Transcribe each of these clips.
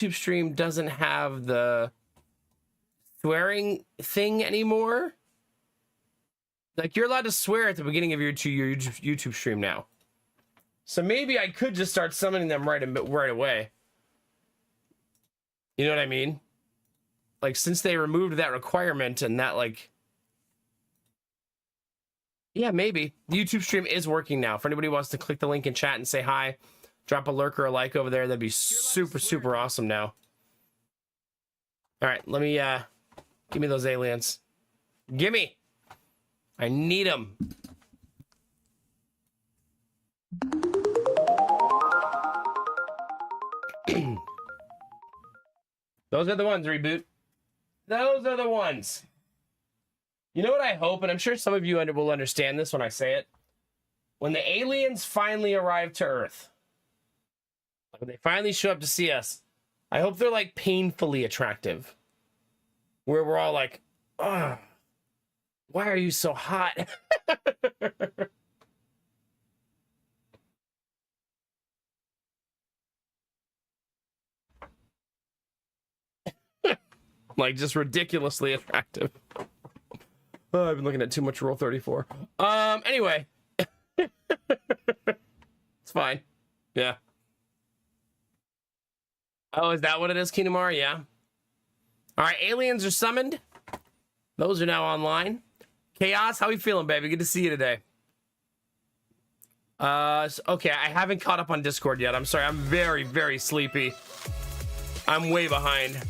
YouTube stream doesn't have the swearing thing anymore. Like, you're allowed to swear at the beginning of your YouTube stream now. So maybe I could just start summoning them right away. You know what I mean? Like, since they removed that requirement and that, like... Yeah, maybe. The YouTube stream is working now. If anybody wants to click the link in chat and say hi, drop a lurk or a like over there, that'd be super awesome now. All right, let me, give me those aliens. Gimme! I need them. Those are the ones, Reboot. Those are the ones. You know what I hope, and I'm sure some of you will understand this when I say it. When the aliens finally arrive to Earth, when they finally show up to see us, I hope they're like painfully attractive. Where we're all like, oh, why are you so hot? Like, just ridiculously attractive. Oh, I've been looking at too much Rule 34. Anyway. It's fine. Yeah. Oh, is that what it is, Kinamar? Yeah. All right, aliens are summoned. Those are now online. Chaos, how are you feeling, baby? Good to see you today. Okay, I haven't caught up on Discord yet. I'm sorry, I'm very sleepy. I'm way behind.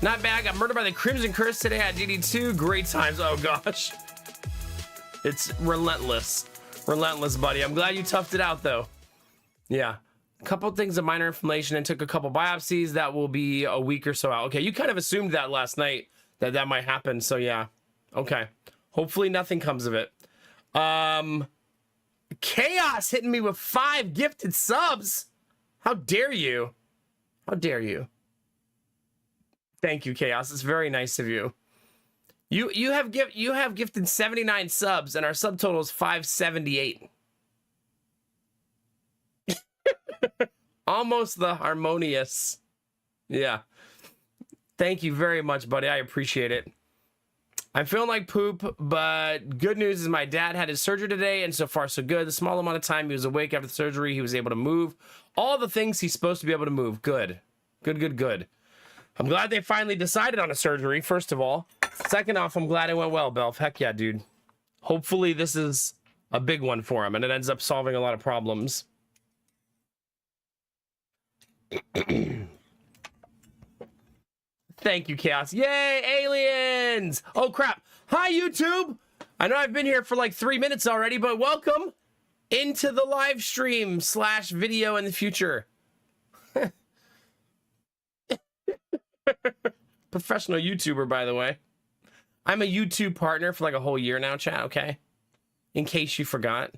Not bad. Got murdered by the Crimson Curse today at GD2. Great times. Oh gosh. It's relentless. Relentless, buddy. I'm glad you toughed it out though. Yeah. A couple things of minor inflammation and took a couple biopsies. That will be a week or so out. Okay, you kind of assumed that last night that might happen. So yeah. Okay. Hopefully nothing comes of it. Chaos hitting me with 5 gifted subs. How dare you? How dare you? Thank you, Chaos. It's very nice of you. You have gifted 79 subs, and our subtotal is 578. Almost the harmonious. Yeah. Thank you very much, buddy. I appreciate it. I'm feeling like poop, but good news is my dad had his surgery today, and so far so good. The small amount of time he was awake after the surgery, he was able to move all the things he's supposed to be able to move. Good. Good. I'm glad they finally decided on a surgery, first of all. Second off, I'm glad it went well, Belf. Heck yeah, dude. Hopefully this is a big one for him, and it ends up solving a lot of problems. Thank you, Chaos. Yay, aliens! Oh, crap. Hi, YouTube! I know I've been here for like 3 minutes already, but welcome into the live stream / video in the future. Professional YouTuber, by the way. I'm a YouTube partner for like a whole year now, chat, okay? In case you forgot.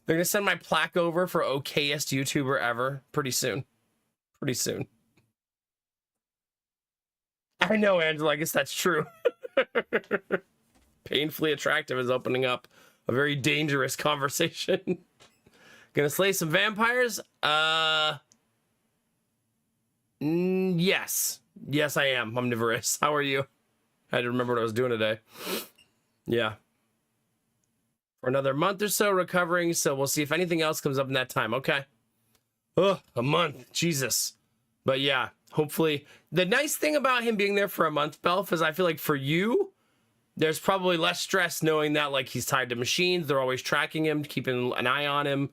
They're gonna send my plaque over for okayest YouTuber ever pretty soon. Pretty soon. I know, Angela, I guess that's true. Painfully attractive is opening up a very dangerous conversation. Gonna slay some vampires? Yes. Yes, I am. Omnivorous. How are you? I had to remember what I was doing today. Yeah. For another month or so recovering, so we'll see if anything else comes up in that time. Okay. Oh, a month. Jesus. But yeah, hopefully. The nice thing about him being there for a month, Belf, is I feel like for you, there's probably less stress knowing that like he's tied to machines. They're always tracking him, keeping an eye on him,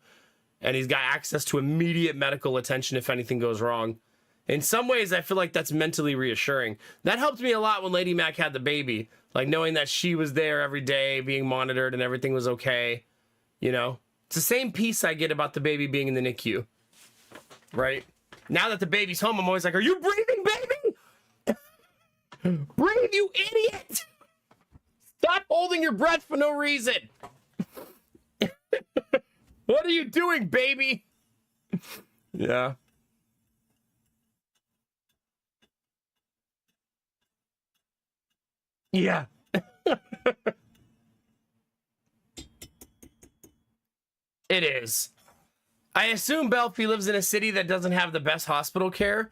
and he's got access to immediate medical attention if anything goes wrong. In some ways, I feel like that's mentally reassuring. That helped me a lot when Lady Mac had the baby. Like, knowing that she was there every day, being monitored, and everything was okay. You know? It's the same peace I get about the baby being in the NICU. Right? Now that the baby's home, I'm always like, are you breathing, baby? Breathe, you idiot! Stop holding your breath for no reason! What are you doing, baby? Yeah. Yeah. It is. I assume Belfie lives in a city that doesn't have the best hospital care.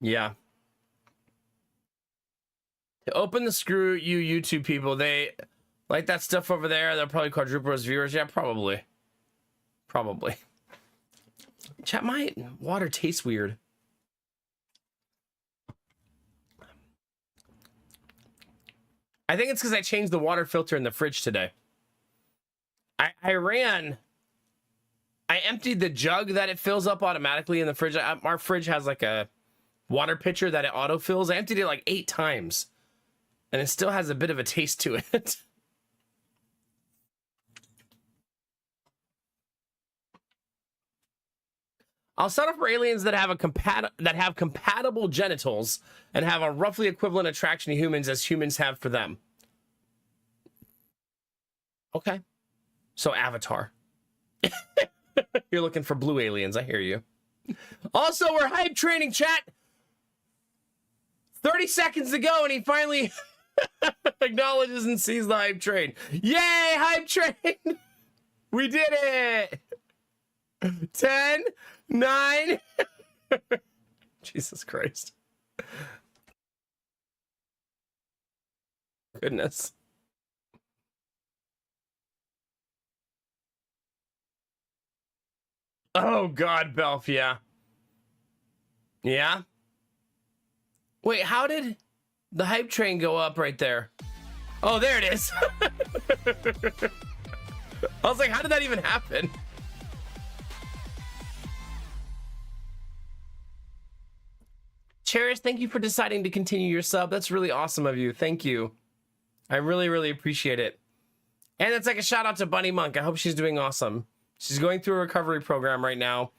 Yeah. To open the screw you YouTube people, they like that stuff over there. They'll probably quadruple as viewers. Yeah, probably. Probably. Chat, my water tastes weird. I think it's because I changed the water filter in the fridge today. I emptied the jug that it fills up automatically in the fridge. Our fridge has like a water pitcher that it autofills. I emptied it like 8 times. And it still has a bit of a taste to it. I'll settle for aliens that have compatible genitals and have a roughly equivalent attraction to humans as humans have for them. Okay. So Avatar. You're looking for blue aliens. I hear you. Also, we're hype training, chat. 30 seconds to go, and he finally acknowledges and sees the hype train. Yay, hype train! We did it! 10, 9. Jesus Christ. Goodness. Oh God, Belf, yeah. Yeah? Wait, how did the hype train go up right there? Oh, there it is. I was like, how did that even happen? Cherish, thank you for deciding to continue your sub. That's really awesome of you. Thank you. I really, really appreciate it. And it's like a shout out to Bunny Monk. I hope she's doing awesome. She's going through a recovery program right now.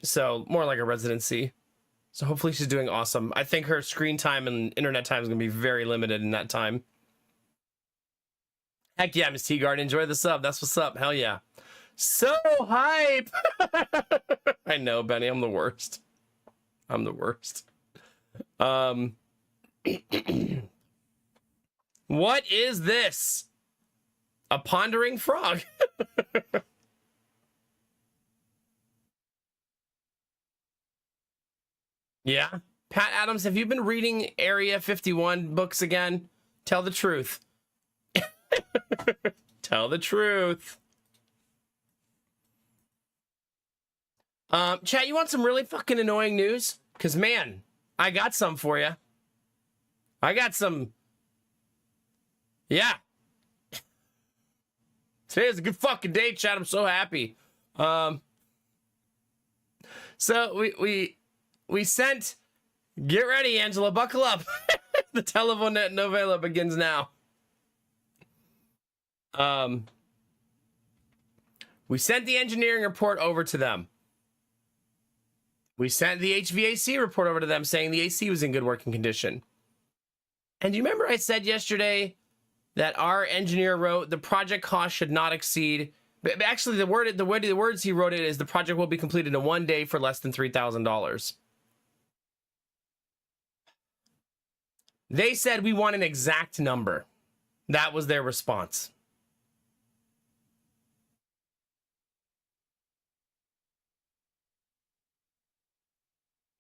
So more like a residency. So hopefully she's doing awesome. I think her screen time and internet time is going to be very limited in that time. Heck yeah, Miss Teagard. Enjoy the sub. That's what's up. Hell yeah. So hype. I know, Benny. I'm the worst. I'm the worst. What is this? A pondering frog. Yeah. Pat Adams, have you been reading Area 51 books again? Tell the truth. Tell the truth. Chat, you want some really fucking annoying news? Because, man, I got some for you. I got some. Yeah. Today is a good fucking day, chat. I'm so happy. So we sent. Get ready, Angela. Buckle up. The telenovela begins now. We sent the engineering report over to them. We sent the HVAC report over to them saying the AC was in good working condition. And you remember I said yesterday that our engineer wrote the project cost should not exceed. But actually, the words he wrote it is the project will be completed in 1 day for less than $3,000. They said we want an exact number. That was their response.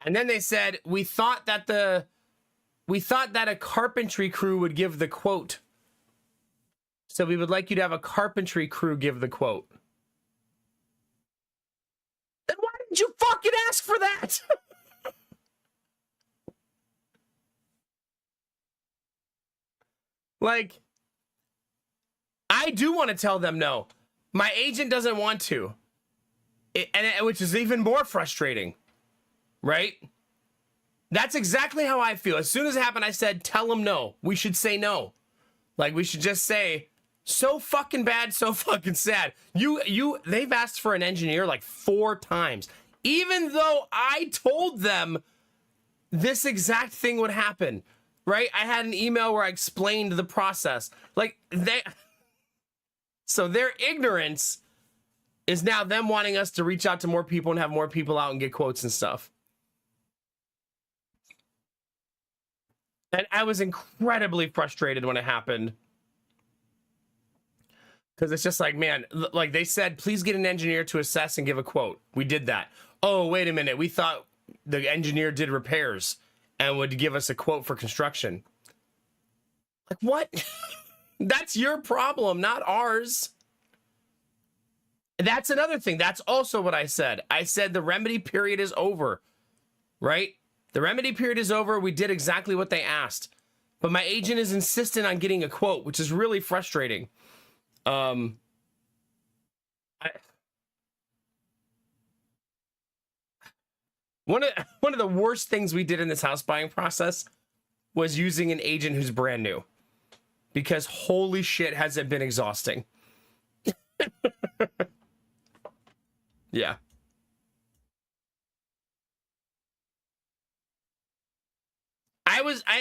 And then they said we thought that a carpentry crew would give the quote. So we would like you to have a carpentry crew give the quote. Then why didn't you fucking ask for that? Like, I do want to tell them no. My agent doesn't want to. Which is even more frustrating. Right? That's exactly how I feel. As soon as it happened, I said, tell them no. We should say no. Like, we should just say, so fucking bad, so fucking sad. They've asked for an engineer like 4 times. Even though I told them this exact thing would happen. Right? I had an email where I explained the process. Like, so their ignorance is now them wanting us to reach out to more people and have more people out and get quotes and stuff. And I was incredibly frustrated when it happened. Because it's just like, man, like they said, please get an engineer to assess and give a quote. We did that. Oh, wait a minute. We thought the engineer did repairs and would give us a quote for construction. Like, what? That's your problem, not ours. That's another thing. That's also what I said. I said the remedy period is over, right? The remedy period is over. We did exactly what they asked. But my agent is insistent on getting a quote, which is really frustrating. One of the worst things we did in this house buying process was using an agent who's brand new, because holy shit, has it been exhausting. Yeah.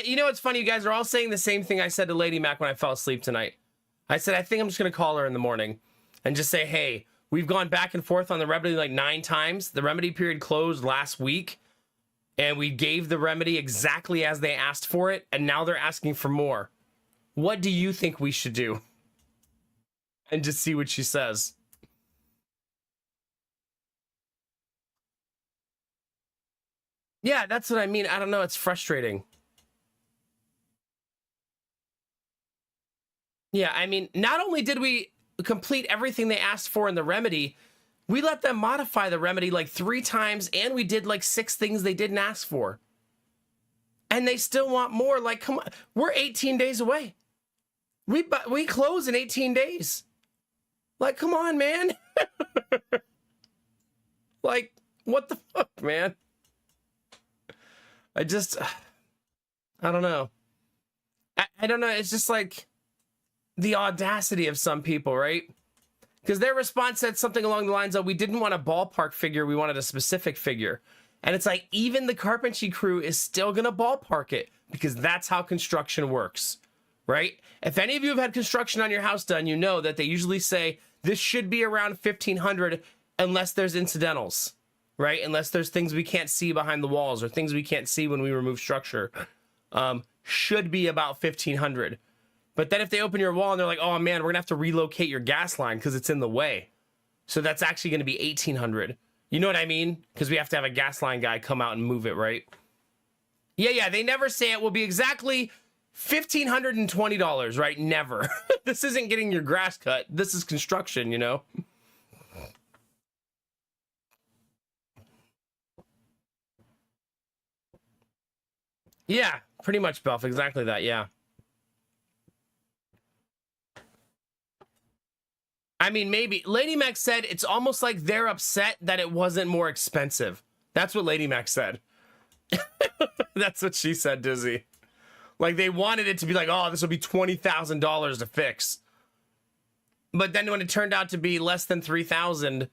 You know, it's funny. You guys are all saying the same thing I said to Lady Mac when I fell asleep tonight. I said, I think I'm just going to call her in the morning and just say, hey, we've gone back and forth on the remedy like 9 times. The remedy period closed last week and we gave the remedy exactly as they asked for it. And now they're asking for more. What do you think we should do? And just see what she says. Yeah, that's what I mean. I don't know. It's frustrating. Yeah, I mean, not only did we complete everything they asked for in the remedy, we let them modify the remedy like 3 times, and we did like 6 things they didn't ask for. And they still want more. Like, come on. We're 18 days away. We close in 18 days. Like, come on, man. Like, what the fuck, man? I don't know. I don't know. It's just like the audacity of some people, right? Because their response said something along the lines of, we didn't want a ballpark figure, we wanted a specific figure. And it's like, even the carpentry crew is still going to ballpark it, because that's how construction works, right? If any of you have had construction on your house done, you know that they usually say this should be around 1,500 unless there's incidentals, right? Unless there's things we can't see behind the walls or things we can't see when we remove structure. Should be about 1,500. But then if they open your wall and they're like, oh man, we're gonna have to relocate your gas line because it's in the way. So that's actually gonna be 1,800. You know what I mean? Because we have to have a gas line guy come out and move it, right? Yeah, they never say it will be exactly $1,520, right? Never. This isn't getting your grass cut. This is construction, you know? Yeah, pretty much, Belf. Exactly that, yeah. I mean, maybe. Lady Mac said it's almost like they're upset that it wasn't more expensive. That's what Lady Mac said. That's what she said, Dizzy. Like, they wanted it to be like, oh, this will be $20,000 to fix. But then when it turned out to be less than 3,000,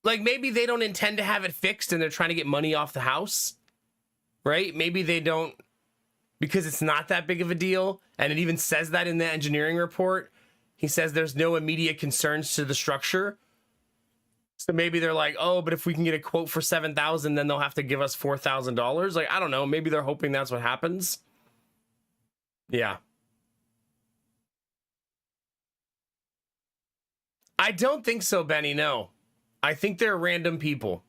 like, maybe they don't intend to have it fixed and they're trying to get money off the house, right? Maybe they don't, because it's not that big of a deal. And it even says that in the engineering report. He says there's no immediate concerns to the structure. So maybe they're like, oh, but if we can get a quote for 7,000, then they'll have to give us $4,000. Like, I don't know. Maybe they're hoping that's what happens. Yeah. I don't think so, Benny. No. I think they're random people.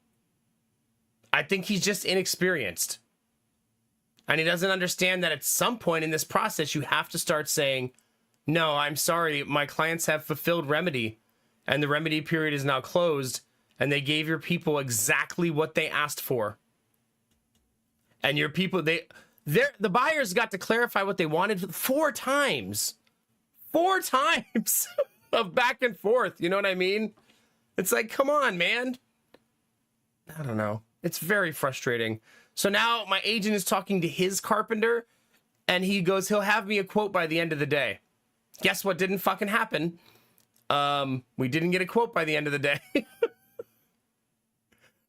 I think he's just inexperienced. And he doesn't understand that at some point in this process, you have to start saying, no, I'm sorry, my clients have fulfilled remedy, and the remedy period is now closed, and they gave your people exactly what they asked for. And your people, the buyers got to clarify what they wanted 4 times. 4 times of back and forth, you know what I mean? It's like, come on, man. I don't know. It's very frustrating. So now my agent is talking to his carpenter, and he goes, he'll have me a quote by the end of the day. Guess what didn't fucking happen? We didn't get a quote by the end of the day.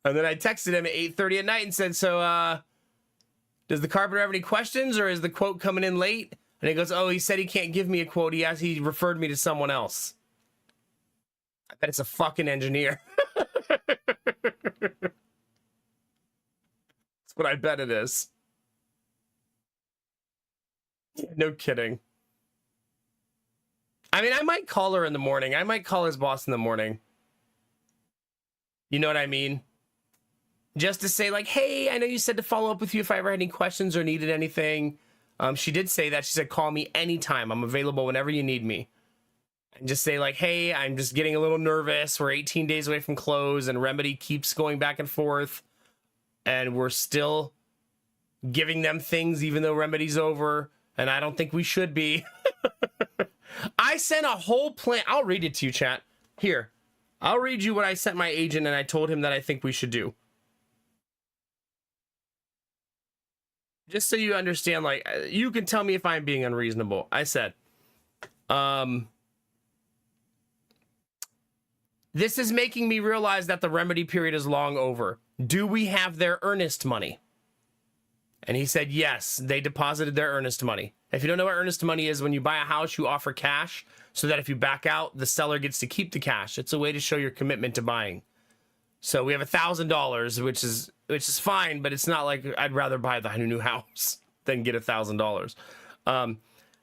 And then I texted him at 8:30 at night and said, so, does the carpenter have any questions, or is the quote coming in late? And he goes, oh, he said he can't give me a quote. He referred me to someone else. I bet it's a fucking engineer. That's what I bet it is. No kidding. I mean, I might call her in the morning. I might call his boss in the morning. You know what I mean? Just to say, like, hey, I know you said to follow up with you if I ever had any questions or needed anything. She did say that. She said, call me anytime. I'm available whenever you need me. And just say, like, hey, I'm just getting a little nervous. We're 18 days away from close, and Remedy keeps going back and forth. And we're still giving them things even though Remedy's over. And I don't think we should be. I sent a whole plan. I'll read it to you, chat. Here. I'll read you what I sent my agent, and I told him that I think we should do. Just so you understand, like, you can tell me if I'm being unreasonable. I said, this is making me realize that the remedy period is long over. Do we have their earnest money? And he said, yes, they deposited their earnest money. If you don't know what earnest money is, when you buy a house, you offer cash so that if you back out, the seller gets to keep the cash. It's a way to show your commitment to buying. So we have $1,000, which is fine, but it's not like I'd rather buy the new house than get $1,000. And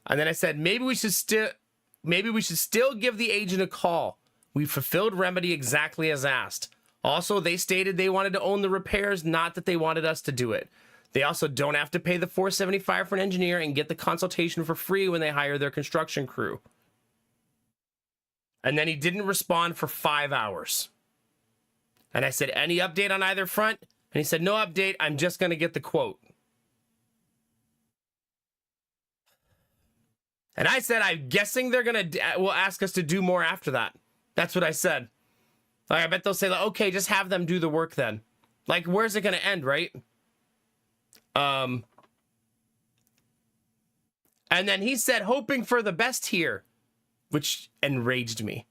then I said, maybe we should still give the agent a call. We fulfilled remedy exactly as asked. Also, they stated they wanted to own the repairs, not that they wanted us to do it. They also don't have to pay the $475 for an engineer and get the consultation for free when they hire their construction crew. And then he didn't respond for 5 hours. And I said, any update on either front? And he said, no update. I'm just going to get the quote. And I said, I'm guessing they're going to will ask us to do more after that. That's what I said. Like, I bet they'll say, like, okay, just have them do the work then. Like, where's it going to end, right? And then he said, hoping for the best here, which enraged me.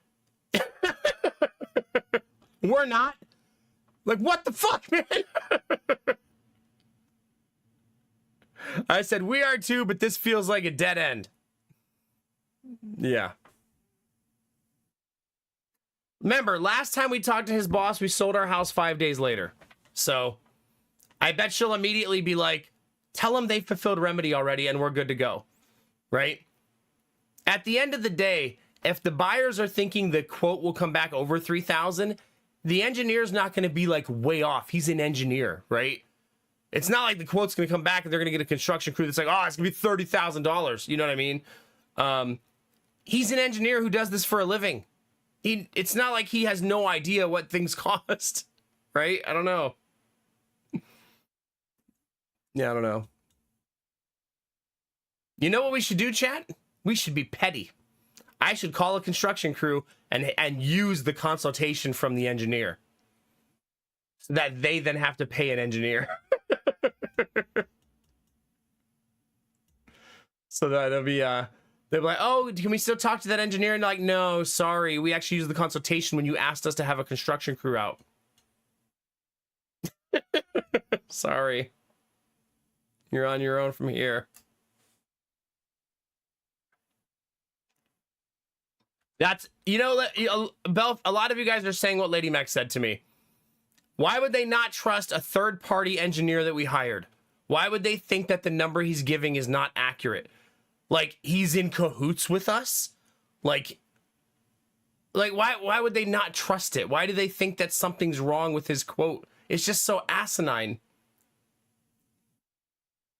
We're not. Like, what the fuck, man? I said, we are too, but this feels like a dead end. Yeah. Remember, last time we talked to his boss, we sold our house 5 days later. So I bet she'll immediately be like, tell them they fulfilled remedy already and we're good to go. Right? At the end of the day, if the buyers are thinking the quote will come back over $3,000, the engineer's not going to be like way off. He's an engineer, right? It's not like the quote's going to come back and they're going to get a construction crew that's like, oh, it's going to be $30,000. You know what I mean? He's an engineer who does this for a living. It's not like he has no idea what things cost, right? I don't know. Yeah, I don't know. You know what we should do, chat? We should be petty. I should call a construction crew and use the consultation from the engineer so that they then have to pay an engineer. So that it'll be they'll be like, oh, can we still talk to that engineer? And like, no, sorry, we actually used the consultation when you asked us to have a construction crew out. Sorry, you're on your own from here. That's, you know, Bell, a lot of you guys are saying what Lady Mac said to me. Why would they not trust a third-party engineer that we hired? Why would they think that the number he's giving is not accurate? Like, he's in cahoots with us? Like why would they not trust it? Why do they think that something's wrong with his quote? It's just so asinine.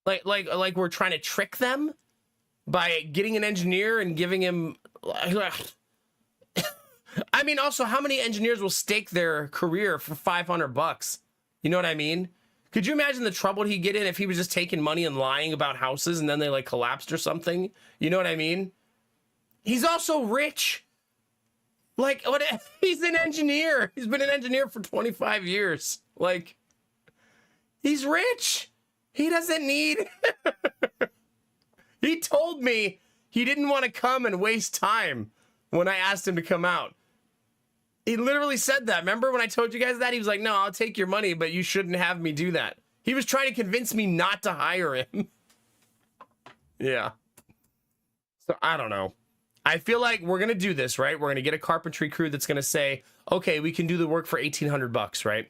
Like we're trying to trick them by getting an engineer and giving him... I mean, also, how many engineers will stake their career for $500? You know what I mean? Could you imagine the trouble he'd get in if he was just taking money and lying about houses and then they like collapsed or something? You know what I mean? He's also rich. Like, what? He's an engineer. He's been an engineer for 25 years. Like, he's rich. He doesn't need... He told me he didn't want to come and waste time when I asked him to come out. He literally said that. Remember when I told you guys that? He was like, no, I'll take your money, but you shouldn't have me do that. He was trying to convince me not to hire him. Yeah. So I don't know. I feel like we're going to do this, right? We're going to get a carpentry crew that's going to say, okay, we can do the work for $1,800, right?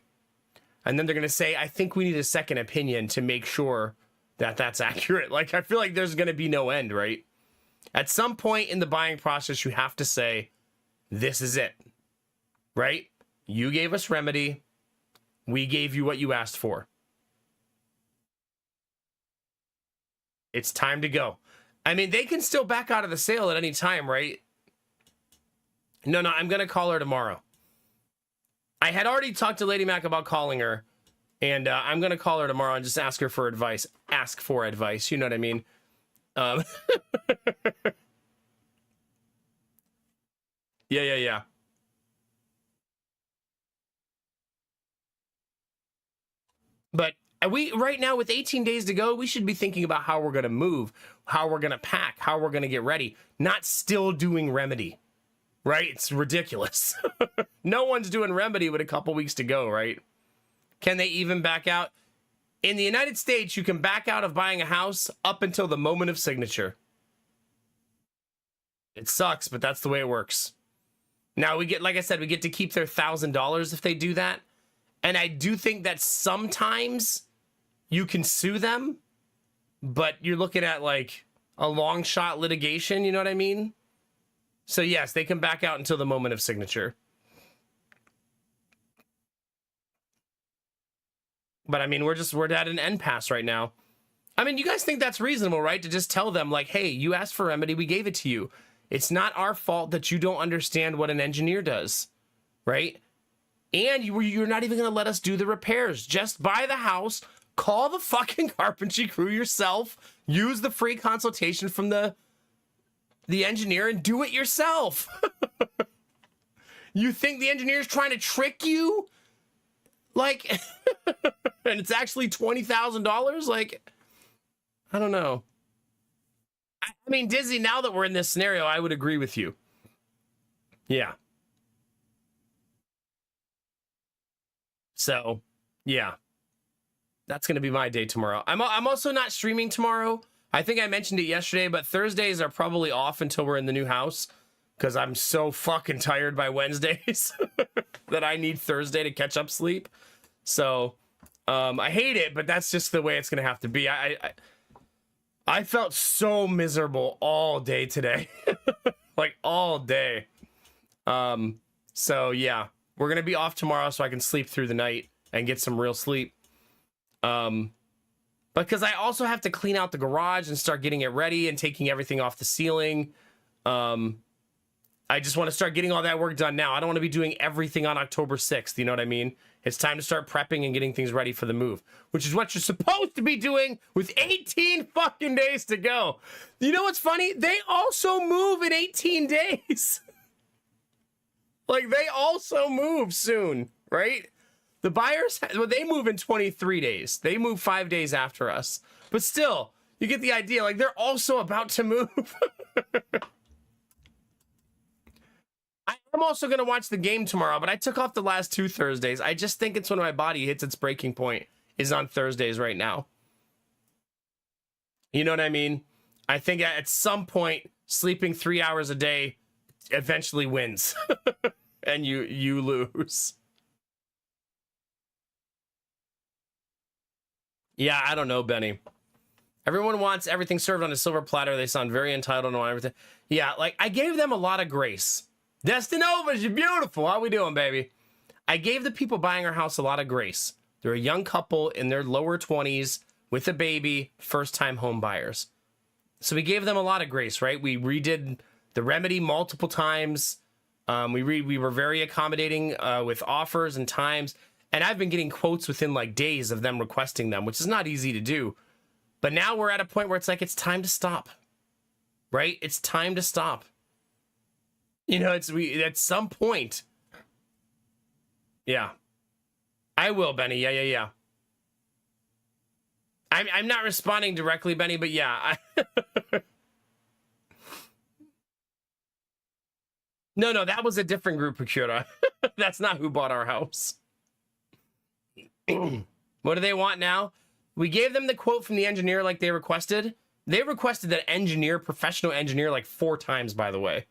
And then they're going to say, I think we need a second opinion to make sure that that's accurate. Like, I feel like there's going to be no end, right? At some point in the buying process, you have to say, this is it, right? You gave us remedy. We gave you what you asked for. It's time to go. I mean, they can still back out of the sale at any time, right? No, I'm going to call her tomorrow. I had already talked to Lady Mac about calling her, and I'm going to call her tomorrow and just ask her for advice. Ask for advice, you know what I mean? Yeah. But we right now with 18 days to go, we should be thinking about how we're going to move, how we're going to pack, how we're going to get ready, not still doing remedy, right? It's ridiculous. No one's doing remedy with a couple weeks to go, right? Can they even back out? In the United States, you can back out of buying a house up until the moment of signature. It sucks, but that's the way it works. Now we get, like I said, we get to keep their $1,000 if they do that. And I do think that sometimes you can sue them, but you're looking at like a long shot litigation, you know what I mean? So yes, they can back out until the moment of signature. But I mean, we're at an impasse right now. I mean, you guys think that's reasonable, right? To just tell them like, hey, you asked for remedy, we gave it to you. It's not our fault that you don't understand what an engineer does, right? And you're not even going to let us do the repairs. Just buy the house, call the fucking carpentry crew yourself, use the free consultation from the engineer, and do it yourself. You think the engineer's trying to trick you? Like, and it's actually $20,000? Like, I don't know. I mean, Disney, now that we're in this scenario, I would agree with you. Yeah. So, yeah. That's going to be my day tomorrow. I'm also not streaming tomorrow. I think I mentioned it yesterday, but Thursdays are probably off until we're in the new house because I'm so fucking tired by Wednesdays that I need Thursday to catch up sleep. So, I hate it, but that's just the way it's going to have to be. I felt so miserable all day today. Like all day. So yeah, we're going to be off tomorrow so I can sleep through the night and get some real sleep. Because I also have to clean out the garage and start getting it ready and taking everything off the ceiling. I just want to start getting all that work done now. I don't want to be doing everything on October 6th. You know what I mean? It's time to start prepping and getting things ready for the move, which is what you're supposed to be doing with 18 fucking days to go. You know what's funny? They also move in 18 days. Like, they also move soon, right? The buyers, well, they move in 23 days. They move 5 days after us. But still, you get the idea. Like, they're also about to move. I'm also going to watch the game tomorrow, but I took off the last 2 Thursdays. I just think it's when my body hits its breaking point is on Thursdays right now. You know what I mean? I think at some point, sleeping 3 hours a day eventually wins. And you lose. Yeah, I don't know, Benny. Everyone wants everything served on a silver platter. They sound very entitled on everything. Yeah, like, I gave them a lot of grace. Destinovas, you're beautiful. How we doing, baby? I gave the people buying our house a lot of grace. They're a young couple in their lower 20s with a baby, first-time home buyers. So we gave them a lot of grace, right? We redid the remedy multiple times. We were very accommodating with offers and times. And I've been getting quotes within like days of them requesting them, which is not easy to do. But now we're at a point where it's like, it's time to stop, right? It's time to stop. You know, at some point. Yeah. I will, Benny. Yeah. I'm not responding directly, Benny, but yeah. No, that was a different group, Akira. That's not who bought our house. What do they want now? We gave them the quote from the engineer like they requested. They requested that engineer, professional engineer, like 4 times, by the way.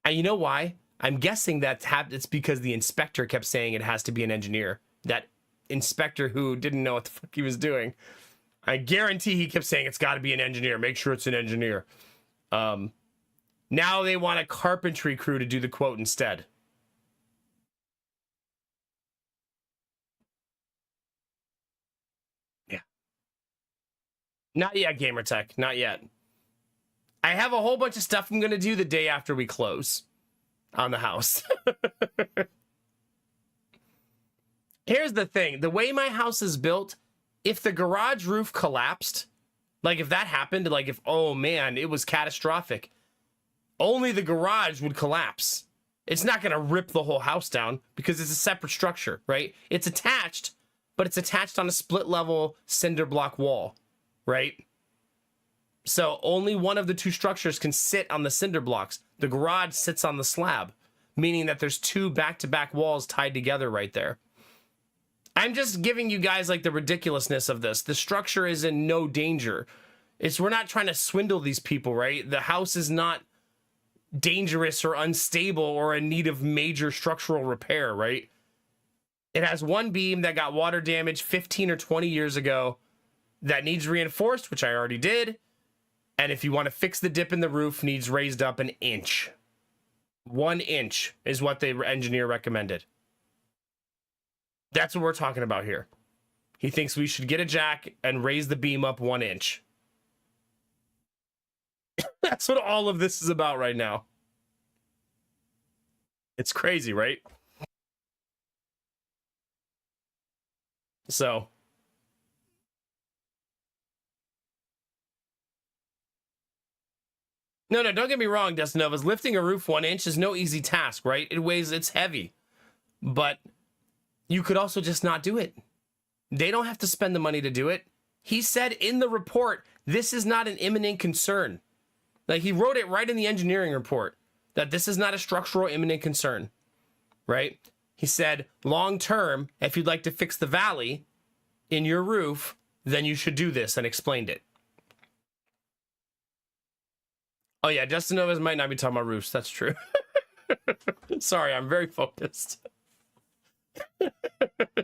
And you know why? I'm guessing it's because the inspector kept saying it has to be an engineer. That inspector who didn't know what the fuck he was doing. I guarantee he kept saying it's got to be an engineer. Make sure it's an engineer. Now they want a carpentry crew to do the quote instead. Yeah. Not yet, Gamertech. Not yet. I have a whole bunch of stuff I'm going to do the day after we close on the house. Here's the thing. The way my house is built, if the garage roof collapsed, like if that happened, like if, oh man, it was catastrophic, only the garage would collapse. It's not going to rip the whole house down because it's a separate structure, right? It's attached, but it's attached on a split level cinder block wall, right? So only one of the two structures can sit on the cinder blocks. The garage sits on the slab, meaning that there's two back-to-back walls tied together right there. I'm just giving you guys like the ridiculousness of this. The structure is in no danger. We're not trying to swindle these people, right? The house is not dangerous or unstable or in need of major structural repair, right? It has one beam that got water damage 15 or 20 years ago that needs reinforced, which I already did. And if you want to fix the dip in the roof, needs raised up an inch. 1 inch is what the engineer recommended. That's what we're talking about here. He thinks we should get a jack and raise the beam up 1 inch. That's what all of this is about right now. It's crazy, right? So. No, don't get me wrong, Destinovas. Lifting a roof 1 inch is no easy task, right? It's heavy. But you could also just not do it. They don't have to spend the money to do it. He said in the report, this is not an imminent concern. Like, he wrote it right in the engineering report that this is not a structural imminent concern, right? He said, long term, if you'd like to fix the valley in your roof, then you should do this, and explained it. Oh yeah, Destinovas might not be talking about roofs. That's true. Sorry, I'm very focused.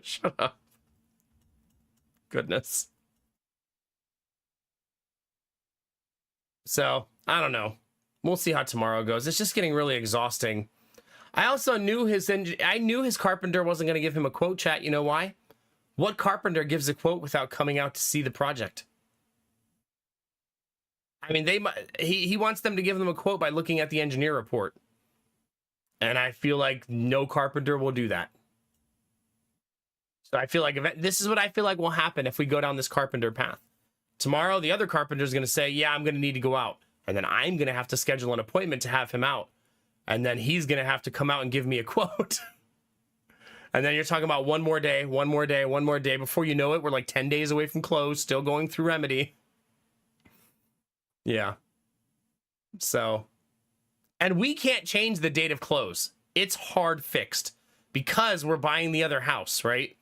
Shut up. Goodness. So, I don't know. We'll see how tomorrow goes. It's just getting really exhausting. I also knew his carpenter wasn't going to give him a quote, chat. You know why? What carpenter gives a quote without coming out to see the project? I mean, he wants them to give them a quote by looking at the engineer report. And I feel like no carpenter will do that. So I feel like this is what I feel like will happen if we go down this carpenter path. Tomorrow, the other carpenter is going to say, yeah, I'm going to need to go out. And then I'm going to have to schedule an appointment to have him out. And then he's going to have to come out and give me a quote. And then you're talking about one more day. Before you know it, we're like 10 days away from close, still going through remedy. Yeah. So, and we can't change the date of close. It's hard fixed because we're buying the other house, right?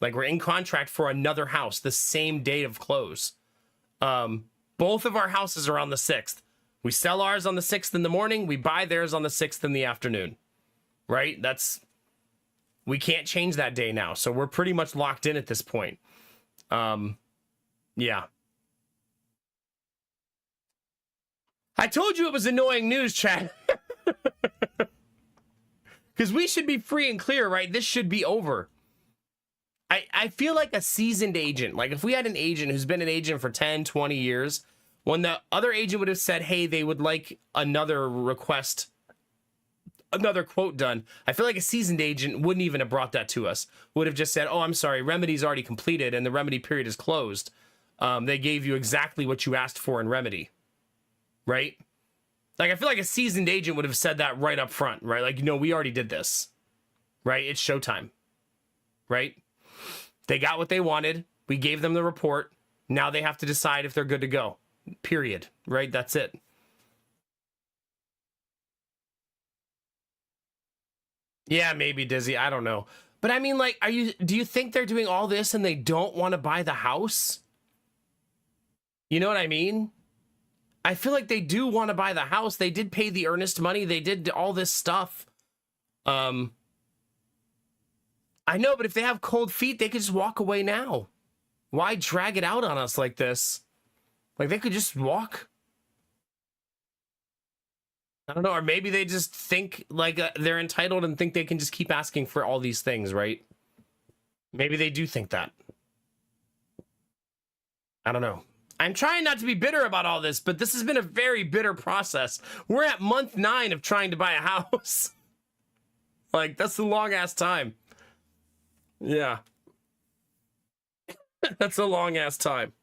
Like, we're in contract for another house the same day of close. Both of our houses are on the 6th. We sell ours on the 6th in the morning. We buy theirs on the 6th in the afternoon, right? We can't change that day now. So we're pretty much locked in at this point. Yeah. I told you it was annoying news, chat. Because we should be free and clear, right? This should be over. I feel like a seasoned agent. Like, if we had an agent who's been an agent for 10, 20 years, when the other agent would have said, hey, they would like another request, another quote done, I feel like a seasoned agent wouldn't even have brought that to us. Would have just said, oh, I'm sorry, remedy's already completed and the remedy period is closed. They gave you exactly what you asked for in remedy. Right? Like, I feel like a seasoned agent would have said that right up front, right? Like, we already did this, right? It's showtime, right? They got what they wanted. We gave them the report. Now they have to decide if they're good to go, period, right? That's it. Yeah, maybe Dizzy. I don't know. But I mean, like, do you think they're doing all this and they don't want to buy the house? You know what I mean? I feel like they do want to buy the house. They did pay the earnest money. They did all this stuff. I know, but if they have cold feet, they could just walk away now. Why drag it out on us like this? Like, they could just walk. I don't know, or maybe they just think like they're entitled and think they can just keep asking for all these things, right? Maybe they do think that. I don't know. I'm trying not to be bitter about all this, but this has been a very bitter process. We're at month 9 of trying to buy a house. Like, that's a long ass time. Yeah. That's a long ass time.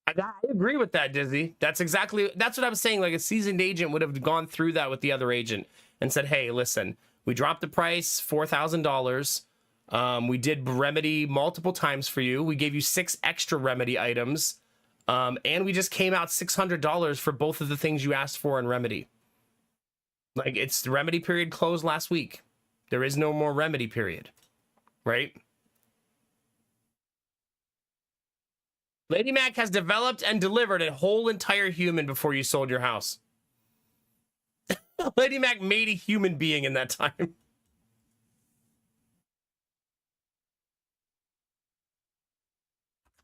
I agree with that, Dizzy. That's what I was saying. Like, a seasoned agent would have gone through that with the other agent and said, hey, listen, we dropped the price $4,000. We did remedy multiple times for you. We gave you 6 extra remedy items. And we just came out $600 for both of the things you asked for in remedy. Like, it's the remedy period closed last week. There is no more remedy period, right? Lady Mac has developed and delivered a whole entire human before you sold your house. Lady Mac made a human being in that time.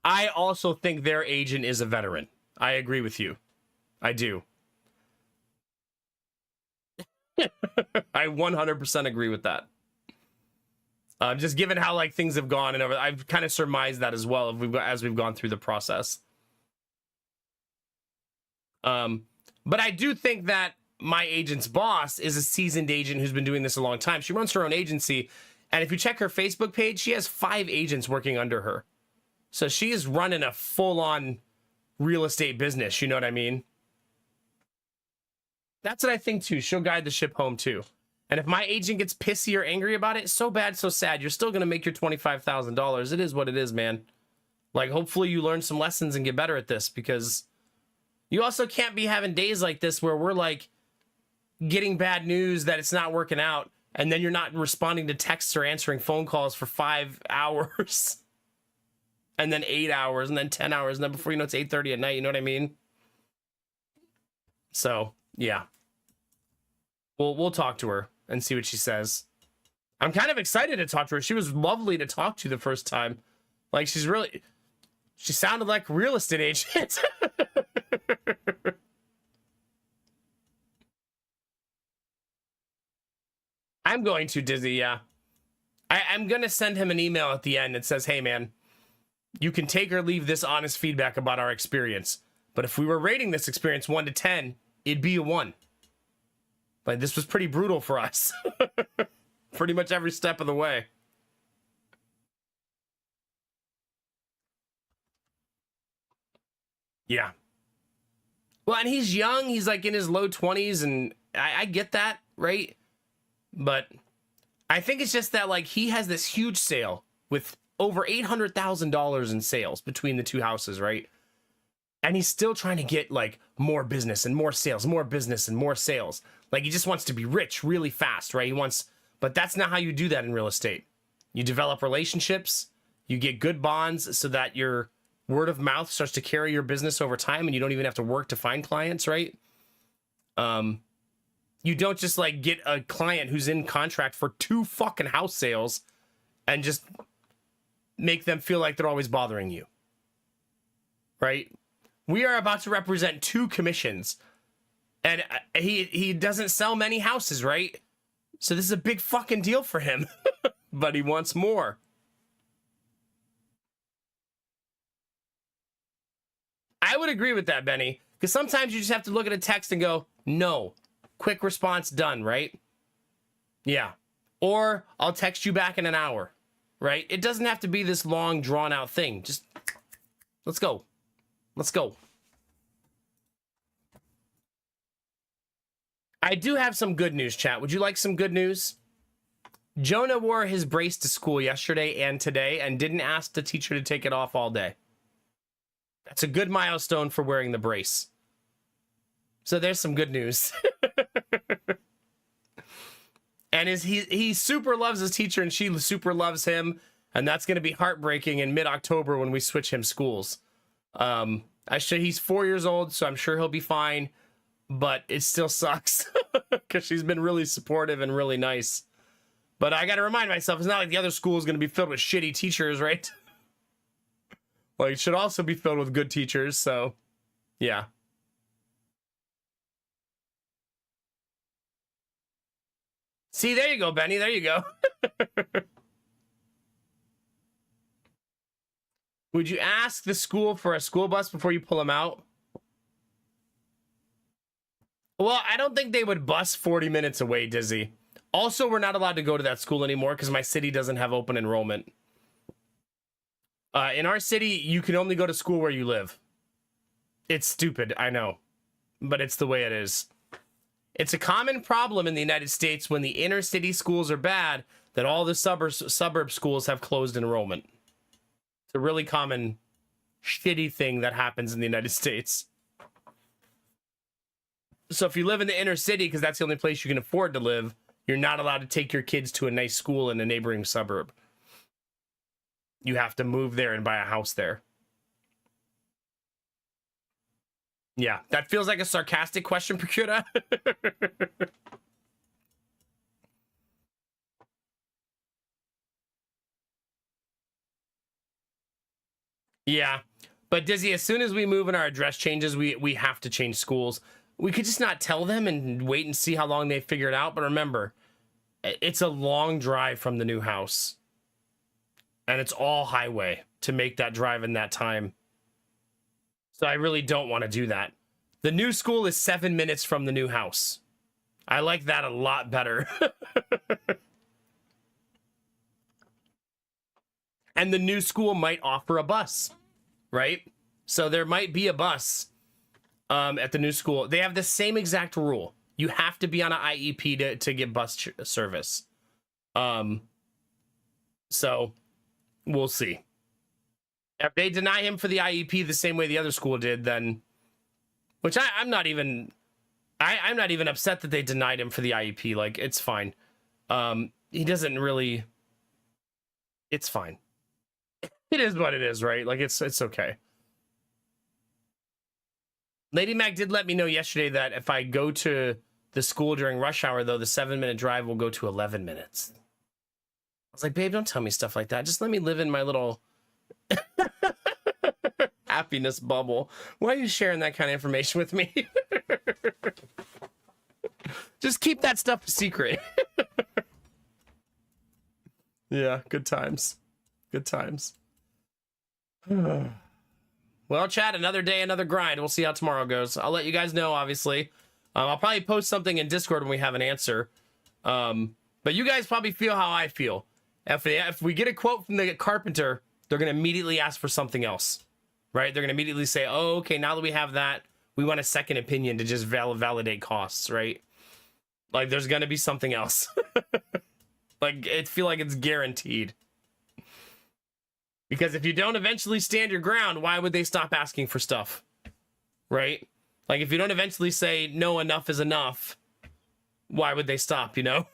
I also think their agent is a veteran. I agree with you. I do. I 100% agree with that. Just given how like things have gone, and I've kind of surmised that as well as we've gone through the process. But I do think that my agent's boss is a seasoned agent who's been doing this a long time. She runs her own agency, and if you check her Facebook page, she has 5 agents working under her. So she is running a full-on real estate business. You know what I mean? That's what I think too. She'll guide the ship home too. And if my agent gets pissy or angry about it, so bad, so sad. You're still going to make your $25,000. It is what it is, man. Like, hopefully you learn some lessons and get better at this, because you also can't be having days like this where we're like getting bad news that it's not working out, and then you're not responding to texts or answering phone calls for 5 hours and then 8 hours and then 10 hours. And then before you know, it's 8:30 at night. You know what I mean? So, yeah. We'll talk to her and see what she says. I'm kind of excited to talk to her. She was lovely to talk to the first time. Like, she sounded like a real estate agent. I'm going to, Dizzy, yeah. I'm going to send him an email at the end that says, hey, man, you can take or leave this honest feedback about our experience. But if we were rating this experience 1 to 10, it'd be a 1. Like, this was pretty brutal for us. Pretty much every step of the way. Yeah. Well, and he's young. He's like in his low 20s, and I get that, right? But I think it's just that, like, he has this huge sale with over $800,000 in sales between the 2 houses, right? And he's still trying to get, like, more business and more sales, more business and more sales. Like, he just wants to be rich really fast, right? But that's not how you do that in real estate. You develop relationships, you get good bonds so that your word of mouth starts to carry your business over time, and you don't even have to work to find clients, right? You don't just, like, get a client who's in contract for 2 fucking house sales and just make them feel like they're always bothering you, right? We are about to represent 2 commissions, and he doesn't sell many houses, right? So this is a big fucking deal for him, but he wants more. I would agree with that, Benny, because sometimes you just have to look at a text and go, no, quick response, done, right? Yeah. Or I'll text you back in an hour, right? It doesn't have to be this long, drawn out thing. Just let's go. Let's go. I do have some good news, chat. Would you like some good news? Jonah wore his brace to school yesterday and today and didn't ask the teacher to take it off all day. That's a good milestone for wearing the brace. So there's some good news. And he super loves his teacher, and she super loves him, and that's going to be heartbreaking in mid-October when we switch him schools. He's 4 years old, so I'm sure he'll be fine, but it still sucks because she's been really supportive and really nice. But I got to remind myself, it's not like the other school is going to be filled with shitty teachers, right? Like, it should also be filled with good teachers. So, yeah. See, there you go, Benny. There you go. Would you ask the school for a school bus before you pull them out? Well, I don't think they would bus 40 minutes away, Dizzy. Also, we're not allowed to go to that school anymore because my city doesn't have open enrollment. In our city, you can only go to school where you live. It's stupid, I know. But it's the way it is. It's a common problem in the United States when the inner city schools are bad that all the suburb schools have closed enrollment. It's a really common shitty thing that happens in the United States. So if you live in the inner city, because that's the only place you can afford to live, you're not allowed to take your kids to a nice school in a neighboring suburb. You have to move there and buy a house there. Yeah, that feels like a sarcastic question, Procura. Yeah, but Dizzy, as soon as we move and our address changes, we have to change schools. We could just not tell them and wait and see how long they figure it out. But remember, it's a long drive from the new house. And it's all highway to make that drive in that time. So I really don't want to do that. The new school is 7 minutes from the new house. I like that a lot better. And the new school might offer a bus, right? So there might be a bus at the new school. They have the same exact rule. You have to be on an IEP to get bus service. So we'll see. If they deny him for the IEP the same way the other school did, then, which I'm not even upset that they denied him for the IEP. Like, it's fine. He doesn't really, it's fine. It is what it is, right? Like, it's okay. Lady Mac did let me know yesterday that if I go to the school during rush hour, though, the 7-minute drive will go to 11 minutes. I was like, babe, don't tell me stuff like that. Just let me live in my little happiness bubble. Why are you sharing that kind of information with me? Just keep that stuff a secret. Yeah, good times. Good times. Well, chat, another day, another grind. We'll see how tomorrow goes. I'll let you guys know, obviously. I'll probably post something in Discord when we have an answer. But you guys probably feel how I feel. If we get a quote from the carpenter, they're going to immediately ask for something else, right? They're going to immediately say, oh, okay, now that we have that, we want a second opinion to just validate costs, right? Like, there's going to be something else. Like, I feel like it's guaranteed. Because if you don't eventually stand your ground, why would they stop asking for stuff? Right? Like, if you don't eventually say, no, enough is enough, why would they stop, you know?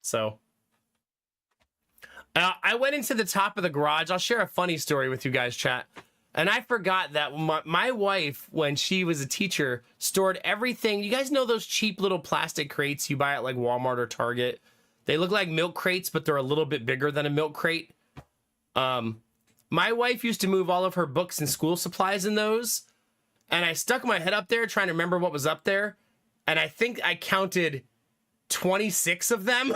So, I went into the top of the garage. I'll share a funny story with you guys, chat. And I forgot that my wife, when she was a teacher, stored everything. You guys know those cheap little plastic crates you buy at like Walmart or Target? They look like milk crates, but they're a little bit bigger than a milk crate. My wife used to move all of her books and school supplies in those. And I stuck my head up there trying to remember what was up there. And I think I counted 26 of them.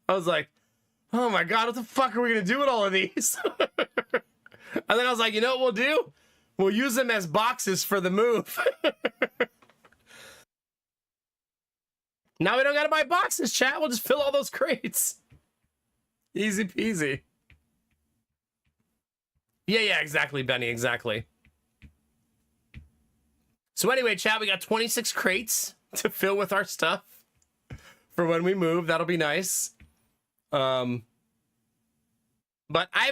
I was like, oh my God, what the fuck are we going to do with all of these? And then I was like, you know what we'll do? We'll use them as boxes for the move. Now we don't got to buy boxes, chat. We'll just fill all those crates. Easy peasy. Yeah, exactly, Benny, exactly. So anyway, chat, we got 26 crates to fill with our stuff for when we move. That'll be nice. But I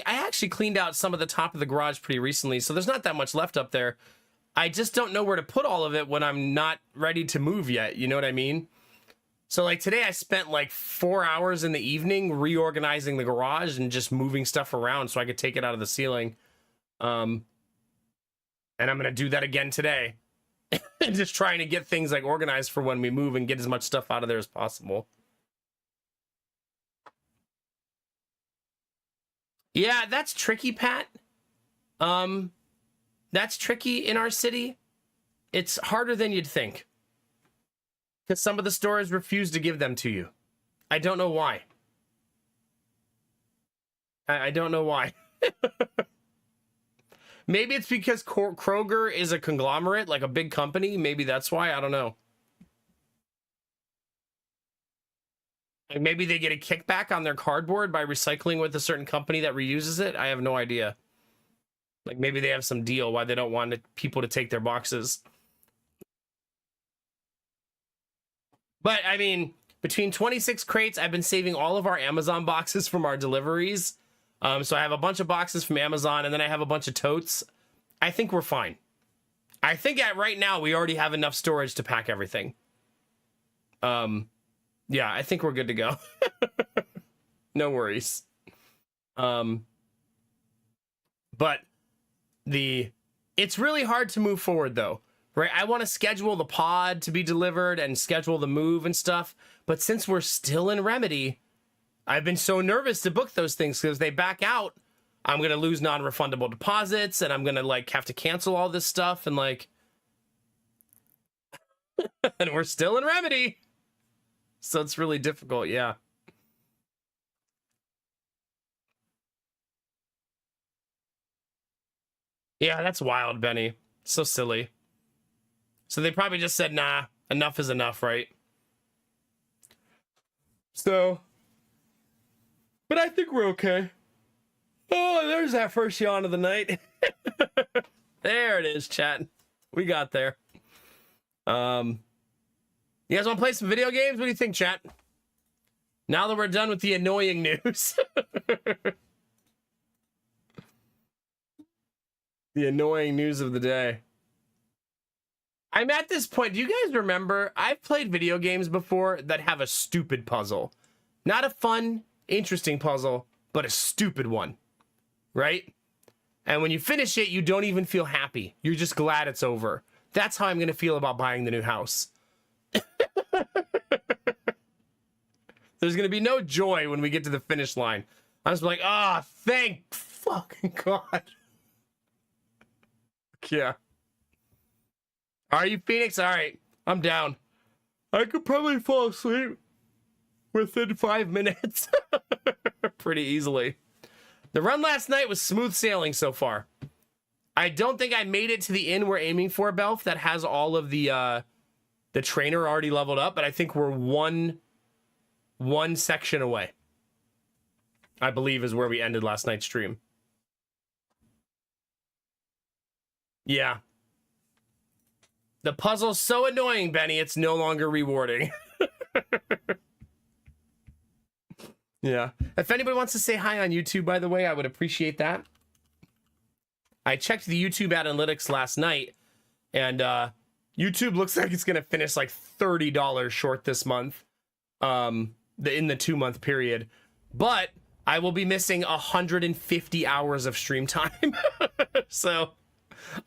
actually cleaned out some of the top of the garage pretty recently, so there's not that much left up there. I just don't know where to put all of it when I'm not ready to move yet. You know what I mean? So like today I spent like 4 hours in the evening reorganizing the garage and just moving stuff around so I could take it out of the ceiling. And I'm going to do that again today. Just trying to get things like organized for when we move and get as much stuff out of there as possible. Yeah, that's tricky, Pat. That's tricky in our city. It's harder than you'd think. Because some of the stores refuse to give them to you. I don't know why. I don't know why. Maybe it's because Kroger is a conglomerate, like a big company. Maybe that's why. I don't know. Like maybe they get a kickback on their cardboard by recycling with a certain company that reuses it. I have no idea. Like maybe they have some deal why they don't want people to take their boxes. But I mean, between 26 crates, I've been saving all of our Amazon boxes from our deliveries. So I have a bunch of boxes from Amazon, and then I have a bunch of totes. I think we're fine. I think right now we already have enough storage to pack everything. Yeah, I think we're good to go. No worries. But it's really hard to move forward though, right? I want to schedule the pod to be delivered and schedule the move and stuff. But since we're still in Remedy, I've been so nervous to book those things because they back out. I'm going to lose non-refundable deposits and I'm going to like have to cancel all this stuff and like, and we're still in Remedy. So it's really difficult. Yeah. Yeah, that's wild, Benny. So silly. So they probably just said, nah, enough is enough, right? So, but I think we're okay. Oh, there's that first yawn of the night. There it is, chat. We got there. You guys want to play some video games? What do you think, chat? Now that we're done with the annoying news. The annoying news of the day. I'm at this point. Do you guys remember? I've played video games before that have a stupid puzzle. Not a fun, interesting puzzle, but a stupid one. Right? And when you finish it, you don't even feel happy. You're just glad it's over. That's how I'm going to feel about buying the new house. There's going to be no joy when we get to the finish line. I'm just like, ah, oh, thank fucking God. Yeah. Are you, Phoenix? All right. I'm down. I could probably fall asleep within 5 minutes. Pretty easily. The run last night was smooth sailing so far. I don't think I made it to the inn we're aiming for, Belf, that has all of the trainer already leveled up, but I think we're one section away. I believe is where we ended last night's stream. Yeah. The puzzle's so annoying, Benny, it's no longer rewarding. Yeah. If anybody wants to say hi on YouTube, by the way, I would appreciate that. I checked the YouTube analytics last night, and YouTube looks like it's going to finish like $30 short this month, in the 2-month period. But I will be missing 150 hours of stream time. So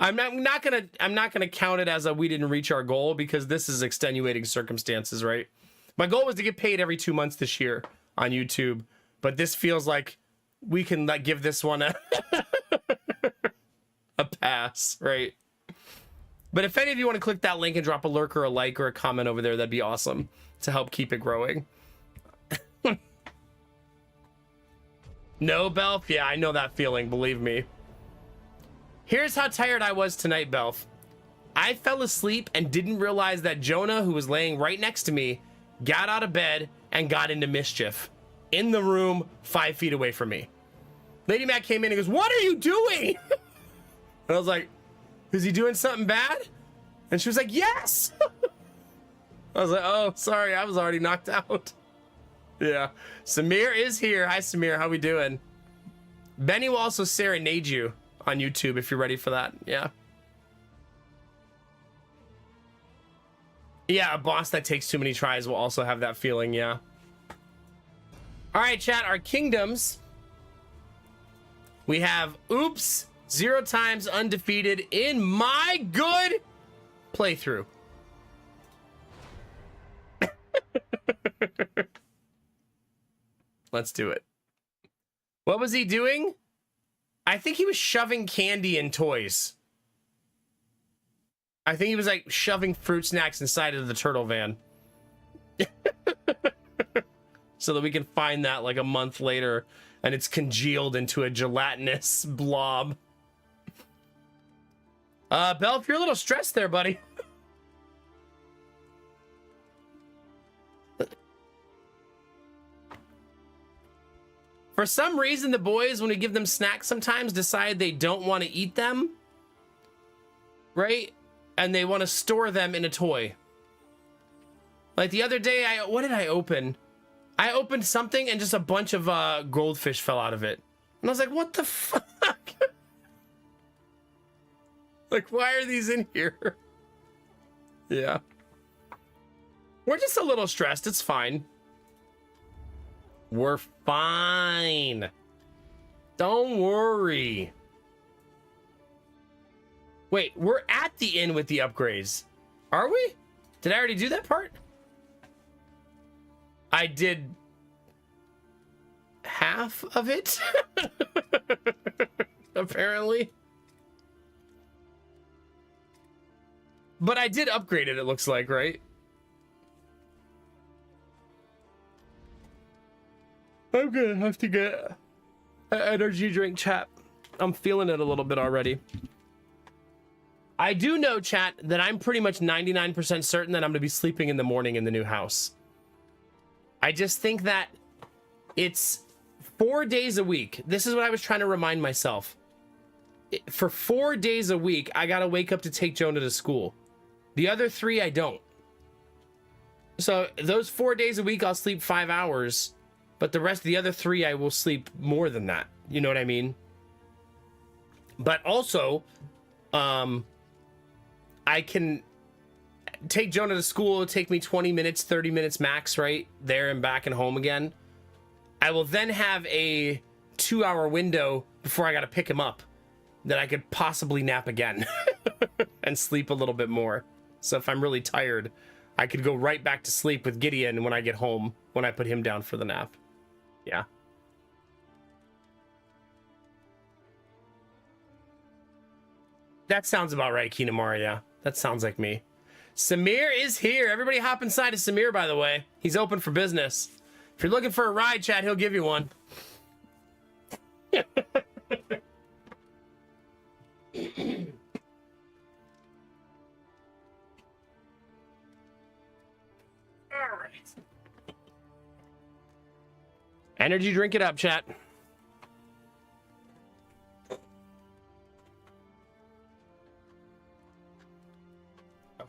I'm not gonna count it as we didn't reach our goal, because this is extenuating circumstances, right? My goal was to get paid every 2 months this year on YouTube, but this feels like we can give this one a a pass, right? But if any of you want to click that link and drop a lurk or a like or a comment over there, that'd be awesome to help keep it growing. No, Belf? Yeah, I know that feeling, believe me. Here's how tired I was tonight, Belf. I fell asleep and didn't realize that Jonah, who was laying right next to me, got out of bed and got into mischief in the room 5 feet away from me. Lady Mac came in and goes, "What are you doing?" And I was like, "Is he doing something bad?" And she was like, "Yes." I was like, "Oh, sorry, I was already knocked out." Yeah. Samir is here. Hi, Samir. How we doing? Benny will also serenade you on YouTube if you're ready for that. Yeah. Yeah, a boss that takes too many tries will also have that feeling, yeah. All right, chat, our kingdoms. We have Oops, 0 times undefeated in my good playthrough. Let's do it. What was he doing? I think he was shoving candy in toys. I think he was like shoving fruit snacks inside of the turtle van. So that we can find that like a month later and it's congealed into a gelatinous blob. Belf, you're a little stressed there, buddy. For some reason, the boys, when we give them snacks, sometimes decide they don't want to eat them. Right? And they want to store them in a toy. Like the other day, what did I open? I opened something and just a bunch of goldfish fell out of it. And I was like, what the fuck? Like, why are these in here? Yeah. We're just a little stressed. It's fine. We're fine. Don't worry. Wait, we're at the inn with the upgrades. Are we? Did I already do that part? I did half of it. Apparently. But I did upgrade it, it looks like, right? I'm gonna have to get an energy drink, chat. I'm feeling it a little bit already. I do know, chat, that I'm pretty much 99% certain that I'm gonna be sleeping in the morning in the new house. I just think that it's 4 days a week. This is what I was trying to remind myself. For 4 days a week, I gotta wake up to take Jonah to school. The other 3, I don't. So those 4 days a week, I'll sleep 5 hours. But the rest of the other 3, I will sleep more than that. You know what I mean? But also, I can take Jonah to school. It'll take me 20 minutes, 30 minutes max, right? There and back and home again. I will then have a 2-hour window before I got to pick him up that I could possibly nap again and sleep a little bit more. So if I'm really tired, I could go right back to sleep with Gideon when I get home, when I put him down for the nap. Yeah. That sounds about right, Kinamara, yeah. That sounds like me. Samir is here. Everybody hop inside of Samir, by the way. He's open for business. If you're looking for a ride, chat, he'll give you one. All right. Energy, drink it up, chat. Okay.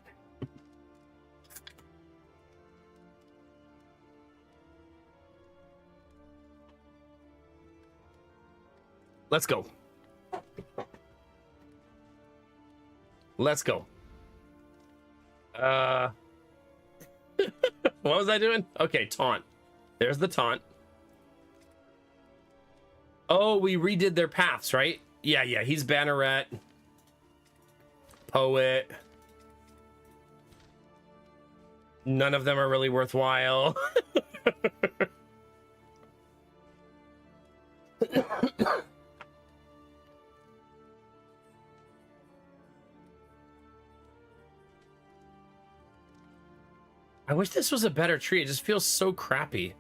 Let's go. Let's go. What was I doing? Okay, taunt. There's the taunt. Oh, we redid their paths, right? Yeah, he's Banneret. Poet. None of them are really worthwhile. I wish this was a better tree. It just feels so crappy.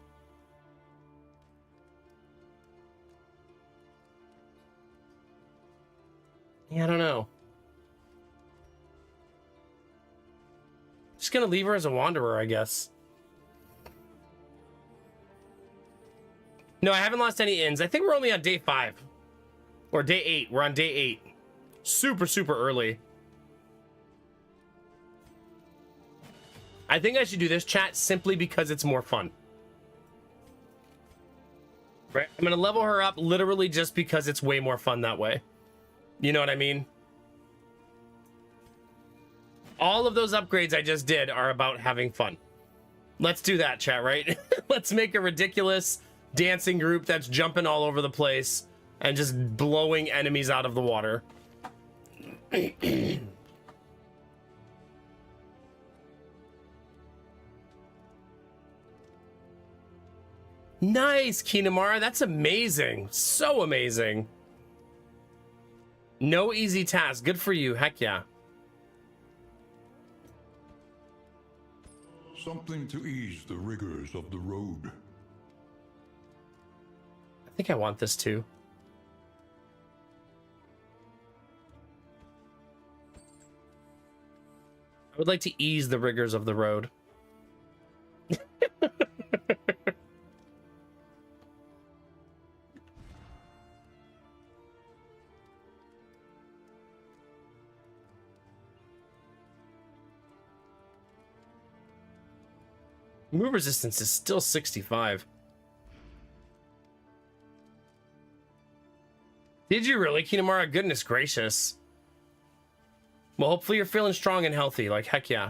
Yeah, I don't know. Just gonna leave her as a wanderer, I guess. No, I haven't lost any inns. I think we're only on day 5. Or day 8. We're on day 8. Super, super early. I think I should do this, chat, simply because it's more fun. Right? I'm gonna level her up literally just because it's way more fun that way. You know what I mean? All of those upgrades I just did are about having fun. Let's do that, chat, right? Let's make a ridiculous dancing group that's jumping all over the place and just blowing enemies out of the water. Nice, Kinamara. That's amazing. So amazing. No easy task. Good for you. Heck yeah. Something to ease the rigors of the road. I think I want this too. I would like to ease the rigors of the road. Move resistance is still 65. Did you really, Kinamara? Goodness gracious. Well, hopefully you're feeling strong and healthy. Like, heck yeah.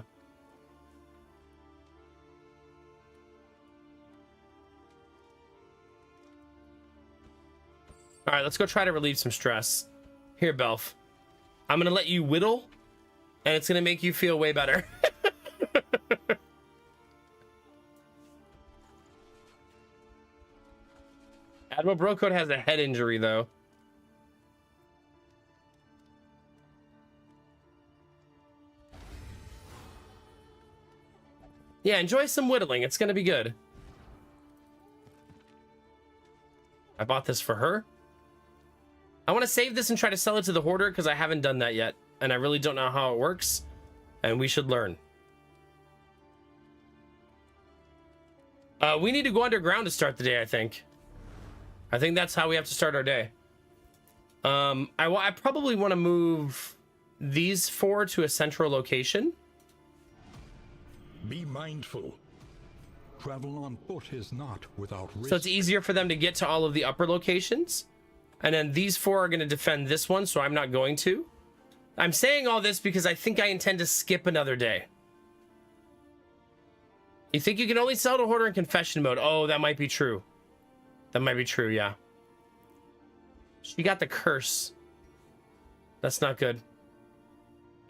All right, let's go try to relieve some stress. Here, Belf. I'm going to let you whittle, and it's going to make you feel way better. Admiral Brocoat has a head injury, though. Yeah, enjoy some whittling. It's going to be good. I bought this for her. I want to save this and try to sell it to the hoarder because I haven't done that yet. And I really don't know how it works. And we should learn. We need to go underground to start the day, I think. I think that's how we have to start our day. I probably want to move these 4 to a central location. Be mindful. Travel on foot is not without risk. So it's easier for them to get to all of the upper locations. And then these 4 are going to defend this one, so I'm not going to. I'm saying all this because I think I intend to skip another day. You think you can only sell to hoarder in confession mode? Oh, that might be true. That might be true, yeah. She got the curse. That's not good.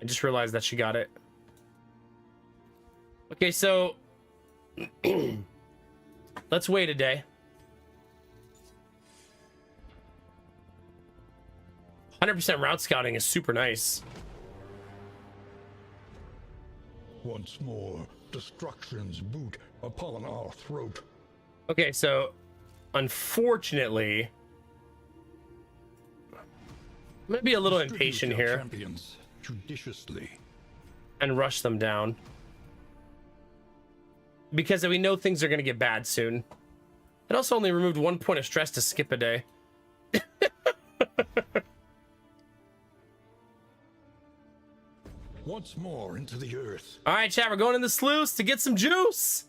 I just realized that she got it. Okay, so let's wait a day. 100% route scouting is super nice. Once more, destruction's boot upon our throat. Okay, so unfortunately, I'm gonna be a little impatient here Champions judiciously and rush them down because we know things are gonna get bad soon. It also only removed 1 point of stress to skip a day. once more into the earth. All right, chat, we're going in the sluice to get some juice.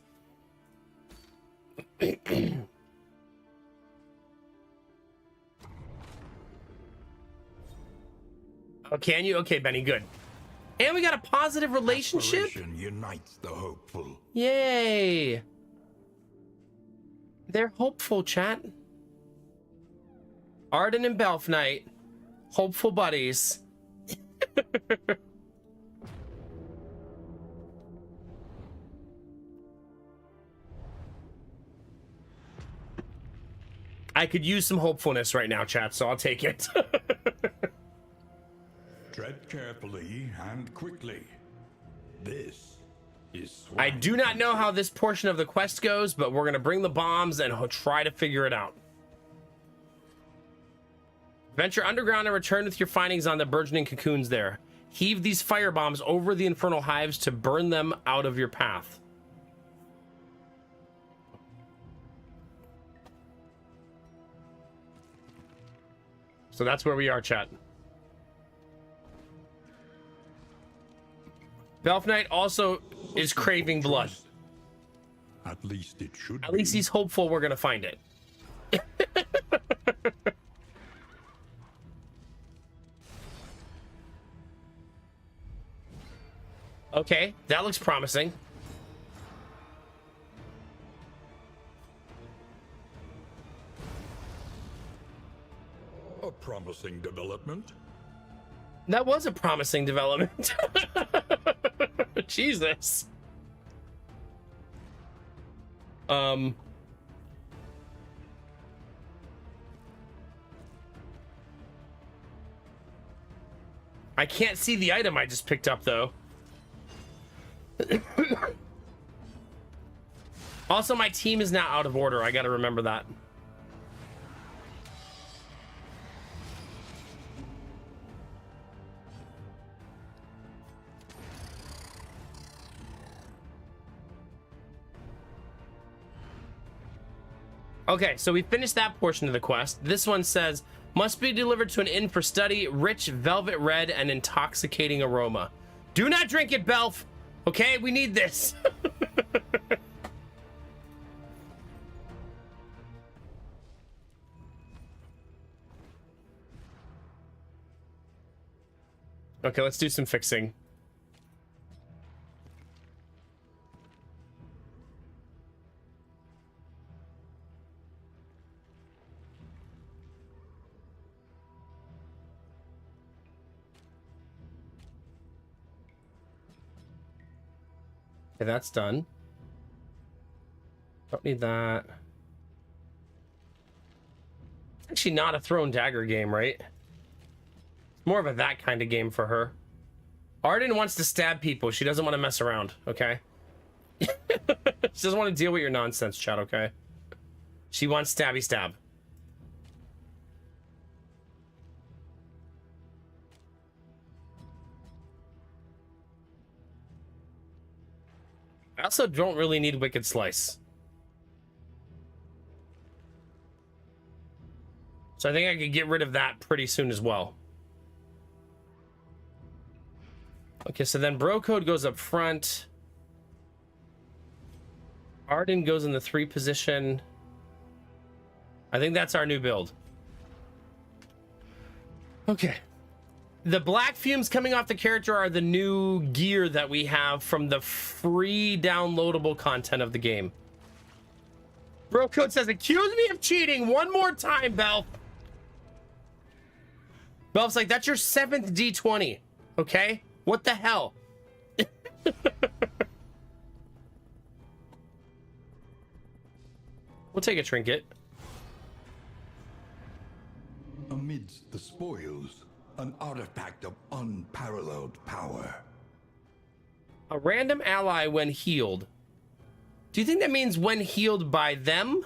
Oh, can you? Okay, Benny, good. And we got a positive relationship. Aspiration unites the hopeful. Yay. They're hopeful, chat. Arden and Belf Knight. Hopeful buddies. I could use some hopefulness right now, chat, so I'll take it. Tread carefully and quickly. This is I do not know how this portion of the quest goes, but we're going to bring the bombs and try to figure it out. Venture underground and return with your findings on the burgeoning cocoons there. Heave these fire bombs over the infernal hives to burn them out of your path. So that's where we are, chat. Belf Knight also is craving blood. At least it should. At least he's hopeful we're gonna find it. Okay, that looks promising. A promising development. That was a promising development. Jesus. I can't see the item I just picked up, though. Also, my team is now out of order. I gotta remember that. Okay, so we finished that portion of the quest. This one says, must be delivered to an inn for study, rich velvet red and intoxicating aroma. Do not drink it, Belf. Okay, we need this. Okay, let's do some fixing. Okay, that's done. Don't need that. It's actually not a throw and dagger game, right? It's more of a that kind of game for her. Arden wants to stab people. She doesn't want to mess around, okay? She doesn't want to deal with your nonsense, chat, okay? She wants stabby stab. I also don't really need Wicked Slice. So I think I could get rid of that pretty soon as well. Okay, so then Bro Code goes up front. Arden goes in the 3 position. I think that's our new build. Okay. The black fumes coming off the character are the new gear that we have from the free downloadable content of the game. Bro Code says, accuse me of cheating one more time, Belf. Belf's like, that's your 7th D20, okay? What the hell? We'll take a trinket. Amidst the spoils, an artifact of unparalleled power. A random ally when healed. Do you think that means when healed by them?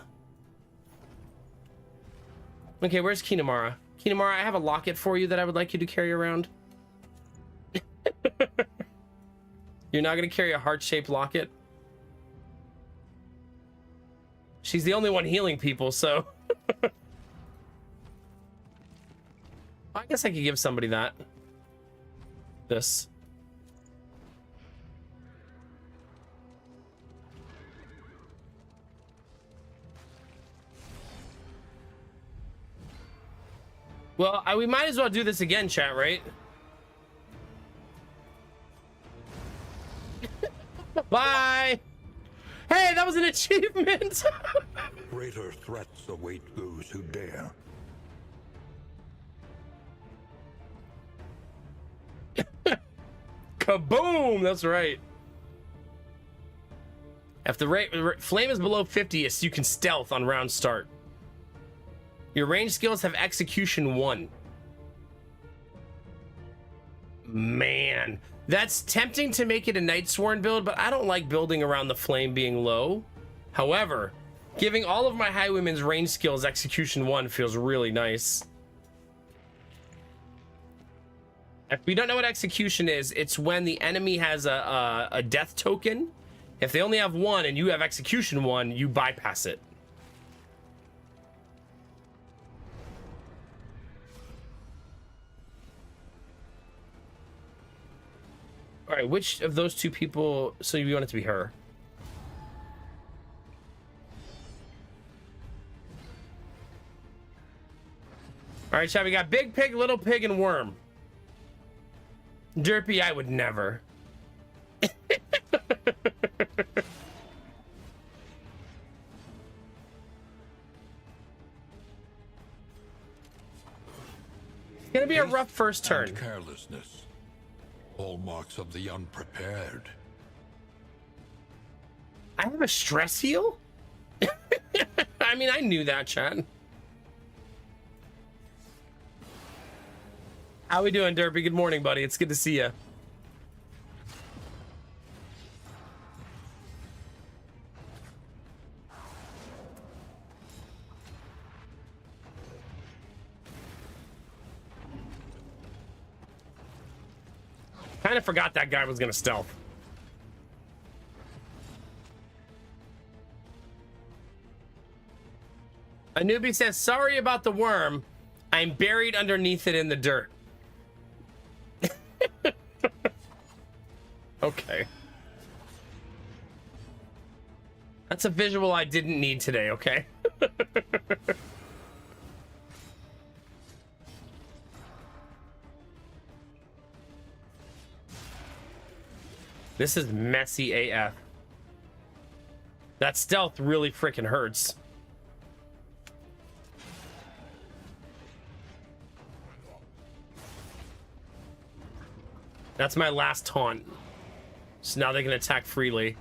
Okay, where's Kinemara? Kinemara, I have a locket for you that I would like you to carry around. You're not gonna carry a heart-shaped locket? She's the only one healing people, so... I guess I could give somebody that. This. Well, we might as well do this again, chat, right? Bye! Hey, that was an achievement! Greater threats await those who dare. Kaboom! That's right. If the flame is below 50, you can stealth on round start. Your range skills have execution 1. Man, that's tempting to make it a Nightsworn build, but I don't like building around the flame being low. However, giving all of my Highwayman's range skills execution 1 feels really nice. If we don't know what execution is, it's when the enemy has a death token. If they only have 1 and you have execution 1, you bypass it. All right, which of those 2 people? So you want it to be her? All right, chat. We got Big Pig, Little Pig, and Worm. Derpy, I would never. It's gonna be a rough first turn. And carelessness, hallmarks of the unprepared. I have a stress heal? I mean, I knew that, chat. How we doing, Derpy? Good morning, buddy. It's good to see you. Kind of forgot that guy was gonna stealth. A newbie says, sorry about the worm. I'm buried underneath it in the dirt. Okay. That's a visual I didn't need today, okay? This is messy AF. That stealth really freaking hurts. That's my last taunt. So now they can attack freely.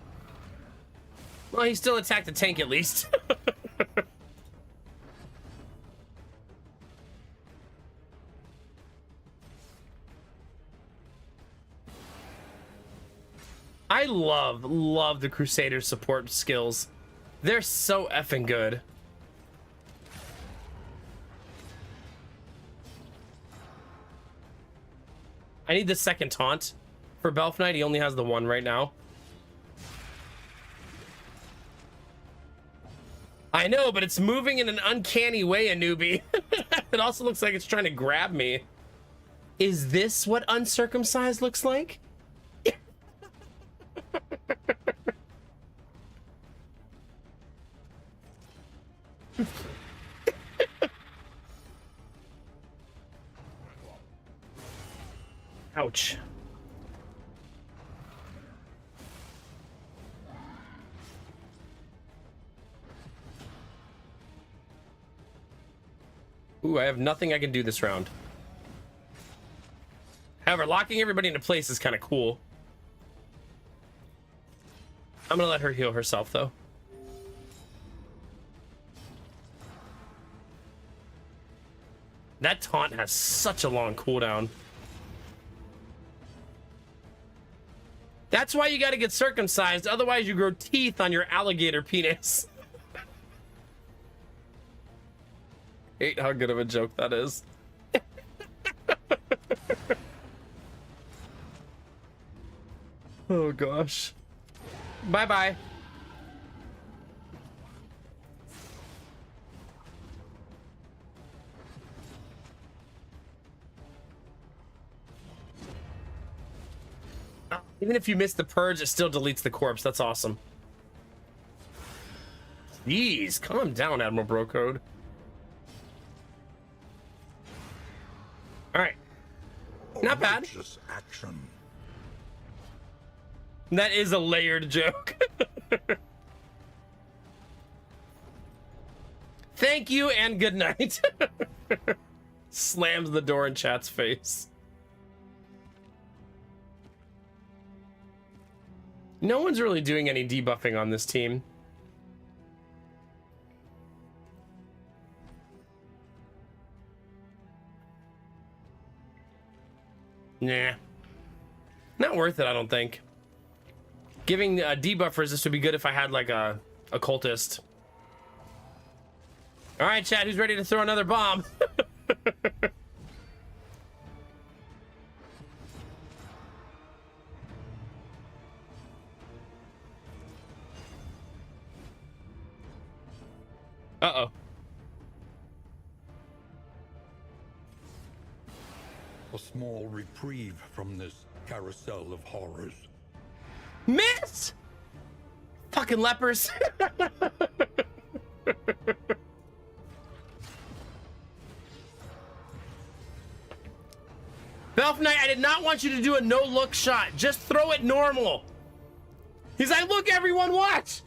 Well, he still attacked the tank at least. I love the Crusader support skills. They're so effing good. I need the second taunt for Belf Knight. He only has the one right now. I know, but it's moving in an uncanny way, a newbie. It also looks like it's trying to grab me. Is this what uncircumcised looks like? Ouch. Ooh, I have nothing I can do this round. However, locking everybody into place is kind of cool. I'm gonna let her heal herself, though. That taunt has such a long cooldown. That's why you gotta get circumcised, otherwise you grow teeth on your alligator penis. Hate how good of a joke that is. Oh gosh. Bye-bye. Even if you miss the purge, it still deletes the corpse. That's awesome. Jeez, calm down, Admiral Brocode. All right. Not bad. Action. That is a layered joke. Thank you and good night. Slams the door in chat's face. No one's really doing any debuffing on this team. Nah. Not worth it, I don't think. Giving debuffers, this would be good if I had like a cultist. All right, chat, who's ready to throw another bomb? Uh-oh. A small reprieve from this carousel of horrors. Miss! Fucking lepers. Belf Knight, I did not want you to do a no-look shot. Just throw it normal. He's like, look, everyone, watch.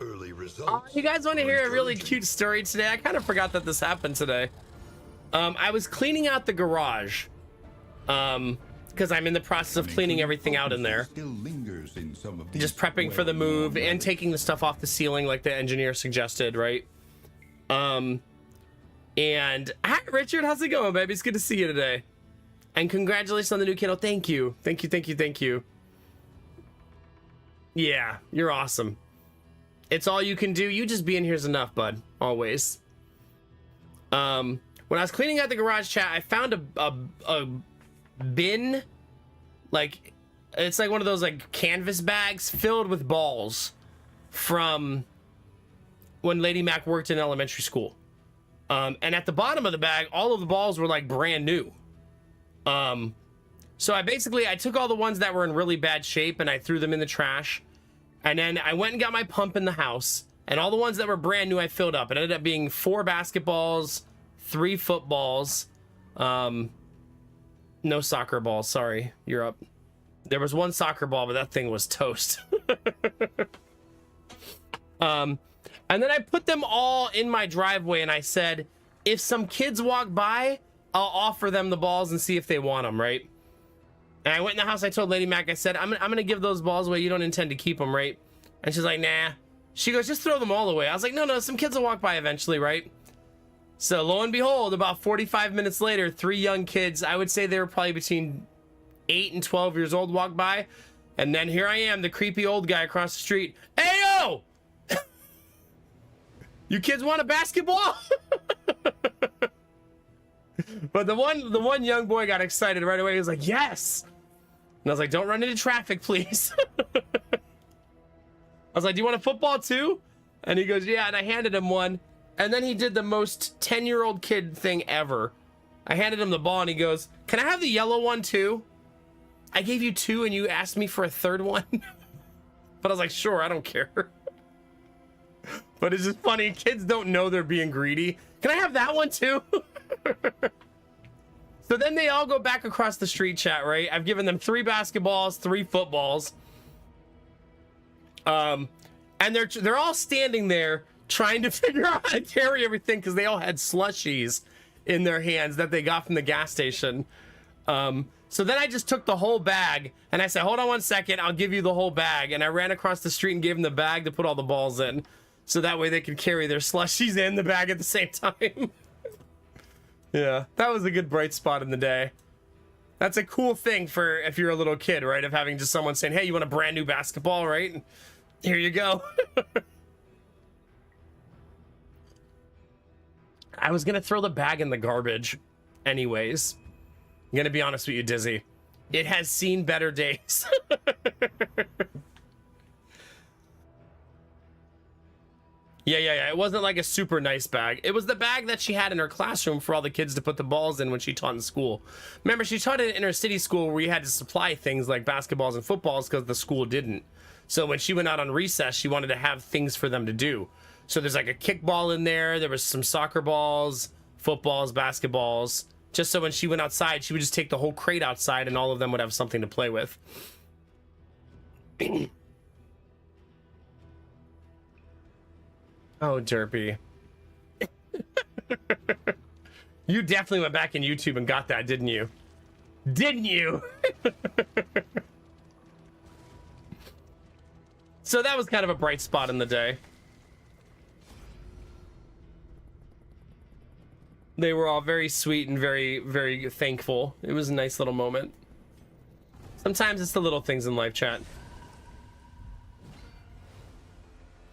Early results. You guys want to hear a really cute story today? I kind of forgot that this happened today. I was cleaning out the garage. Because I'm in the process of cleaning everything out in there. Still lingers in some of just these prepping for the move well-known and taking the stuff off the ceiling like the engineer suggested, right? And hi Richard, how's it going, baby? It's good to see you today. And congratulations on the new kiddo. Thank you. Thank you, thank you, thank you. Yeah, you're awesome. It's all you can do. You just being here is enough, bud. Always. When I was cleaning out the garage, chat, I found a bin, like it's like one of those like canvas bags filled with balls from when Lady Mac worked in elementary school. And at the bottom of the bag, all of the balls were like brand new. So I took all the ones that were in really bad shape and I threw them in the trash. And then I went and got my pump in the house, and all the ones that were brand new I filled up. It ended up being 4 basketballs, 3 footballs, no soccer balls. Sorry, you're up. There was 1 soccer ball, but that thing was toast. And then I put them all in my driveway, and I said, if some kids walk by, I'll offer them the balls and see if they want them, right? And I went in the house, I told Lady Mac, I said, I'm gonna give those balls away. You don't intend to keep them, right? And she's like, nah. She goes, just throw them all away. I was like, no, some kids will walk by eventually, right? So lo and behold, about 45 minutes later, 3 young kids, I would say they were probably between 8 and 12 years old, walked by. And then here I am, the creepy old guy across the street. Hey, yo! You kids want a basketball? But the one young boy got excited right away. He was like, yes! And I was like, don't run into traffic, please. I was like, do you want a football too? And he goes, yeah. And I handed him one. And then he did the most 10-year-old kid thing ever. I handed him the ball and he goes, can I have the yellow one too? I gave you 2 and you asked me for a 3rd one. But I was like, sure, I don't care. But it's just funny. Kids don't know they're being greedy. Can I have that one too? So then they all go back across the street, chat, right? I've given them 3 basketballs, 3 footballs. And they're all standing there trying to figure out how to carry everything because they all had slushies in their hands that they got from the gas station. So then I just took the whole bag and I said, hold on 1 second, I'll give you the whole bag. And I ran across the street and gave them the bag to put all the balls in. So that way they could carry their slushies in the bag at the same time. Yeah, that was a good bright spot in the day. That's a cool thing for if you're a little kid, right? Of having just someone saying, hey, you want a brand new basketball, right? Here you go. I was gonna throw the bag in the garbage anyways. I'm gonna be honest with you, Dizzy. It has seen better days. Yeah. It wasn't like a super nice bag. It was the bag that she had in her classroom for all the kids to put the balls in when she taught in school. Remember, she taught in an inner city school where you had to supply things like basketballs and footballs because the school didn't. So when she went out on recess, she wanted to have things for them to do. So there's like a kickball in there. There was some soccer balls, footballs, basketballs. Just so when she went outside, she would just take the whole crate outside and all of them would have something to play with. Oh, Derpy. You definitely went back in YouTube and got that, didn't you? Didn't you? So that was kind of a bright spot in the day. They were all very sweet and very, very thankful. It was a nice little moment. Sometimes it's the little things in life, chat.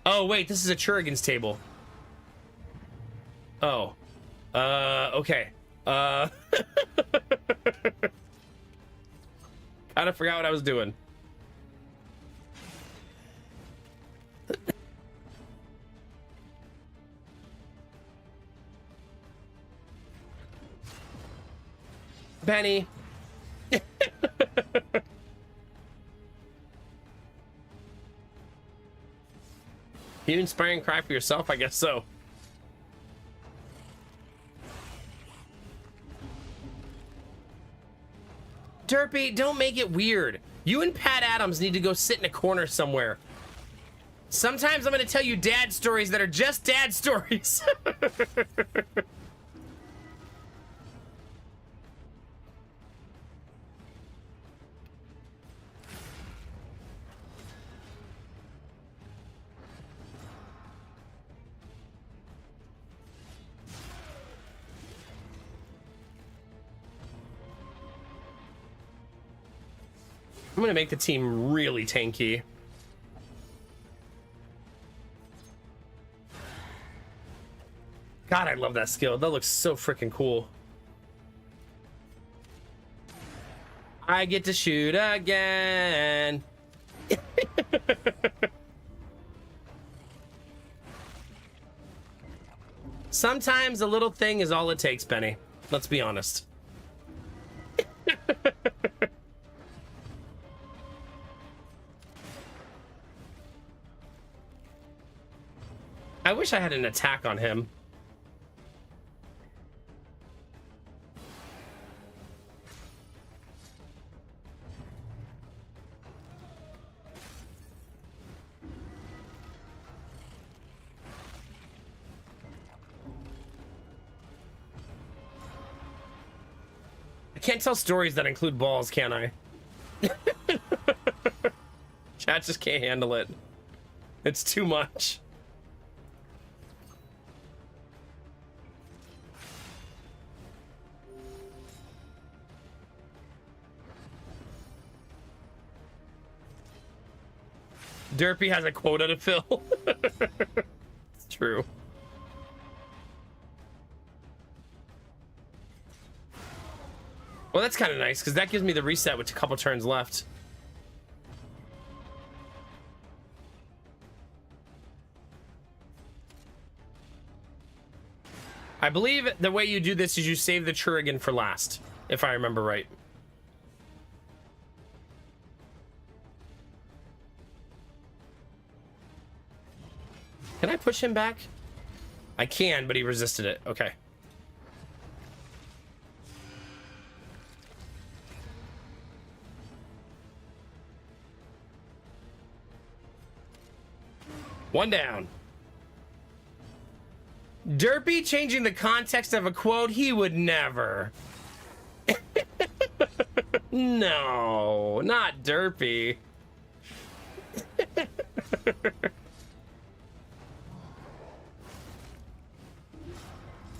Oh, wait, this is a Churrigan's table. Oh. Okay. Kinda forgot what I was doing. Benny. You inspire and cry for yourself? I guess so. Derpy, don't make it weird. You and Pat Adams need to go sit in a corner somewhere. Sometimes I'm going to tell you dad stories that are just dad stories. I'm gonna make the team really tanky. God, I love that skill. That looks so freaking cool. I get to shoot again. Sometimes a little thing is all it takes, Benny. Let's be honest. I wish I had an attack on him. I can't tell stories that include balls, can I? Chat just can't handle it. It's too much. Derpy has a quota to fill. It's true. Well, that's kind of nice, because that gives me the reset with a couple turns left. I believe the way you do this is you save the Churigan for last, if I remember right. Can I push him back? I can, but he resisted it. Okay. One down. Derpy changing the context of a quote, he would never. No, not Derpy.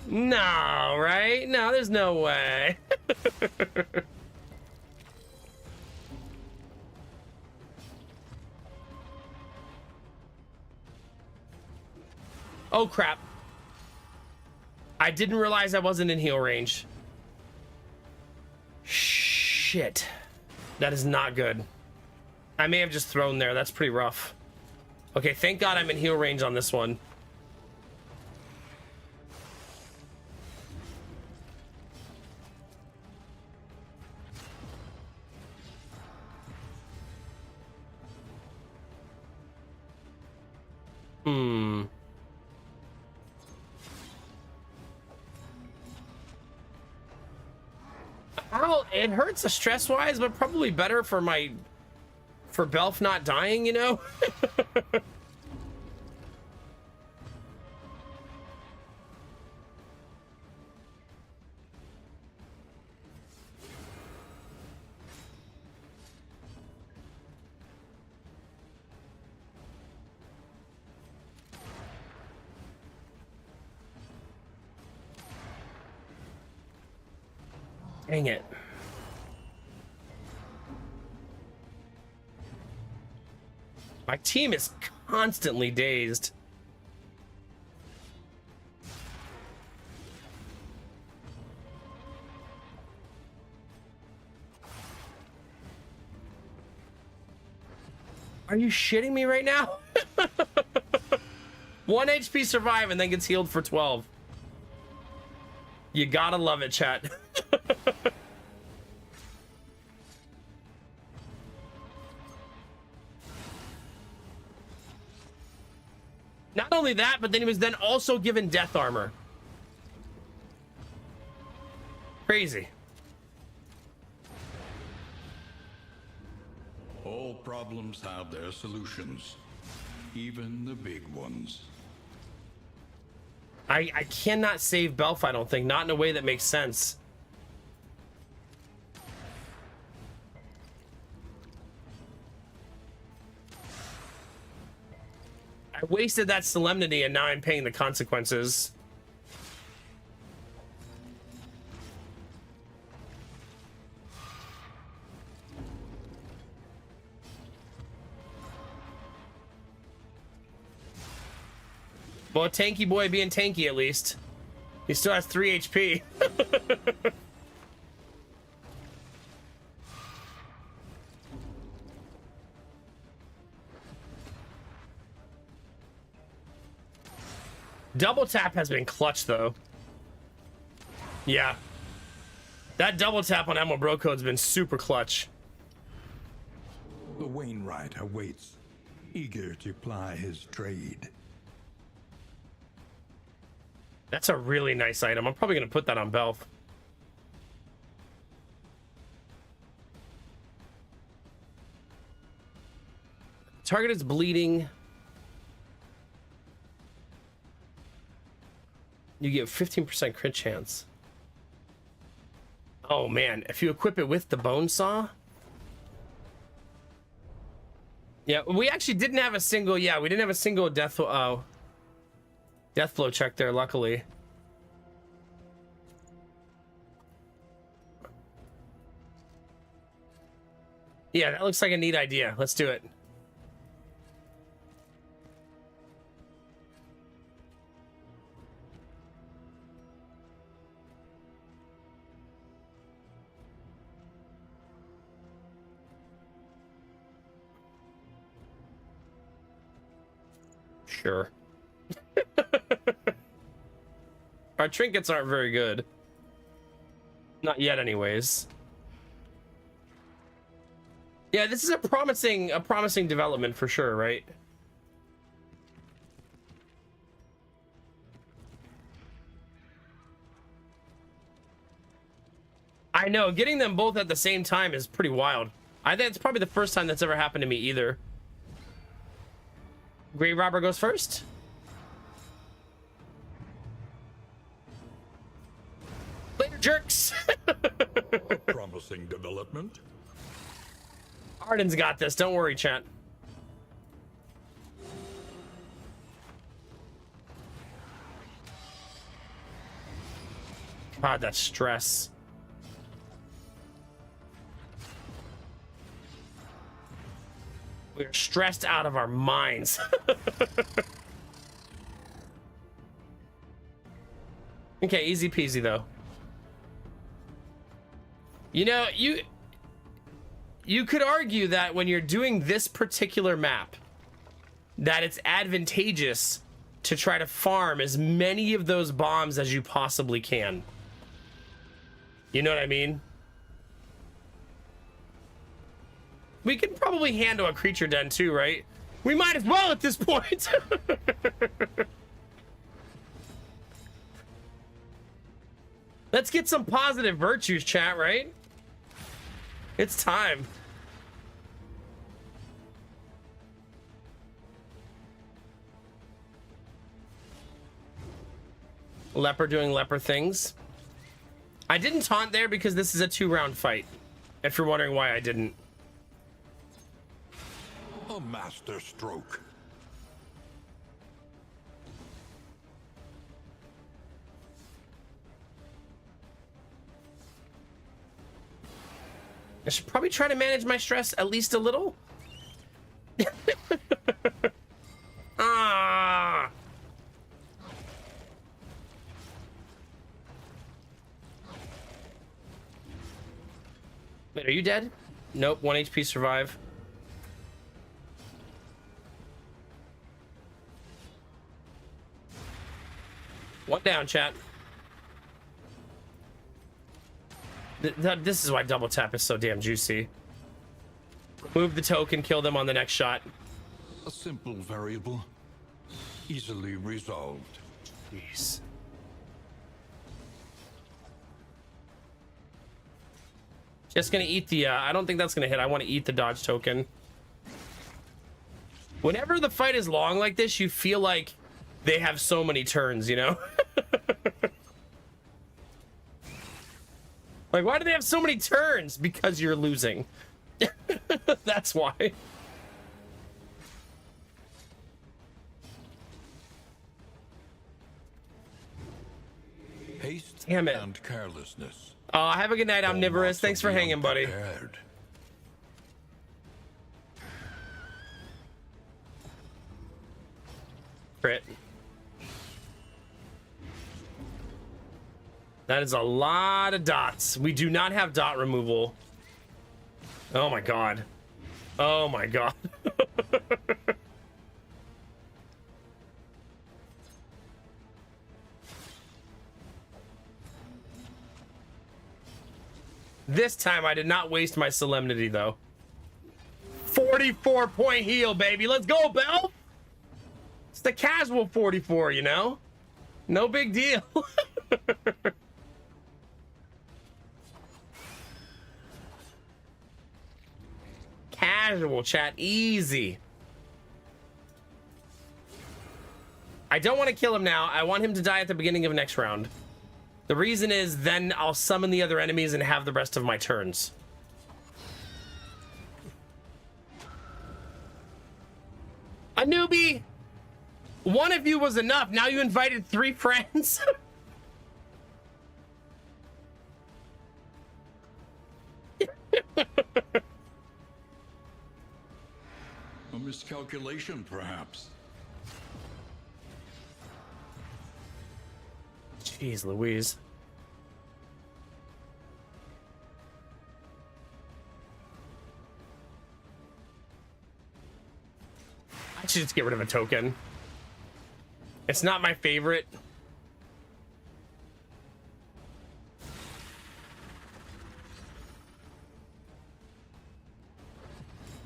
No, right? No, there's no way. Oh, crap. I didn't realize I wasn't in heal range. Shit. That is not good. I may have just thrown there. That's pretty rough. Okay, thank God I'm in heal range on this one. Well, it hurts stress-wise, but probably better for Belf not dying, you know? Dang it. My team is constantly dazed. Are you shitting me right now? 1 HP survive and then gets healed for 12. You gotta love it, chat. Not only that, but then he was then also given death armor. Crazy. All problems have their solutions, even the big ones. I cannot save Belf, I don't think. Not in a way that makes sense. I wasted that solemnity and now I'm paying the consequences. Well, tanky boy being tanky at least. He still has 3 HP. Double tap has been clutch though. Yeah. That double tap on Emerald Bro Code's been super clutch. The Wainwright awaits, eager to ply his trade. That's a really nice item. I'm probably going to put that on Belf. Target is bleeding. You get 15% crit chance. Oh man, if you equip it with the bone saw. Yeah, we actually didn't have a single, we didn't have a single death flow check there, luckily. Yeah, that looks like a neat idea. Let's do it. Sure. Our trinkets aren't very good. Not yet, anyways. Yeah, this is a promising development for sure, right? I know, getting them both at the same time is pretty wild. I think it's probably the first time that's ever happened to me either. Grave Robber goes first. Later, jerks. A promising development. Arden's got this. Don't worry, chat. God, that stress. We're stressed out of our minds. Okay, easy peasy though. You know, you could argue that when you're doing this particular map, that it's advantageous to try to farm as many of those bombs as you possibly can. You know what I mean? We can probably handle a creature den too, right? We might as well at this point. Let's get some positive virtues, chat, right? It's time. Leper doing leper things. I didn't taunt there because this is a 2-round fight. If you're wondering why I didn't. A master stroke. I should probably try to manage my stress at least a little. Ah. Wait, are you dead? Nope, 1 HP survive. One down, chat. This is why double tap is so damn juicy. Move the token, kill them on the next shot. A simple variable, easily resolved. Jeez. Just gonna eat the, I don't think that's gonna hit. I want to eat the dodge token. Whenever the fight is long like this, you feel like they have so many turns, you know? Like, why do they have so many turns? Because you're losing. That's why. Haste Damn it. and carelessness. Have a good night, Omnivorous. Thanks for hanging, buddy. Unprepared. Crit. That is a lot of dots. We do not have dot removal. Oh my god. Oh my god. This time I did not waste my solemnity though. 44-point heal, baby. Let's go, Bell. It's the casual 44, you know? No big deal. Casual, chat. Easy. I don't want to kill him now. I want him to die at the beginning of next round. The reason is then I'll summon the other enemies and have the rest of my turns. A newbie! One of you was enough. Now you invited 3 friends. A miscalculation, perhaps. Jeez Louise. I should just get rid of a token. It's not my favorite.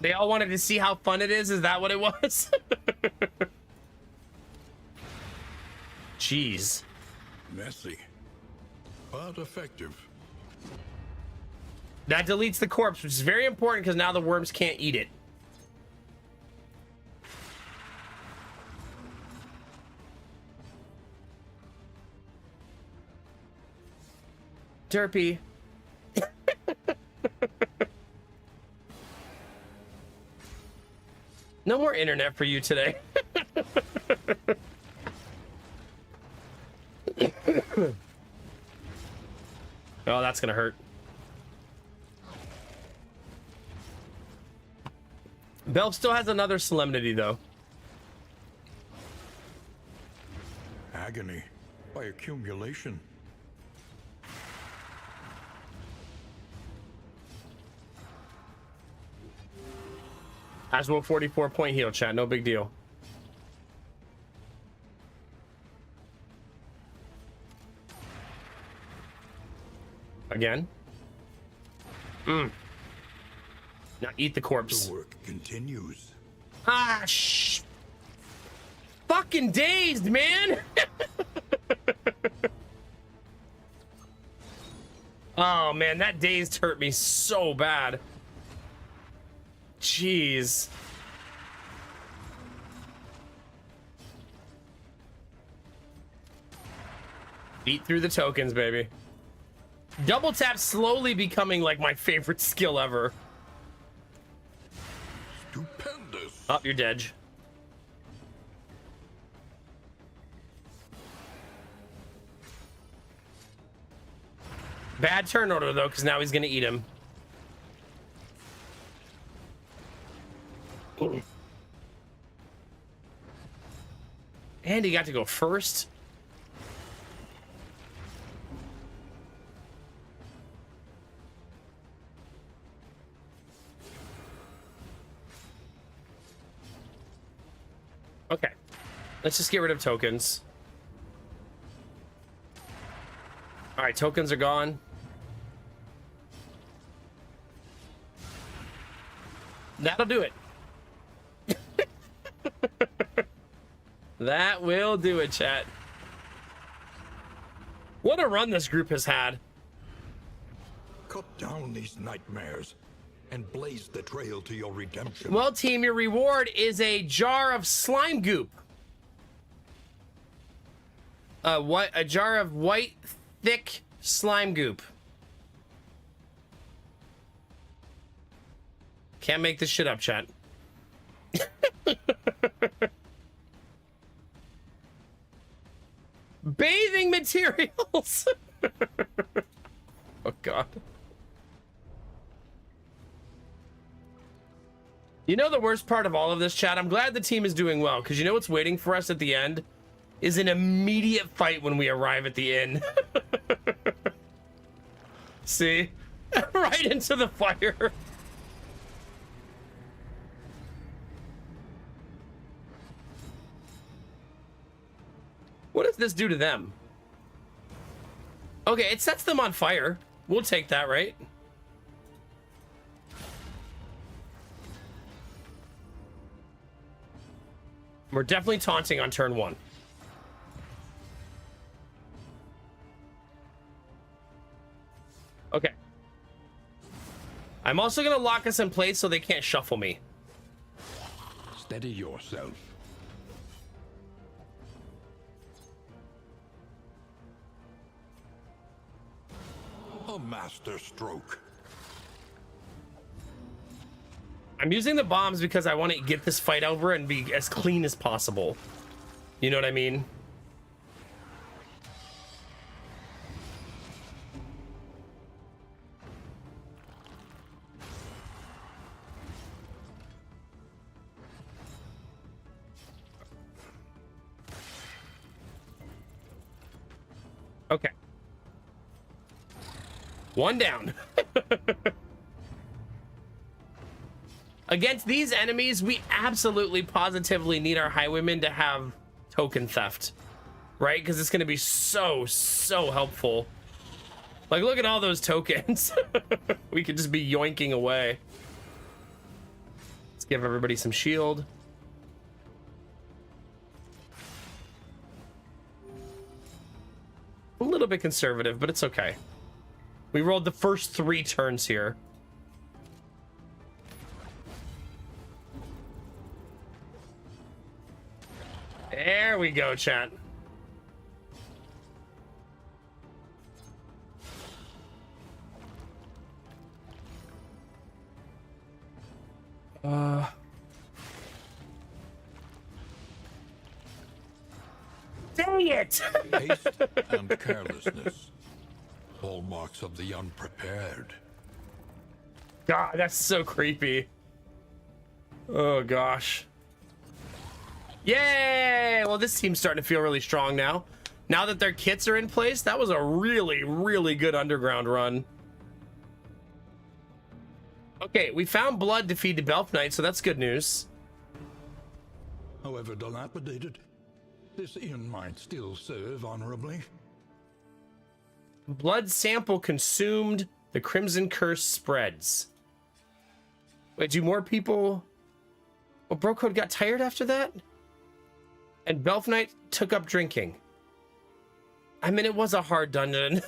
They all wanted to see how fun it is. Is that what it was? Jeez. Messy, but effective. That deletes the corpse, which is very important because now the worms can't eat it. Derpy. No more internet for you today. Oh, that's gonna hurt. Bell still has another solemnity though. Agony by accumulation. As well, 44-point heal, chat. No big deal. Again. Now eat the corpse. The work continues. Ah, fucking dazed, man. Oh man, that dazed hurt me so bad. Jeez. Eat through the tokens, baby. Double tap slowly becoming like my favorite skill ever. Stupendous. Oh, you're dead. Bad turn order though, because now he's gonna eat him. And he got to go first. Okay, let's just get rid of tokens. All right, tokens are gone. That'll do it. That will do it, chat. What a run this group has had. Cut down these nightmares and blaze the trail to your redemption. Well, team, your reward is a jar of slime goop. A jar of white, thick slime goop. Can't make this shit up, chat. Bathing materials. Oh god. You know the worst part of all of this, chat? I'm glad the team is doing well, because you know what's waiting for us at the end is an immediate fight when we arrive at the inn. See? Right into the fire. What does this do to them? Okay, it sets them on fire. We'll take that, right? We're definitely taunting on turn 1. Okay. I'm also gonna lock us in place so they can't shuffle me. Steady yourself. A master stroke. I'm using the bombs because I want to get this fight over and be as clean as possible. You know what I mean? Okay. 1 down. Against these enemies, we absolutely positively need our highwaymen to have token theft, right? Because it's going to be so helpful. Like, look at all those tokens. We could just be yoinking away. Let's give everybody some shield. A little bit conservative, but it's okay. We rolled the first 3 turns here. There we go, chat. Dang it! Haste and carelessness. Hallmarks of the unprepared. God, that's so creepy. Oh, gosh. Yay! Well, this team's starting to feel really strong now. Now that their kits are in place, that was a really good underground run. Okay, we found blood to feed the Belf Knight, so that's good news. However dilapidated, this inn might still serve honorably. Blood sample consumed. The Crimson Curse spreads. Wait, do more people... Well, Brocode got tired after that? And Belf Knight took up drinking. I mean, it was a hard dungeon.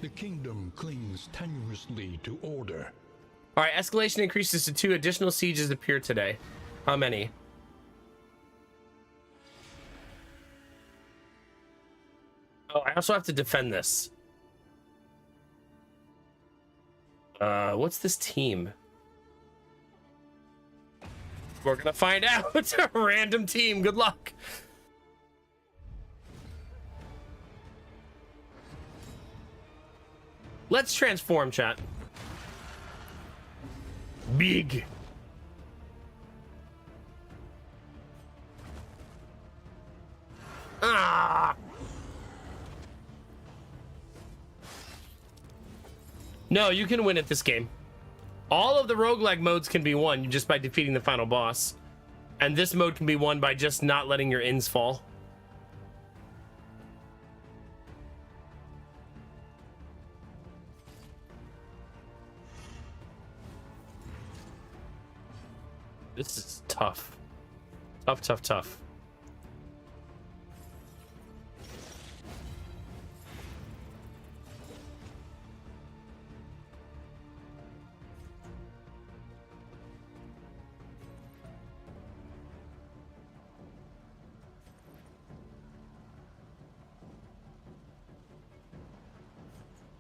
The kingdom clings tenuously to order. All right, escalation increases to 2. Additional sieges appear today. How many? Oh, I also have to defend this. What's this team? We're gonna find out. It's a random team. Good luck. Let's transform, chat. Big. Ah. No, you can win at this game. All of the roguelike modes can be won just by defeating the final boss. And this mode can be won by just not letting your inns fall. This is tough. Tough.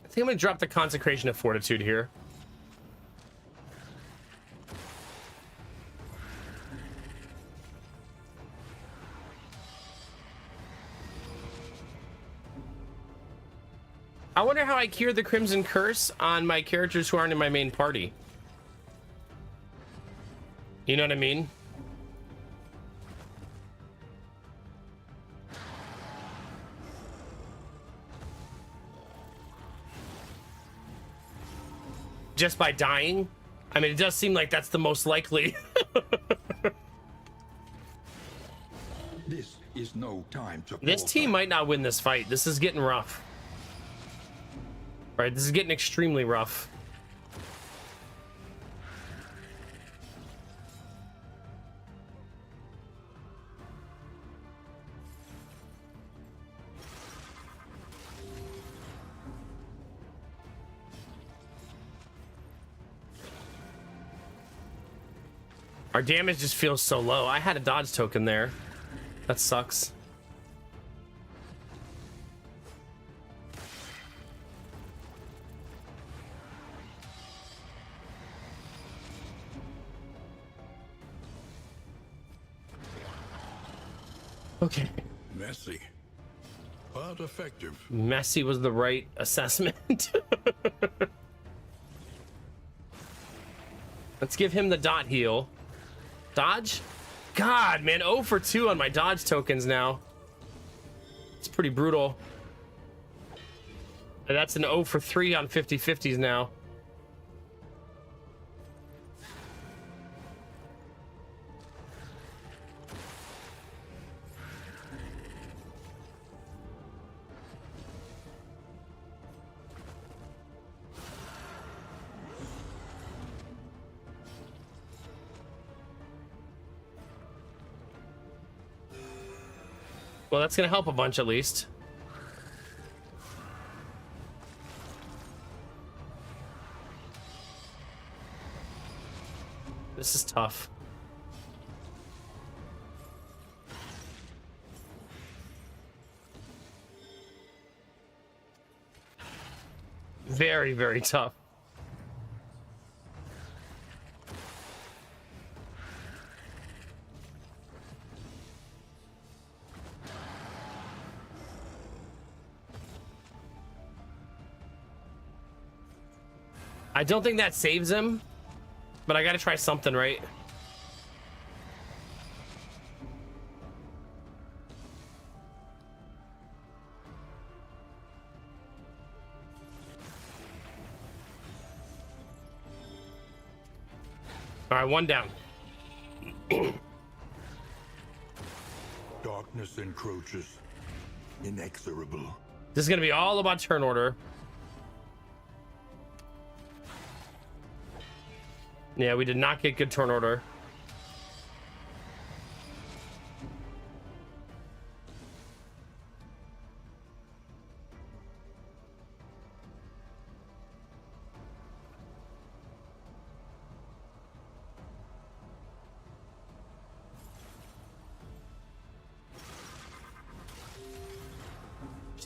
I think I'm gonna drop the Consecration of Fortitude here. I wonder how I cure the Crimson Curse on my characters who aren't in my main party. You know what I mean? just by dying. I mean, it does seem like that's the most likely. This is no time to This falter. team might not win this fight. This is getting rough. Right, this is getting extremely rough. Our damage just feels so low. I had a dodge token there. That sucks. Okay. Messy, but effective. Messy was the right assessment. Let's give him the dot heal. Dodge? God, man, 0 for 2 on my dodge tokens now. It's pretty brutal. And that's an 0 for 3 on 50/50s now. Well, that's gonna help a bunch at least. This is tough. Very, very tough. I don't think that saves him, but I gotta try something, right? All right, one down. Darkness encroaches, inexorable. This is gonna be all about turn order. Yeah, we did not get good turn order.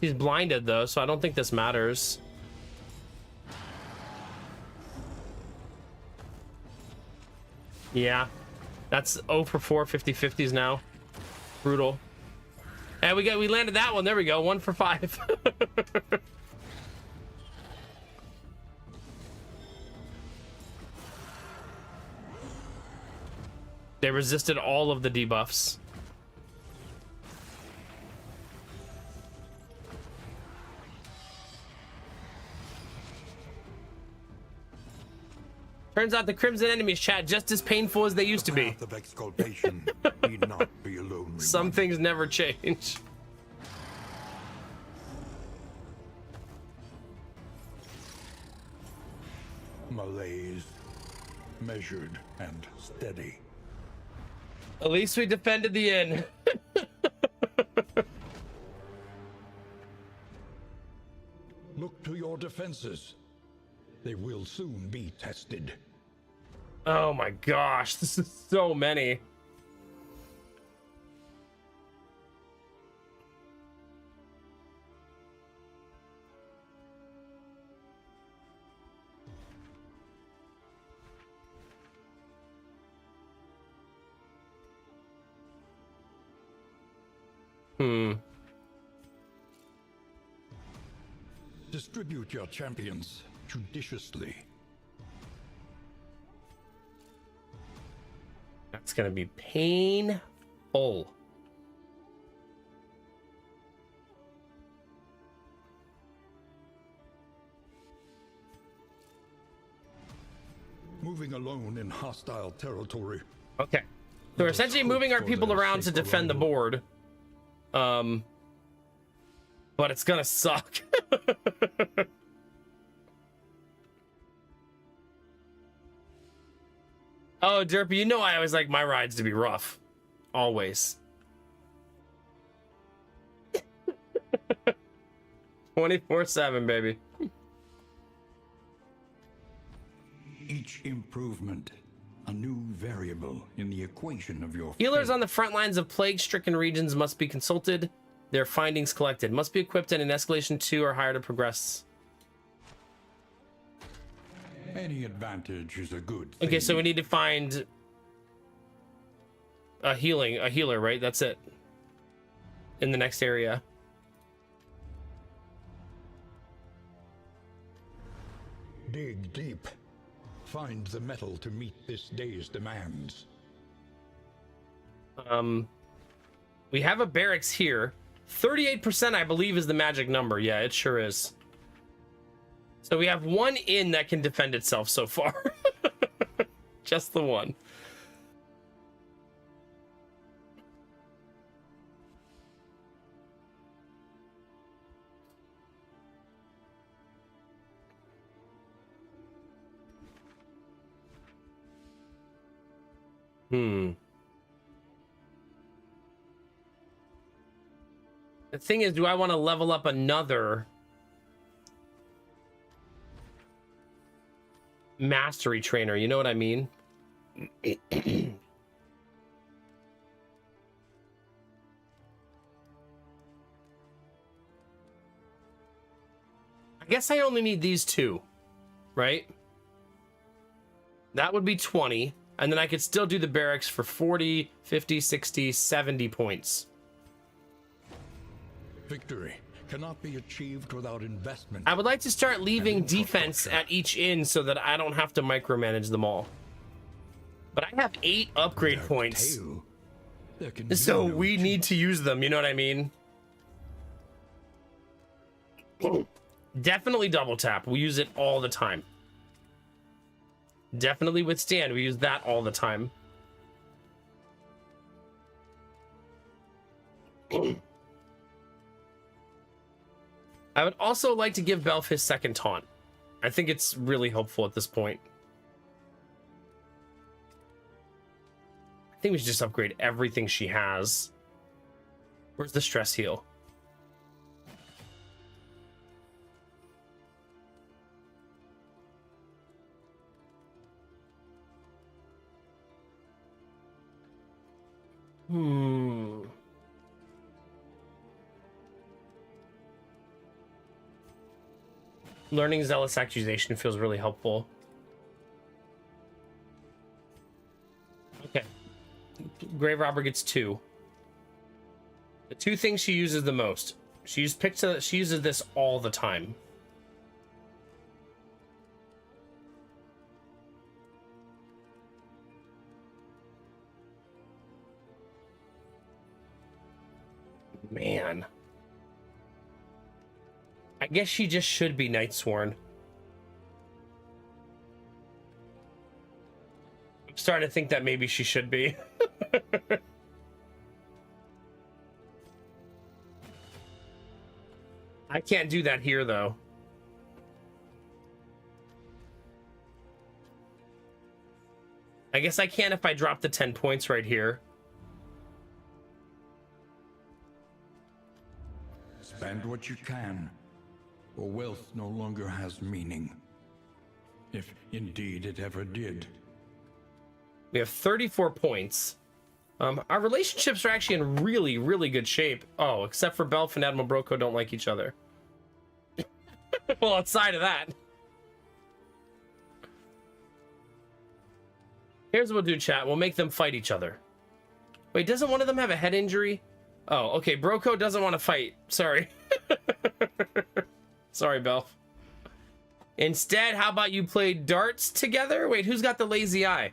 She's blinded though, so I don't think this matters. Yeah, that's 0 for 4 50/50s now. Brutal. And we landed that one. There we go. 1 for 5. They resisted all of the debuffs. Turns out the Crimson enemies, chat, just as painful as they used to be. Path of exculpation need not be alone. Some things never change. Malaise, measured and steady. At least we defended the inn. Look to your defenses. They will soon be tested. Oh my gosh, this is so many. Distribute your champions judiciously. That's gonna be painful. moving alone in hostile territory. Okay. So we're essentially moving our people around to defend the board. But it's gonna suck. Oh, Derpy, you know I always like my rides to be rough. Always. 24/7, baby. Each improvement, a new variable in the equation of your Healers fate. on the front lines of plague-stricken regions must be consulted. Their findings collected. Must be equipped in an escalation 2 or higher to progress. Any advantage is a good thing. Okay, so we need to find a healer, right? That's it. In the next area. Dig deep. Find the metal to meet this day's demands. We have a barracks here. 38%, I believe, is the magic number. Yeah, it sure is. So we have one inn that can defend itself so far. Just the one. The thing is, do I want to level up another mastery trainer? You know what I mean? I guess I only need these two, right? That would be 20. And then I could still do the barracks for 40, 50, 60, 70 points. Victory cannot be achieved without investment. I would like to start leaving defense at each inn so that I don't have to micromanage them all. But I have 8 upgrade points. There can be So no we need to use them, you know what I mean? Definitely double tap. We use it all the time. Definitely withstand. We use that all the time. I would also like to give Belf his second taunt. I think it's really helpful at this point. I think we should just upgrade everything she has. Where's the stress heal? Learning Zealous Accusation feels really helpful. Okay. Grave Robber gets 2. The 2 things she uses the most. She uses this all the time. Man. I guess she just should be Nightsworn. I'm starting to think that maybe she should be. I can't do that here, though. I guess I can if I drop the 10 points right here. Spend what you can, or wealth no longer has meaning. If indeed it ever did. We have 34 points. Our relationships are actually in really, really good shape. Oh, except for Belf and Admiral Broco don't like each other. Well, outside of that. Here's what we'll do, chat. We'll make them fight each other. Wait, doesn't one of them have a head injury? Oh, okay. Broco doesn't want to fight. Sorry. Sorry, Belf. Instead, how about you play darts together? Wait, who's got the lazy eye?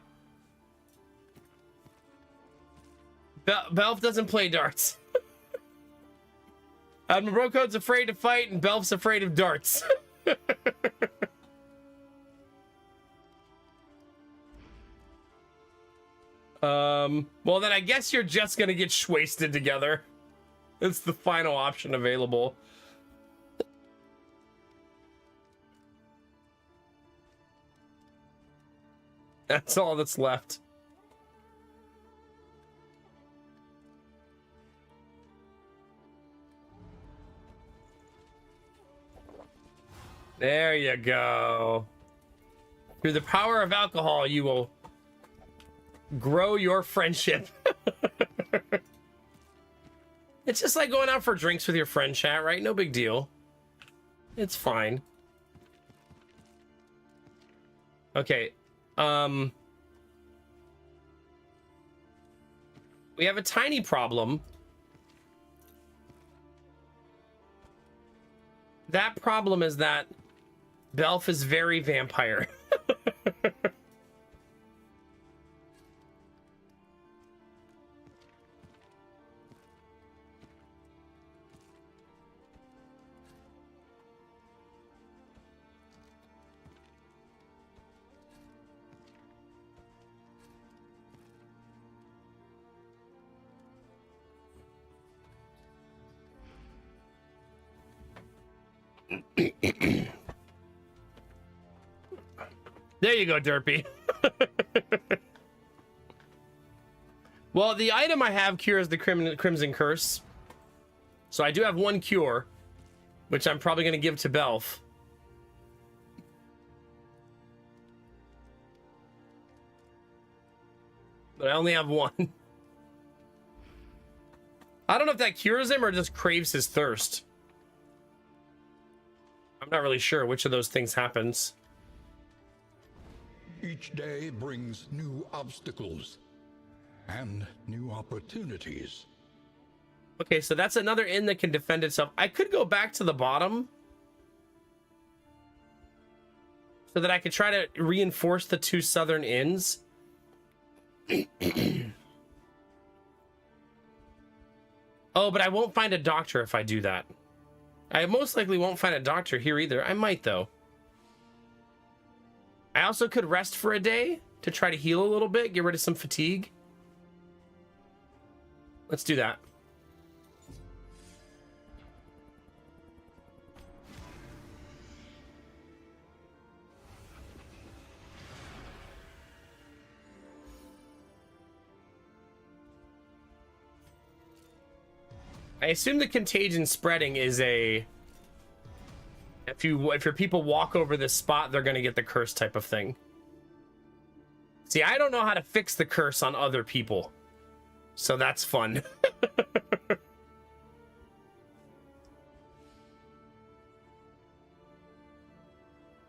Belf doesn't play darts. Admiral Broco's afraid to fight, and Belf's afraid of darts. Well, then I guess you're just gonna get wasted together. It's the final option available. That's all that's left. There you go. Through the power of alcohol, you will grow your friendship. It's just like going out for drinks with your friend, chat, right? No big deal. It's fine. Okay. We have a tiny problem. That problem is that Belf is very vampire. There you go, Derpy. Well, the item I have cures the Crimson Curse. So I do have one cure, which I'm probably going to give to Belf. But I only have one. I don't know if that cures him or just craves his thirst. I'm not really sure which of those things happens. Each day brings new obstacles and new opportunities. Okay, so that's another inn that can defend itself. I could go back to the bottom so that I could try to reinforce the two southern inns. Oh, but I won't find a doctor if I do that. I most likely won't find a doctor here either. I might, though. I also could rest for a day to try to heal a little bit, get rid of some fatigue. Let's do that. I assume the contagion spreading is a... If your people walk over this spot, they're going to get the curse type of thing. See, I don't know how to fix the curse on other people. So that's fun.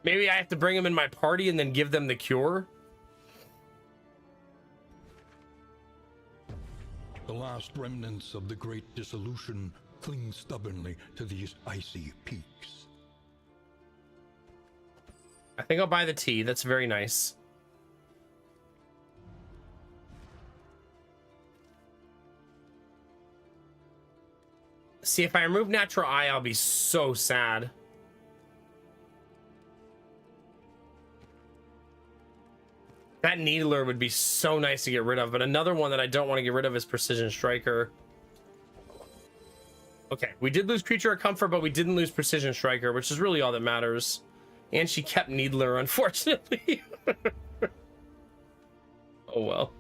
Maybe I have to bring them in my party and then give them the cure. The last remnants of the Great Dissolution cling stubbornly to these icy peaks. I think I'll buy the tea. That's very nice. See, if I remove Natural Eye, I'll be so sad. That Needler would be so nice to get rid of, but another one that I don't want to get rid of is Precision Striker. Okay, we did lose Creature of Comfort, but we didn't lose Precision Striker, which is really all that matters. And she kept Needler, unfortunately. Oh well.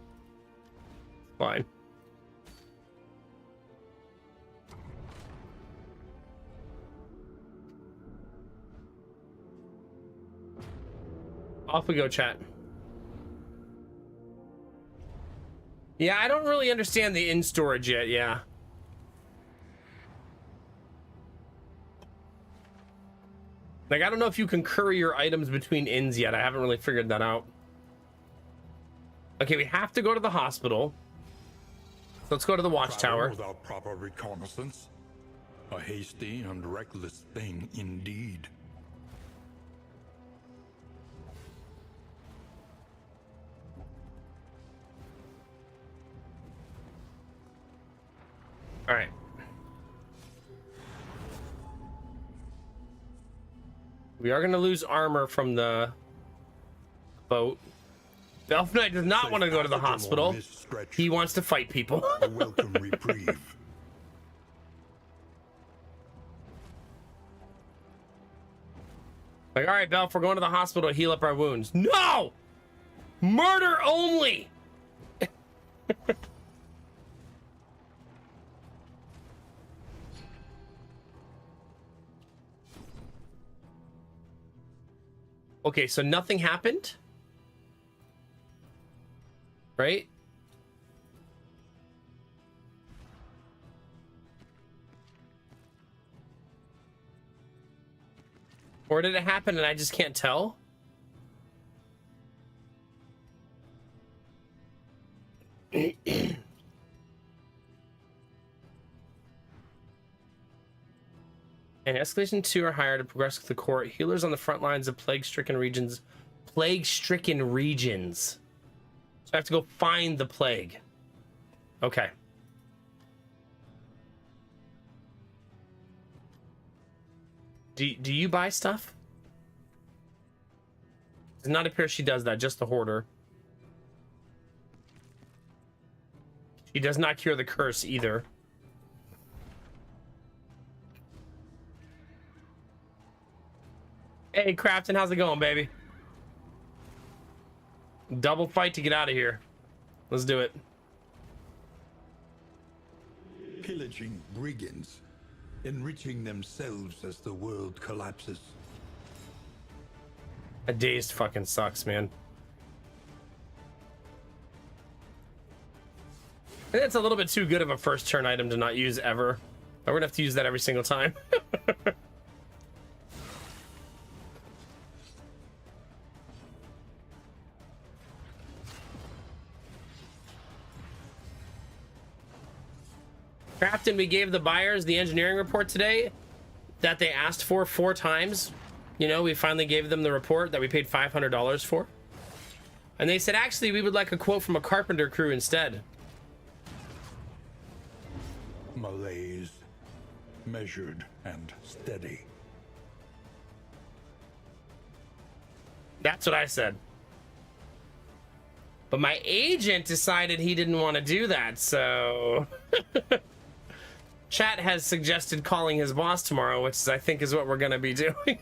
Fine. Off we go, chat. Yeah, I don't really understand the in storage yet, yeah. Like, I don't know if you can curry your items between inns yet. I haven't really figured that out. Okay, we have to go to the hospital. So let's go to the watchtower. Without proper reconnaissance. A hasty and reckless thing indeed. All right. We are going to lose armor from the boat. Elf Knight does not Safe want to go to the passage hospital. along this stretch. He wants to fight people. A welcome reprieve. Like, all right, Belf, we're going to the hospital to heal up our wounds. No! Murder only! Okay, so nothing happened? Right? Or did it happen and I just can't tell? And escalation 2 or higher to progress with the court. Healers on the front lines of plague-stricken regions. Plague-stricken regions. So I have to go find the plague. Okay. Do you buy stuff? Does not appear she does that, just the hoarder. She does not cure the curse either. Hey, Crafton, how's it going, baby? Double fight to get out of here. Let's do it. Pillaging brigands, enriching themselves as the world collapses. A dazed fucking sucks, man. I think it's a little bit too good of a first turn item to not use ever. We're gonna have to use that every single time. Crafton, we gave the buyers the engineering report today that they asked for 4 times. You know, we finally gave them the report that we paid $500 for. And they said, actually, we would like a quote from a carpenter crew instead. Malaise, measured and steady. That's what I said. But my agent decided he didn't want to do that, so... Chat has suggested calling his boss tomorrow, which is, I think is what we're going to be doing.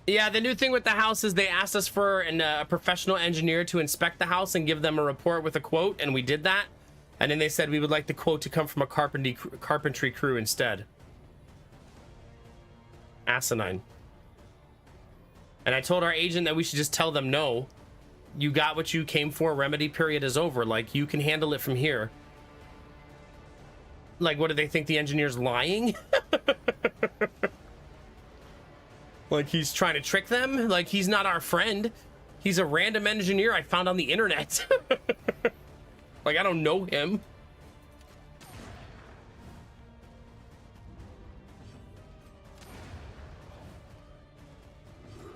Yeah, the new thing with the house is they asked us for a professional engineer to inspect the house and give them a report with a quote, and we did that. And then they said we would like the quote to come from a carpentry crew instead. Asinine. And I told our agent that we should just tell them, no, you got what you came for, remedy period is over, like you can handle it from here. Like, what do they think, the engineer's lying? Like he's trying to trick them? Like he's not our friend, he's a random engineer I found on the internet. Like I don't know him.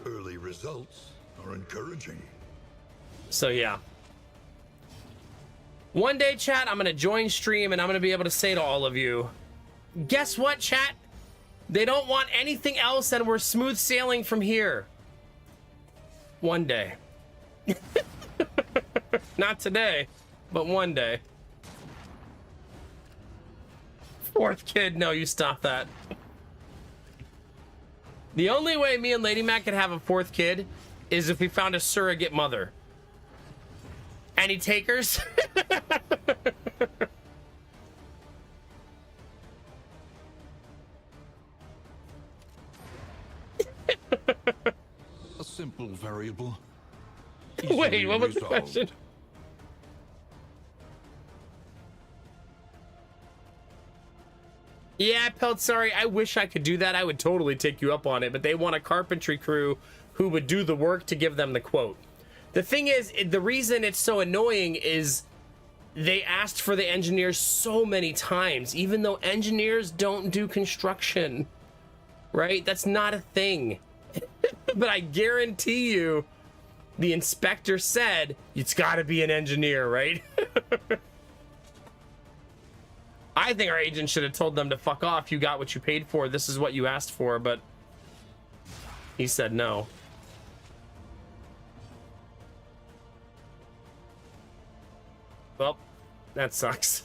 Early results are encouraging. So yeah, one day, chat, I'm gonna join stream and I'm gonna be able to say to all of you, guess what, chat? They don't want anything else and we're smooth sailing from here. One day. Not today, but one day. 4th kid, no, you stop that. The only way me and Lady Mac could have a 4th kid is if we found a surrogate mother. Any takers? A simple variable. Wait, easily what was the resolved. question? Yeah, Pelt, sorry, I wish I could do that. I would totally take you up on it, but they want a carpentry crew who would do the work to give them the quote. The thing is, the reason it's so annoying is they asked for the engineers so many times, even though engineers don't do construction, right? That's not a thing. But I guarantee you, the inspector said, it's got to be an engineer, right? I think our agent should have told them to fuck off. You got what you paid for. This is what you asked for, but he said no. Well, that sucks.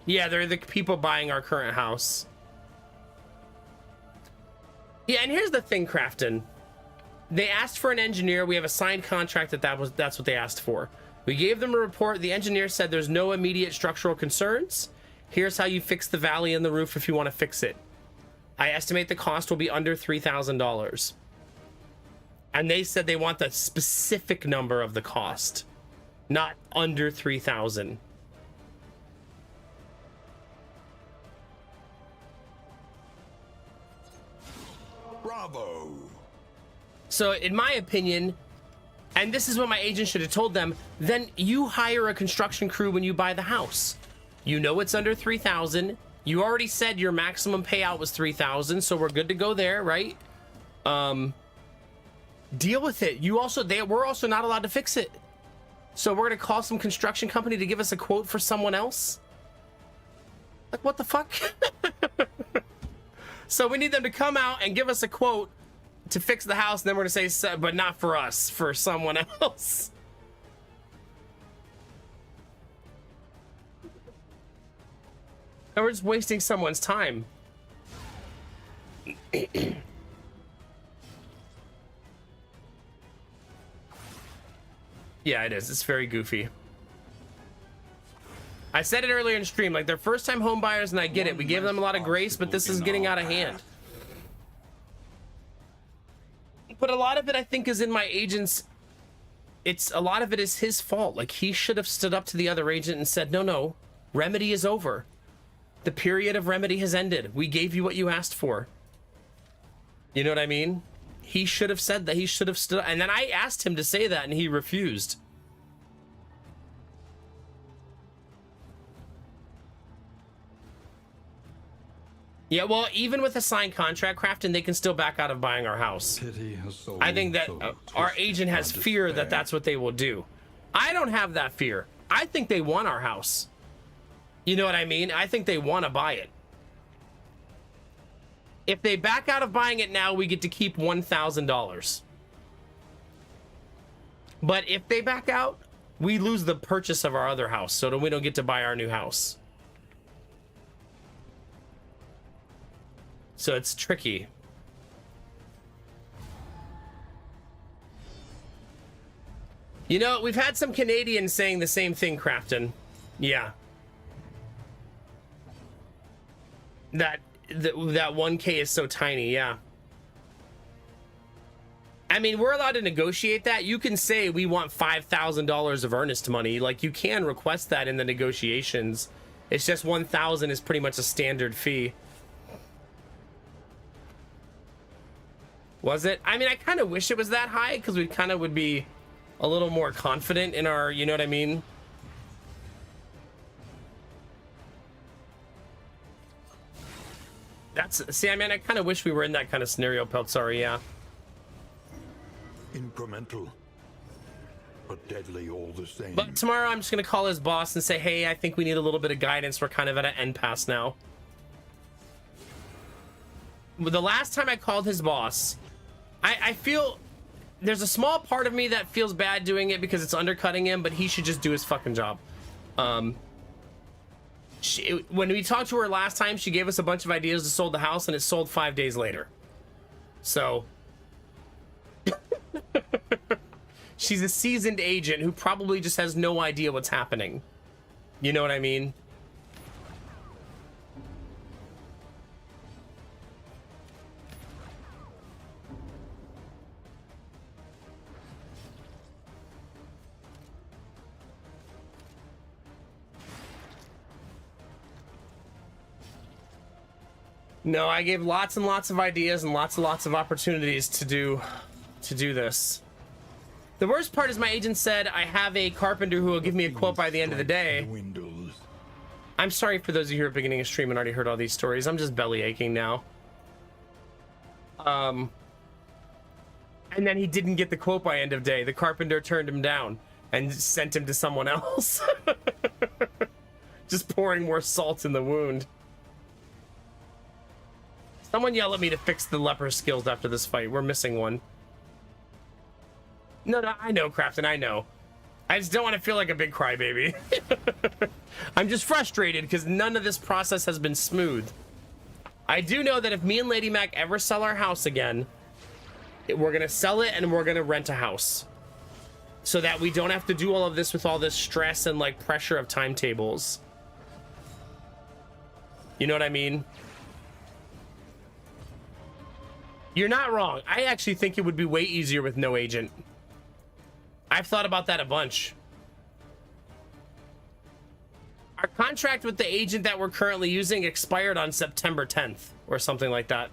Yeah, they're the people buying our current house. Yeah, and here's the thing, Crafton. They asked for an engineer. We have a signed contract that's what they asked for. We gave them a report. The engineer said there's no immediate structural concerns. Here's how you fix the valley in the roof if you want to fix it. I estimate the cost will be under $3,000. And they said they want the specific number of the cost, not under 3,000. Bravo. So in my opinion, and this is what my agent should have told them, then you hire a construction crew when you buy the house. You know it's under 3,000. You already said your maximum payout was 3,000, so we're good to go there, right? Deal with it. We're also not allowed to fix it. So we're gonna call some construction company to give us a quote for someone else? Like, what the fuck? So we need them to come out and give us a quote to fix the house, and then we're gonna say, but not for us, for someone else. And we're just wasting someone's time. Yeah, it is. It's very goofy. I said it earlier in stream, like, they're first-time home buyers, and I get it. We gave them a lot of grace, but this is getting out of hand. But a lot of it, I think, is in my agent's... A lot of it is his fault. Like, he should have stood up to the other agent and said, no, remedy is over. The period of remedy has ended. We gave you what you asked for. You know what I mean? He should have said that. He should have stood up. And then I asked him to say that, and he refused. Yeah, well, even with a signed contract, Crafton, they can still back out of buying our house. I think that our agent has fear that that's what they will do. I don't have that fear. I think they want our house. You know what I mean? I think they want to buy it. If they back out of buying it now, we get to keep $1,000. But if they back out, we lose the purchase of our other house, so that we don't get to buy our new house. So it's tricky. You know, we've had some Canadians saying the same thing, Crafton. Yeah. That 1K is so tiny, yeah. I mean, we're allowed to negotiate that. You can say we want $5,000 of earnest money. Like, you can request that in the negotiations. It's just 1,000 is pretty much a standard fee. Was it? I mean, I kind of wish it was that high, because we kind of would be a little more confident in our, you know what I mean? See, I mean, I kind of wish we were in that kind of scenario, Peltzari, yeah. Incremental, but deadly all the same. But tomorrow I'm just going to call his boss and say, hey, I think we need a little bit of guidance. We're kind of at an impasse now. The last time I called his boss, I feel there's a small part of me that feels bad doing it because it's undercutting him, but he should just do his fucking job. When we talked to her last time, she gave us a bunch of ideas to sold the house, and it sold 5 days later. So she's a seasoned agent who probably just has no idea what's happening. You know what I mean? No, I gave lots and lots of ideas and lots of opportunities to do this. The worst part is my agent said I have a carpenter who will give me a quote by the end of the day. I'm sorry for those of you who are beginning a stream and already heard all these stories. I'm just belly aching now. And then he didn't get the quote by end of day. The carpenter turned him down and sent him to someone else. Just pouring more salt in the wound. Someone yell at me to fix the leper skills after this fight. We're missing one. No, I know, Crafton, I know. I just don't want to feel like a big crybaby. I'm just frustrated because none of this process has been smooth. I do know that if me and Lady Mac ever sell our house again, we're going to sell it and we're going to rent a house. So that we don't have to do all of this with all this stress and like pressure of timetables. You know what I mean? You're not wrong. I actually think it would be way easier with no agent. I've thought about that a bunch. Our contract with the agent that we're currently using expired on September 10th or something like that.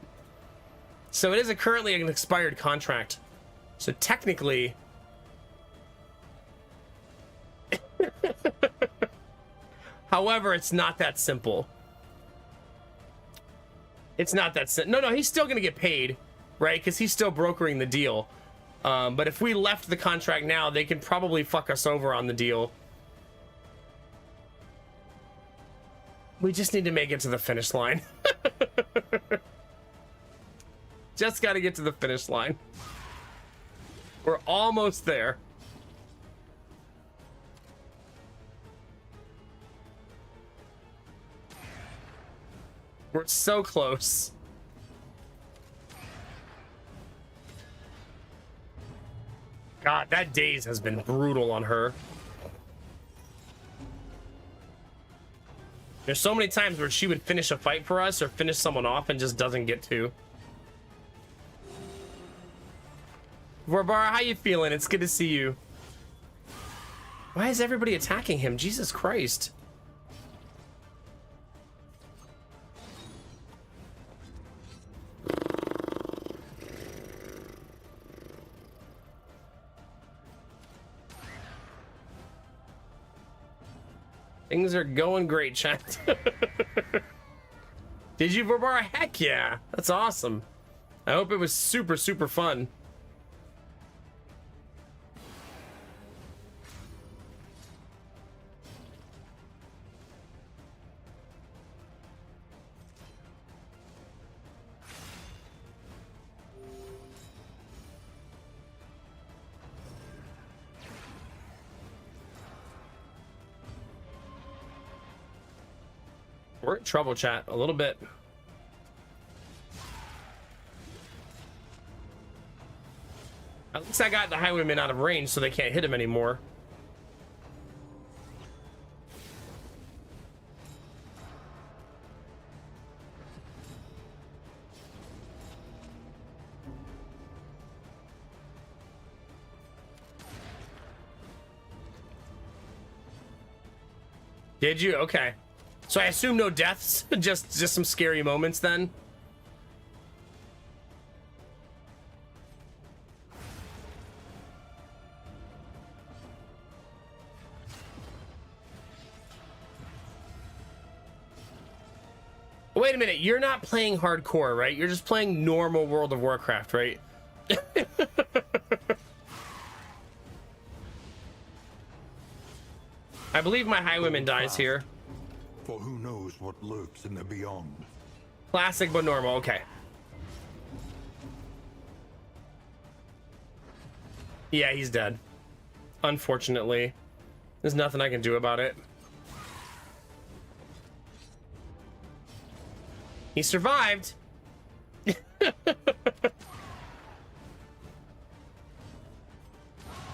So it is currently an expired contract. So technically... However, it's not that simple. It's not that simple. No, he's still going to get paid, right? Because he's still brokering the deal. But if we left the contract now, they could probably fuck us over on the deal. We just need to make it to the finish line. Just got to get to the finish line. We're almost there. We're so close. God, that daze has been brutal on her. There's so many times where she would finish a fight for us or finish someone off and just doesn't get to. Vorbara, how you feeling? It's good to see you. Why is everybody attacking him? Jesus Christ. Things are going great, chat. Did you, Vorbara? Heck yeah. That's awesome. I hope it was super, super fun. We're in trouble, chat, a little bit. At least I got the highwaymen out of range so they can't hit him anymore. Did you? Okay. So I assume no deaths, just some scary moments then. Wait a minute, you're not playing hardcore, right? You're just playing normal World of Warcraft, right? I believe my highwayman dies here. For who knows what lurks in the beyond. Classic but normal, okay. Yeah, he's dead. Unfortunately. There's nothing I can do about it. He survived.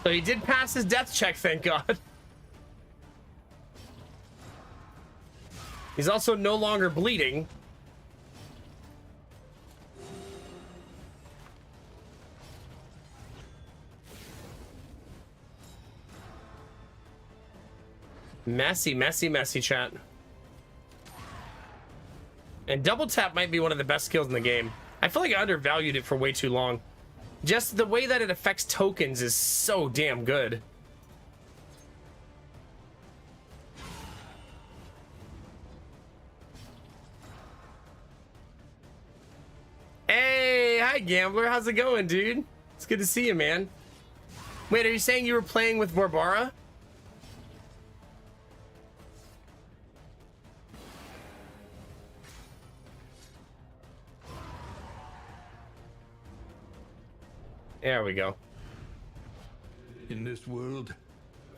So he did pass his death check, thank God. He's also no longer bleeding. Messy, messy, messy, chat. And double tap might be one of the best skills in the game. I feel like I undervalued it for way too long. Just the way that it affects tokens is so damn good. Hey, hi Gambler, how's it going, dude? It's good to see you, man. Wait, are you saying you were playing with Barbara? There we go. In this world,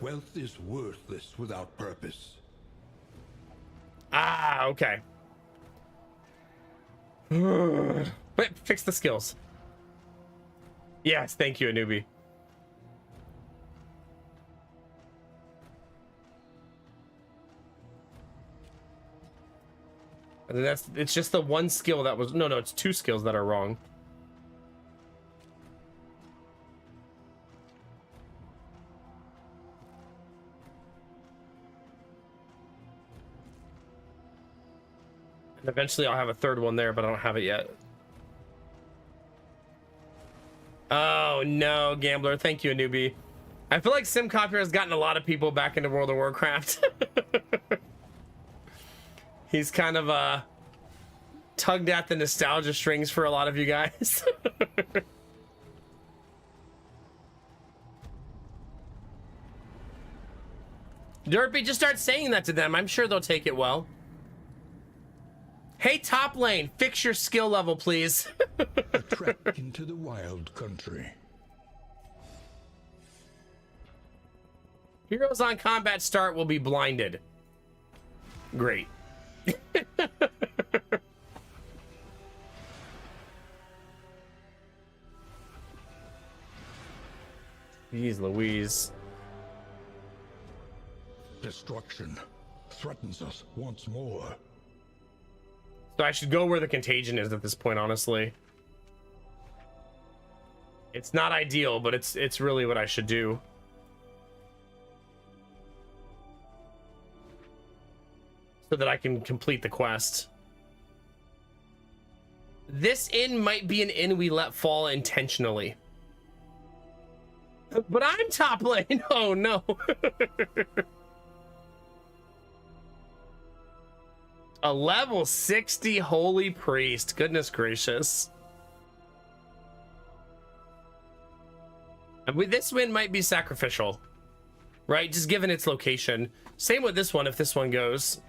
wealth is worthless without purpose. Ah, okay. Wait, fix the skills. Yes, thank you, Anubi. And it's just the one skill that was no, it's two skills that are wrong. And eventually I'll have a third one there, but I don't have it yet. Oh no, Gambler. Thank you, Anubi. I feel like Sim Copier has gotten a lot of people back into World of Warcraft. He's kind of tugged at the nostalgia strings for a lot of you guys. Derpy, just start saying that to them. I'm sure they'll take it well. Hey, top lane, fix your skill level, please. A trek into the wild country. Heroes on combat start will be blinded. Great. Jeez Louise. Destruction threatens us once more. So I should go where the contagion is at this point, honestly. It's not ideal, but it's really what I should do. So that I can complete the quest. This inn might be an inn we let fall intentionally. But I'm top lane. Oh no. A level 60 holy priest. Goodness gracious. And this win might be sacrificial, right? Just given its location. Same with this one if this one goes.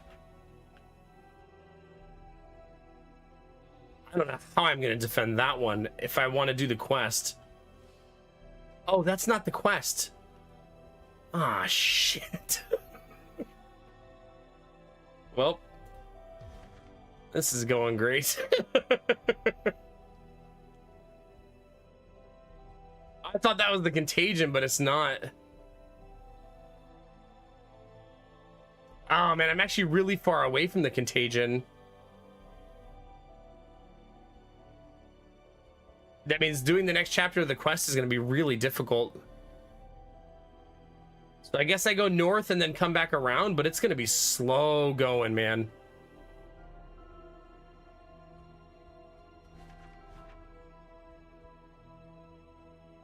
I don't know how I'm going to defend that one if I want to do the quest. Oh, that's not the quest. Ah, shit. Well, this is going great. I thought that was the contagion, but it's not. Oh man, I'm actually really far away from the contagion. That means doing the next chapter of the quest is going to be really difficult. So I guess I go north and then come back around, but it's going to be slow going, man.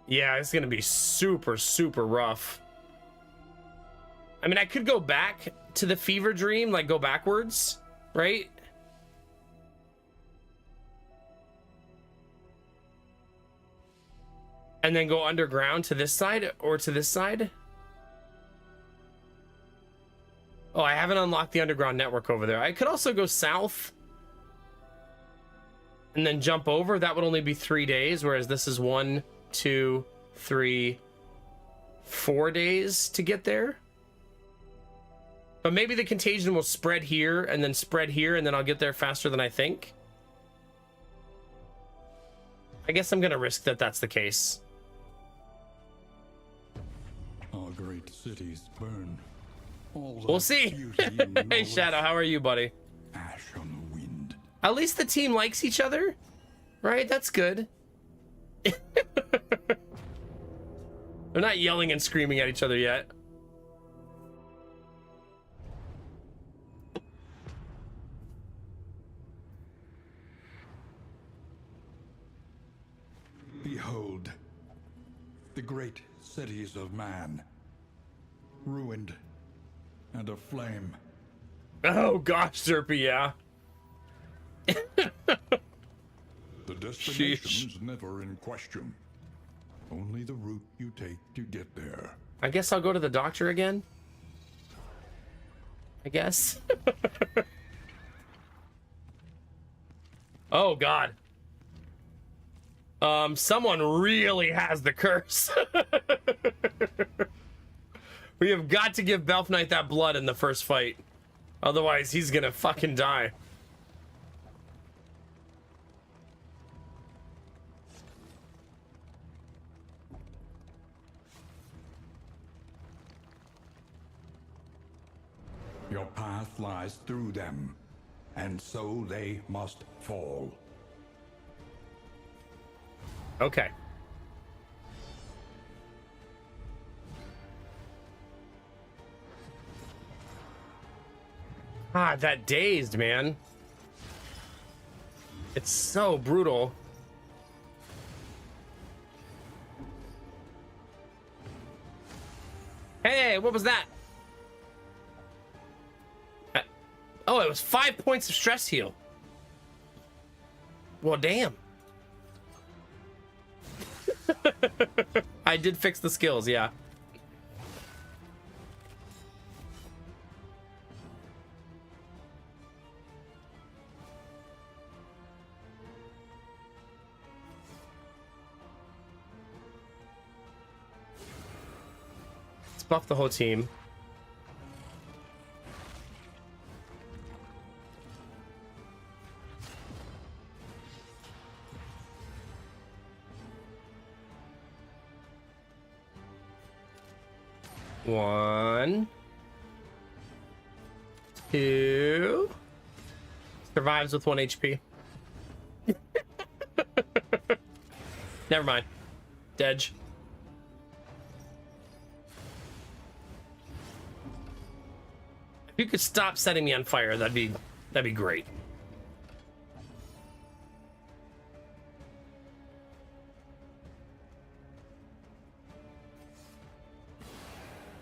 Yeah, it's going to be super, super rough. I mean, I could go back to the fever dream, like go backwards, right? And then go underground to this side or to this side. Oh, I haven't unlocked the underground network over there. I could also go south and then jump over. That would only be 3 days, whereas this is 1, 2, 3, 4 days to get there. But maybe the contagion will spread here and then spread here, and then I'll get there faster than I think. I guess I'm gonna risk that that's the case. Our great cities burn. All We'll that see. beauty and Hey, knowledge, Shadow, how are you, buddy? ash on the wind. At least the team likes each other, right? That's good. They're not yelling and screaming at each other yet. Behold, the great cities of man, ruined and aflame. Oh gosh, Derpy, yeah. The destination's never in question. only the route you take to get there. I guess I'll go to the doctor again. I guess. Oh God. Someone really has the curse. We have got to give Belf Knight that blood in the first fight. Otherwise, he's gonna fucking die. Your path lies through them, and so they must fall. Okay. Ah, that dazed, man. It's so brutal. Hey, what was that? Oh, it was 5 points of stress heal. Well, damn. I did fix the skills, yeah. Let's buff the whole team. One, two. Survives with 1 HP. Never mind. Dedge. If you could stop setting me on fire, that'd be great.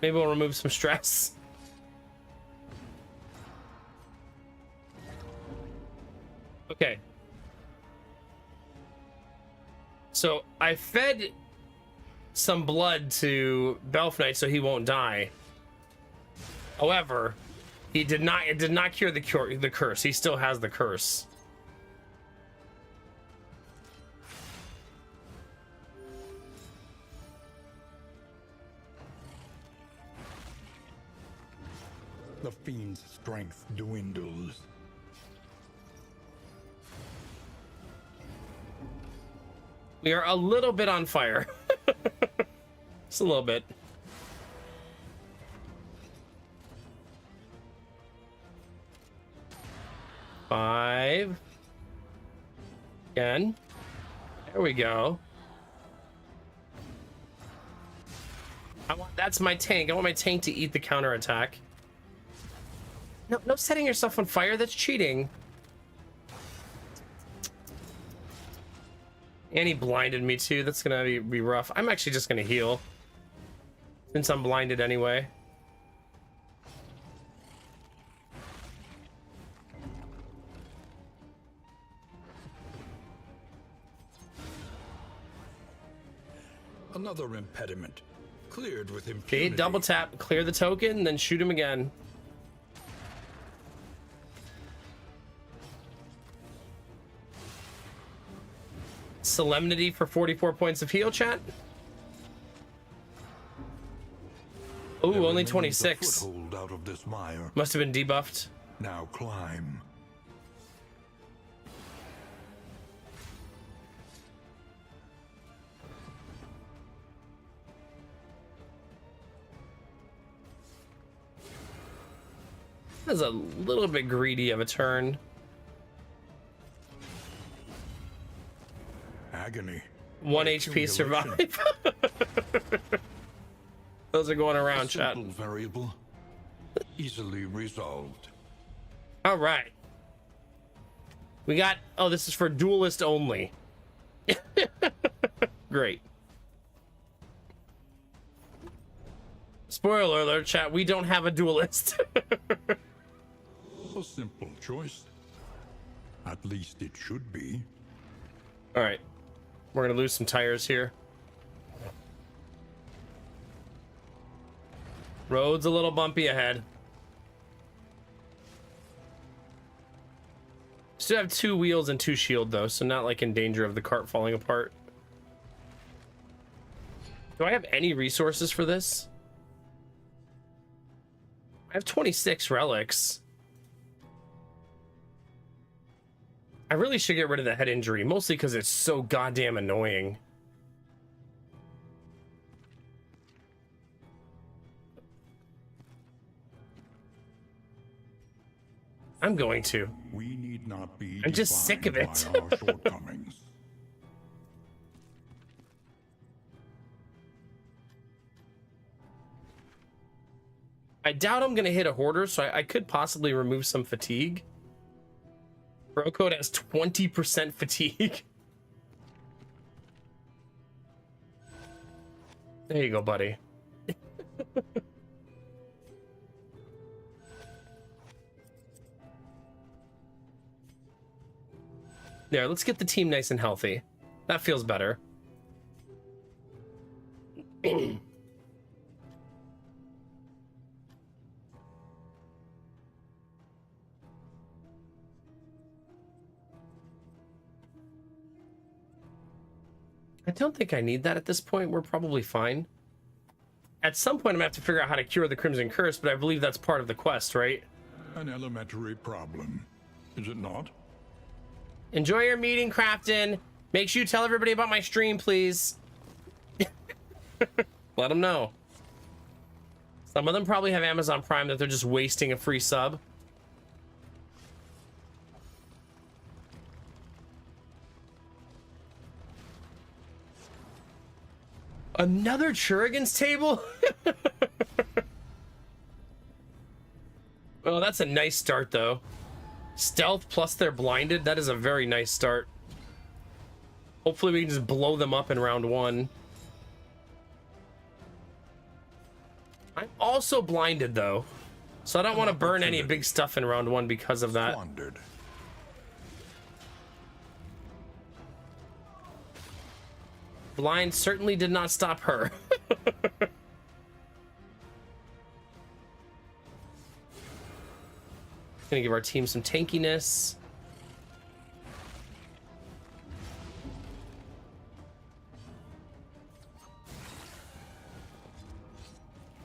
Maybe we'll remove some stress. Okay. So I fed some blood to Belf Knight so he won't die. However, it did not cure the curse. He still has the curse. The fiend's strength dwindles. We are a little bit on fire. Just a little bit. Five. Again. There we go. That's my tank. I want my tank to eat the counterattack. No setting yourself on fire. That's cheating. And he blinded me too. That's gonna be rough. I'm actually just gonna heal, since I'm blinded anyway. Another impediment cleared with impunity. Okay, double tap, clear the token, then shoot him again. Solemnity for 44 points of heal, chat. Ooh, There only remains a 26. foothold out of this mire. Must have been debuffed. Now climb. That's a little bit greedy of a turn. Agony. 1 HP Accumulation. survive. Those are going A around, chat. simple variable, easily resolved. All right. We got, oh, this is for duelist only. Great. Spoiler alert, chat, we don't have a duelist. A simple choice. At least it should be. All right. We're going to lose some tires here. Road's a little bumpy ahead. Still have 2 wheels and 2 shield though, so not like in danger of the cart falling apart. Do I have any resources for this? I have 26 relics. I really should get rid of the head injury, mostly because it's so goddamn annoying. I'm going to. We need not be I'm just sick of it. defined by our shortcomings. I doubt I'm gonna hit a hoarder, so I could possibly remove some fatigue. Bro code has 20% fatigue. There you go, buddy. There, let's get the team nice and healthy. That feels better. I don't think I need that at this point. We're probably fine. At some point, I'm gonna have to figure out how to cure the Crimson Curse, but I believe that's part of the quest, right? An elementary problem, is it not? Enjoy your meeting, Crafton. Make sure you tell everybody about my stream, please. Let them know. Some of them probably have Amazon Prime that they're just wasting a free sub. Another Churrigan's table? Oh, that's a nice start, though. Stealth plus they're blinded. That is a very nice start. Hopefully we can just blow them up in round 1. I'm also blinded, though. So I don't want to burn any big stuff in round 1 because of that. Squandered. Blind certainly did not stop her. Gonna give our team some tankiness.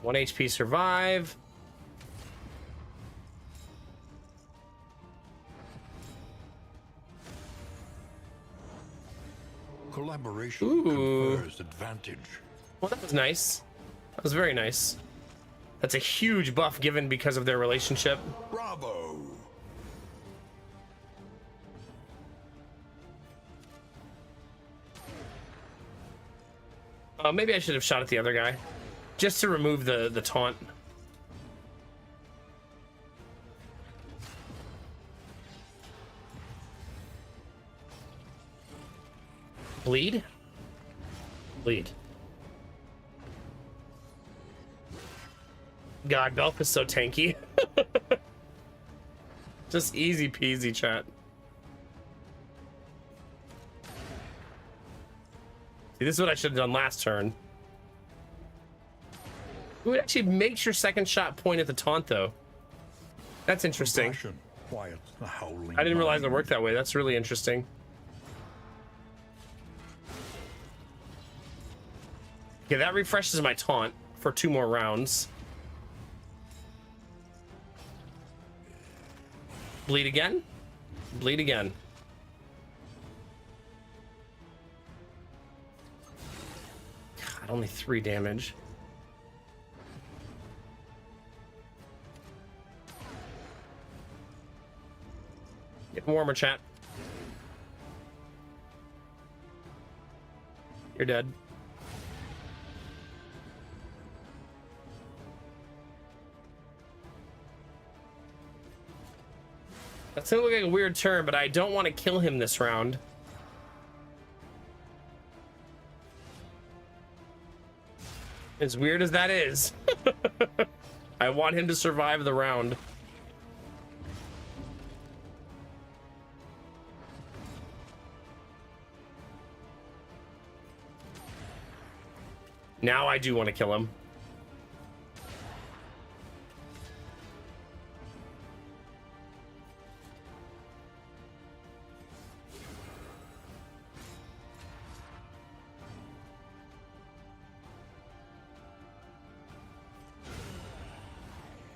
One HP survive. Collaboration Ooh. confers advantage. Well, that was nice. That was very nice. That's a huge buff given because of their relationship. Bravo! Maybe I should have shot at the other guy. Just to remove the taunt. Bleed? Bleed. God, Belf is so tanky. Just easy peasy, chat. See, this is what I should have done last turn. It would actually make your second shot point at the taunt, though. That's interesting. Passion quiets the howling I didn't realize it mind. worked that way. That's really interesting. Okay, that refreshes my taunt for 2 more rounds. Bleed again? Bleed again. God, only 3 damage. Get warmer, chat. You're dead. That's gonna look like a weird turn, but I don't want to kill him this round. As weird as that is. I want him to survive the round. Now I do want to kill him.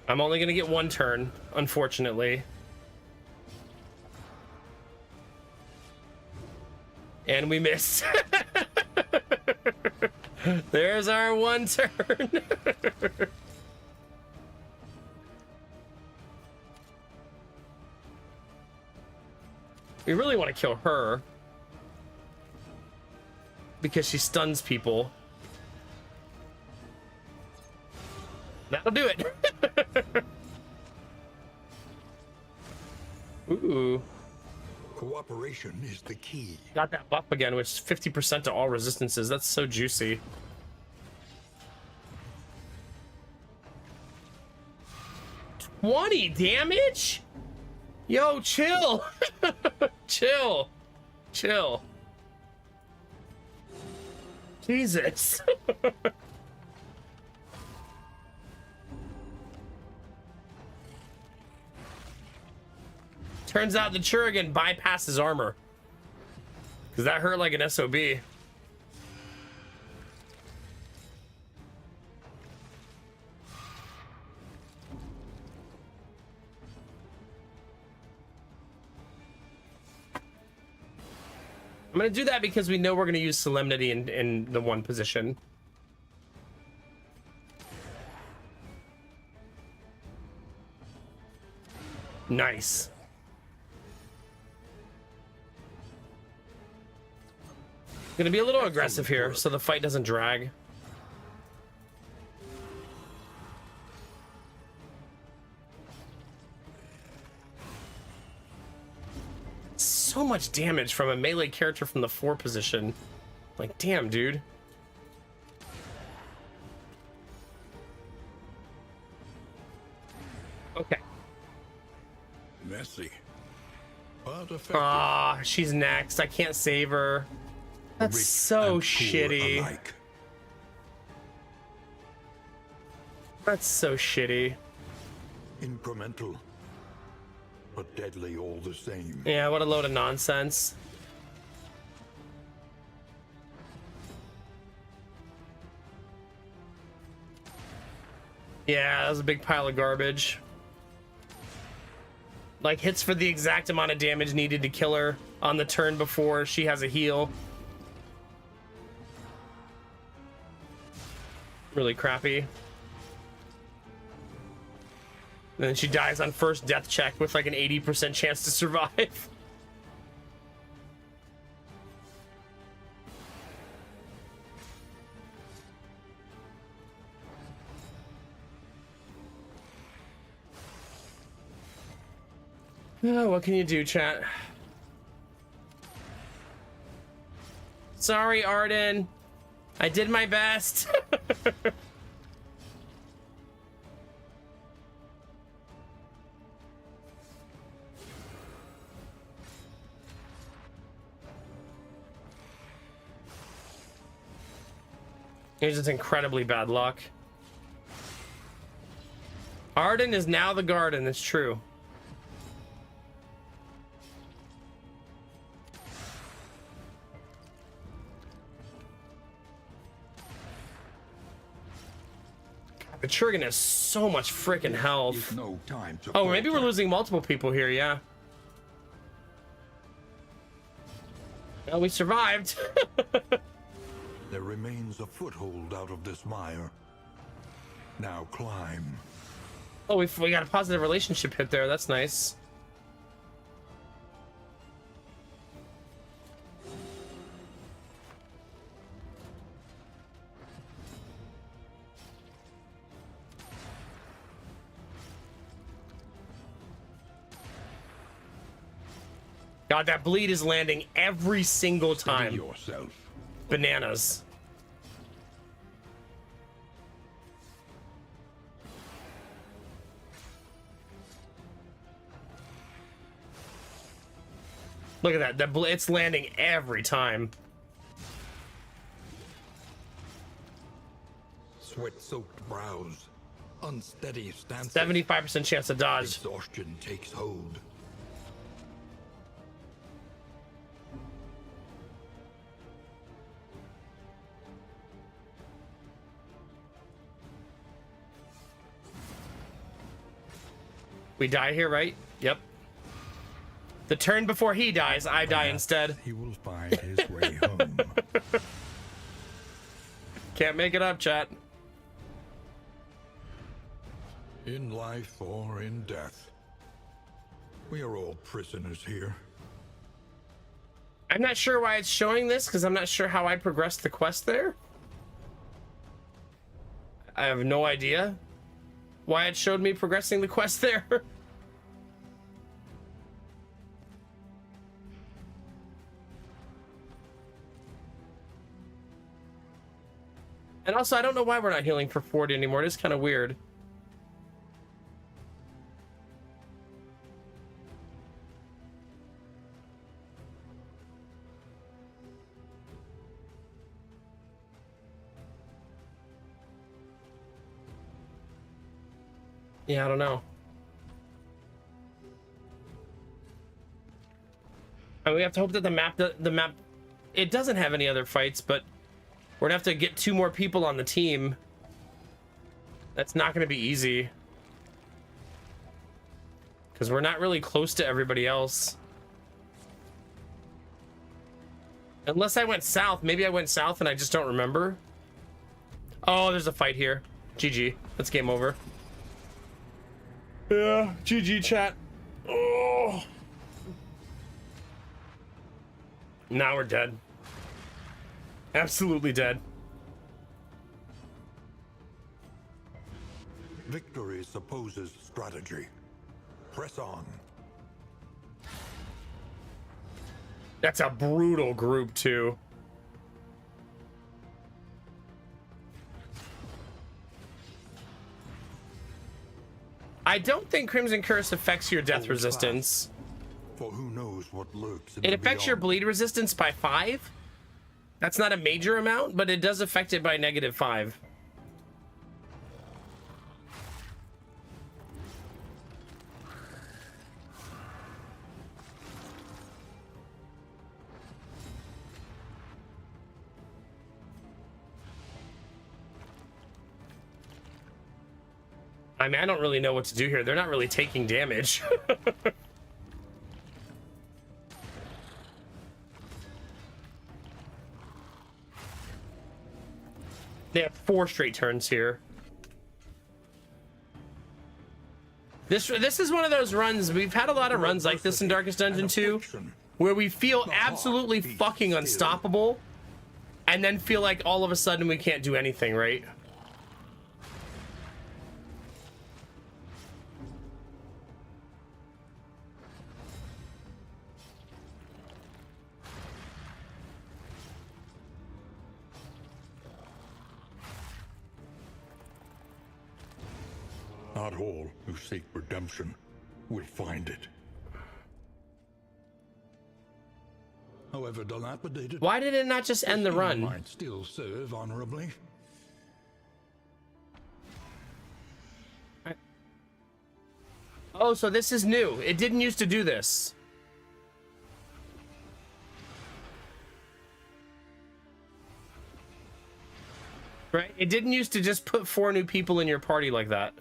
I'm only gonna get one turn, unfortunately. And we missed. There's our one turn. We really want to kill her because she stuns people. That'll do it. Ooh. Cooperation is the key. Got that buff again, which is 50% to all resistances. That's so juicy. $20 damage? Yo, chill. Chill. Chill. Jesus. Turns out the Churigan bypasses armor. Because that hurt like an SOB. I'm going to do that because we know we're going to use Solemnity in the one position. Nice. Gonna be a little aggressive here so the fight doesn't drag. So much damage from a melee character from the 4 position. Like, damn, dude. Okay. Messy, but effective. Ah, she's next. I can't save her. That's Rich so and poor shitty. alike. That's so shitty. Incremental, but deadly all the same. Yeah, what a load of nonsense. Yeah, that was a big pile of garbage. Like, hits for the exact amount of damage needed to kill her on the turn before she has a heal. Really crappy. And then she dies on first death check with like an 80% chance to survive. Oh, what can you do, chat? Sorry, Arden. I did my best. It's just incredibly bad luck. Arden is now the garden, it's true. The Churigan has so much freaking health. No time to Oh, maybe we're falter. losing multiple people here, yeah. Well, we survived. There remains a foothold out of this mire. Now climb. Oh, we got a positive relationship hit there. That's nice. God, that bleed is landing every single Steady time. yourself. Bananas. Look at that. It's landing every time. Sweat-soaked brows. Unsteady stance. 75% chance to dodge. Exhaustion takes hold. We die here, right? Yep. The turn before he dies, I die instead. He will find his way home. Can't make it up, chat. In life or in death, we are all prisoners here. I'm not sure why it's showing this, because I'm not sure how I progressed the quest there. I have no idea why it showed me progressing the quest there. And also, I don't know why we're not healing for 40 anymore. It is kind of weird. Yeah, I don't know. And we have to hope that the map, it doesn't have any other fights, but we're gonna have to get 2 more people on the team. That's not gonna be easy, because we're not really close to everybody else. Unless I went south. Maybe I went south and I just don't remember. Oh, there's a fight here. GG. That's game over. Yeah, GG chat. Oh. Now we're dead. Absolutely dead. Victory supposes strategy. Press on. That's a brutal group too. I don't think Crimson Curse affects your death resistance. For who knows what lurks in It the affects your beyond. bleed resistance by 5. That's not a major amount, but it does affect it by -5. I mean, I don't really know what to do here. They're not really taking damage. They have 4 straight turns here. This is one of those runs. We've had a lot of runs like this in Darkest Dungeon 2, where we feel absolutely fucking unstoppable, and then feel like all of a sudden we can't do anything, right? Not all who seek redemption will find it. However dilapidated, Why did it not just end the he run? might still serve honorably. Oh, so this is new. It didn't used to do this. Right? It didn't used to just put 4 new people in your party like that.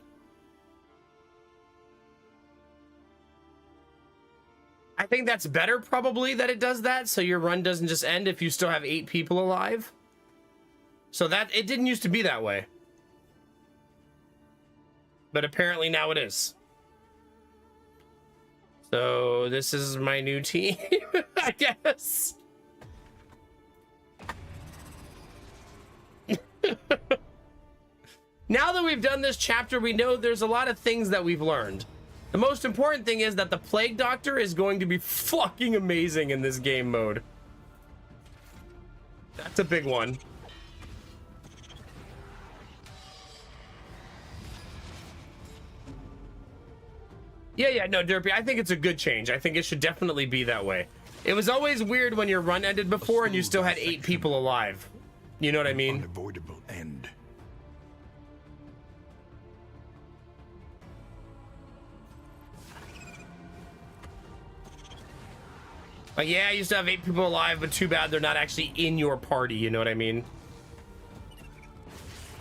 I think that's better probably that it does that, so your run doesn't just end if you still have 8 people alive. So that it didn't used to be that way. But apparently now it is. So this is my new team, I guess. Now that we've done this chapter, we know there's a lot of things that we've learned. The most important thing is that the Plague Doctor is going to be fucking amazing in this game mode. That's a big one. Yeah, no, Derpy, I think it's a good change. I think it should definitely be that way. It was always weird when your run ended before and you still had 8 people alive. You know what I mean? Unavoidable end. Like, yeah, I used to have 8 people alive, but too bad they're not actually in your party, you know what I mean?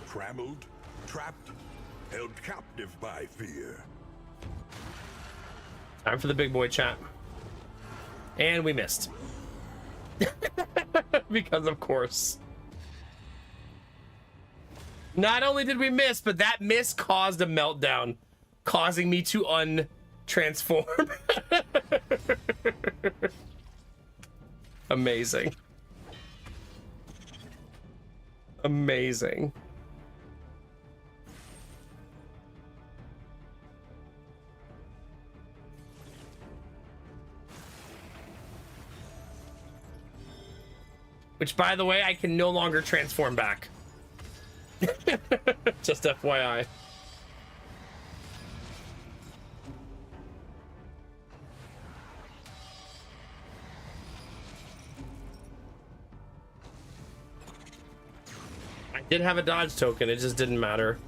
Trammeled, trapped, held captive by fear. Time for the big boy chat. And we missed. Because of course. Not only did we miss, but that miss caused a meltdown, causing me to untransform. Amazing. Amazing. Which, by the way, I can no longer transform back. Just FYI. I did have a dodge token, it just didn't matter.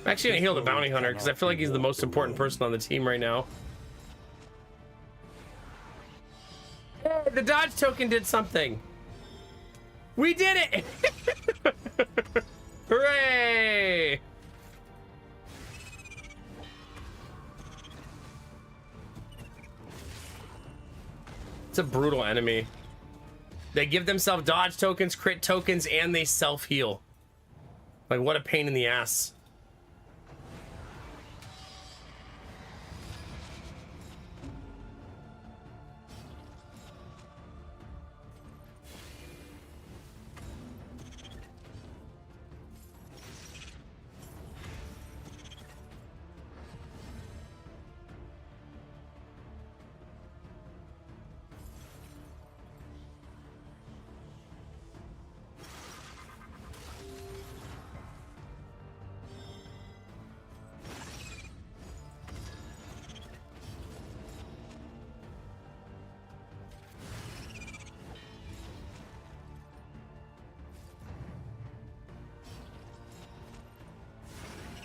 I'm actually gonna heal the bounty hunter because I feel like he's the most important person on the team right now. Hey, the dodge token did something. We did it! Hooray! It's a brutal enemy. They give themselves dodge tokens, crit tokens, and they self-heal. Like, what a pain in the ass.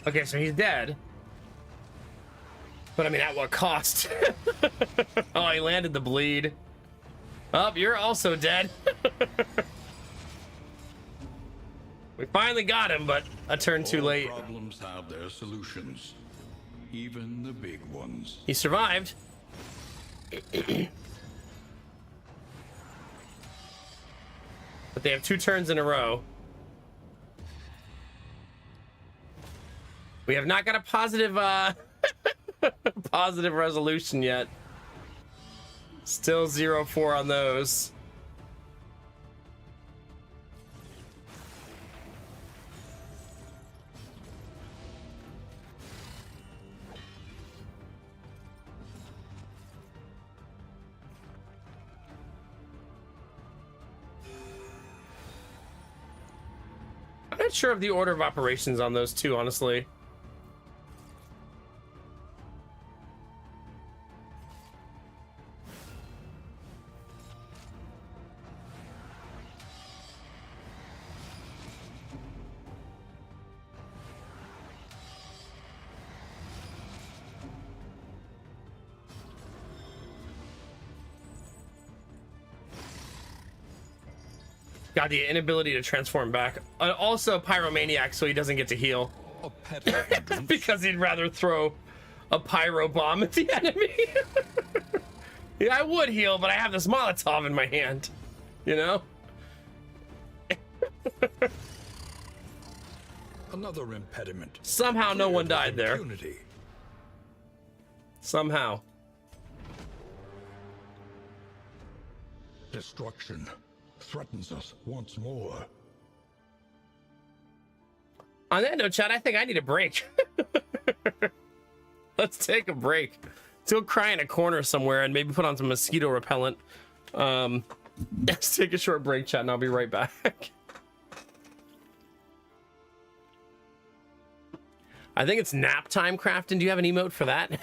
Okay, so he's dead. But I mean, at what cost? Oh, he landed the bleed. Oh, you're also dead. We finally got him, but a turn too late. All problems have their solutions, even the big ones. He survived. But they have 2 turns in a row. We have not got a positive positive resolution yet. Still 0-4 on those. I'm not sure of the order of operations on those two, honestly. Got the inability to transform back. Also Pyromaniac, so he doesn't get to heal. A petty hindrance. Because he'd rather throw a pyro bomb at the enemy. Yeah, I would heal, but I have this Molotov in my hand. You know? Another impediment. Somehow no one died there. Impunity. Somehow. Destruction threatens us once more. On that note, chat, I think I need a break. Let's take a break. Let's go cry in a corner somewhere and maybe put on some mosquito repellent. Let's take a short break, chat, and I'll be right back. I think it's nap time, Crafton. Do you have an emote for that?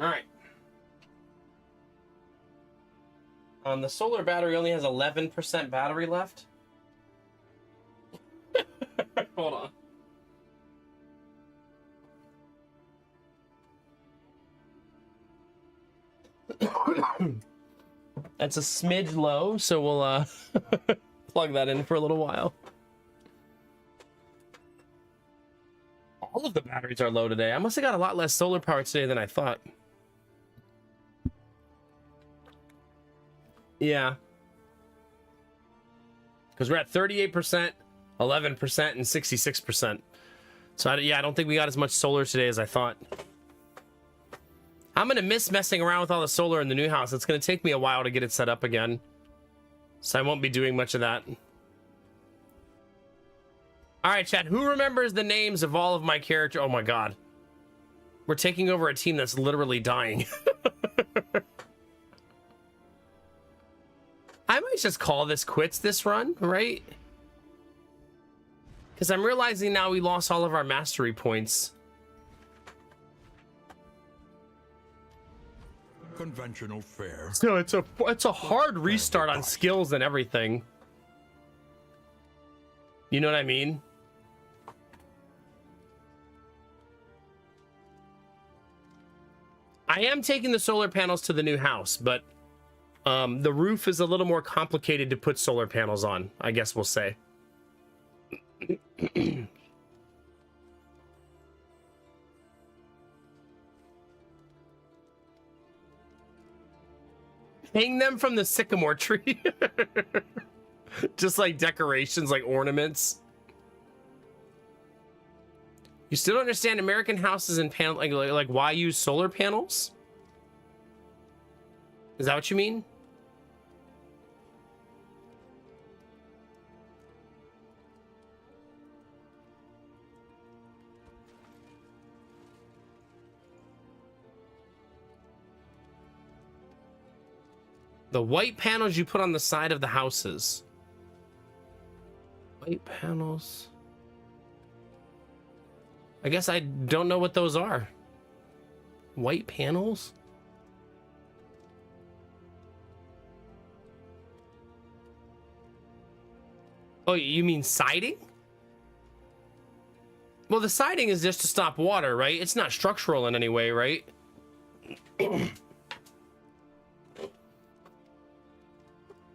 All right. The solar battery only has 11% battery left. Hold on. That's a smidge low, so we'll plug that in for a little while. All of the batteries are low today. I must have got a lot less solar power today than I thought. Yeah. Because we're at 38%, 11%, and 66%. So, I don't think we got as much solar today as I thought. I'm going to miss messing around with all the solar in the new house. It's going to take me a while to get it set up again. So I won't be doing much of that. All right, chat. Who remembers the names of all of my characters? Oh, my God. We're taking over a team that's literally dying. I might just call this quits this run, right? Because I'm realizing now we lost all of our mastery points. Conventional fare. So it's a hard restart on skills and everything. You know what I mean? I am taking the solar panels to the new house, but the roof is a little more complicated to put solar panels on, I guess we'll say. Hang them from the sycamore tree. Just like decorations, like ornaments. You still don't understand American houses and panel, like why use solar panels? Is that what you mean? The white panels you put on the side of the houses. White panels. I guess I don't know what those are. White panels? Oh, you mean siding? Well, the siding is just to stop water, right? It's not structural in any way, right?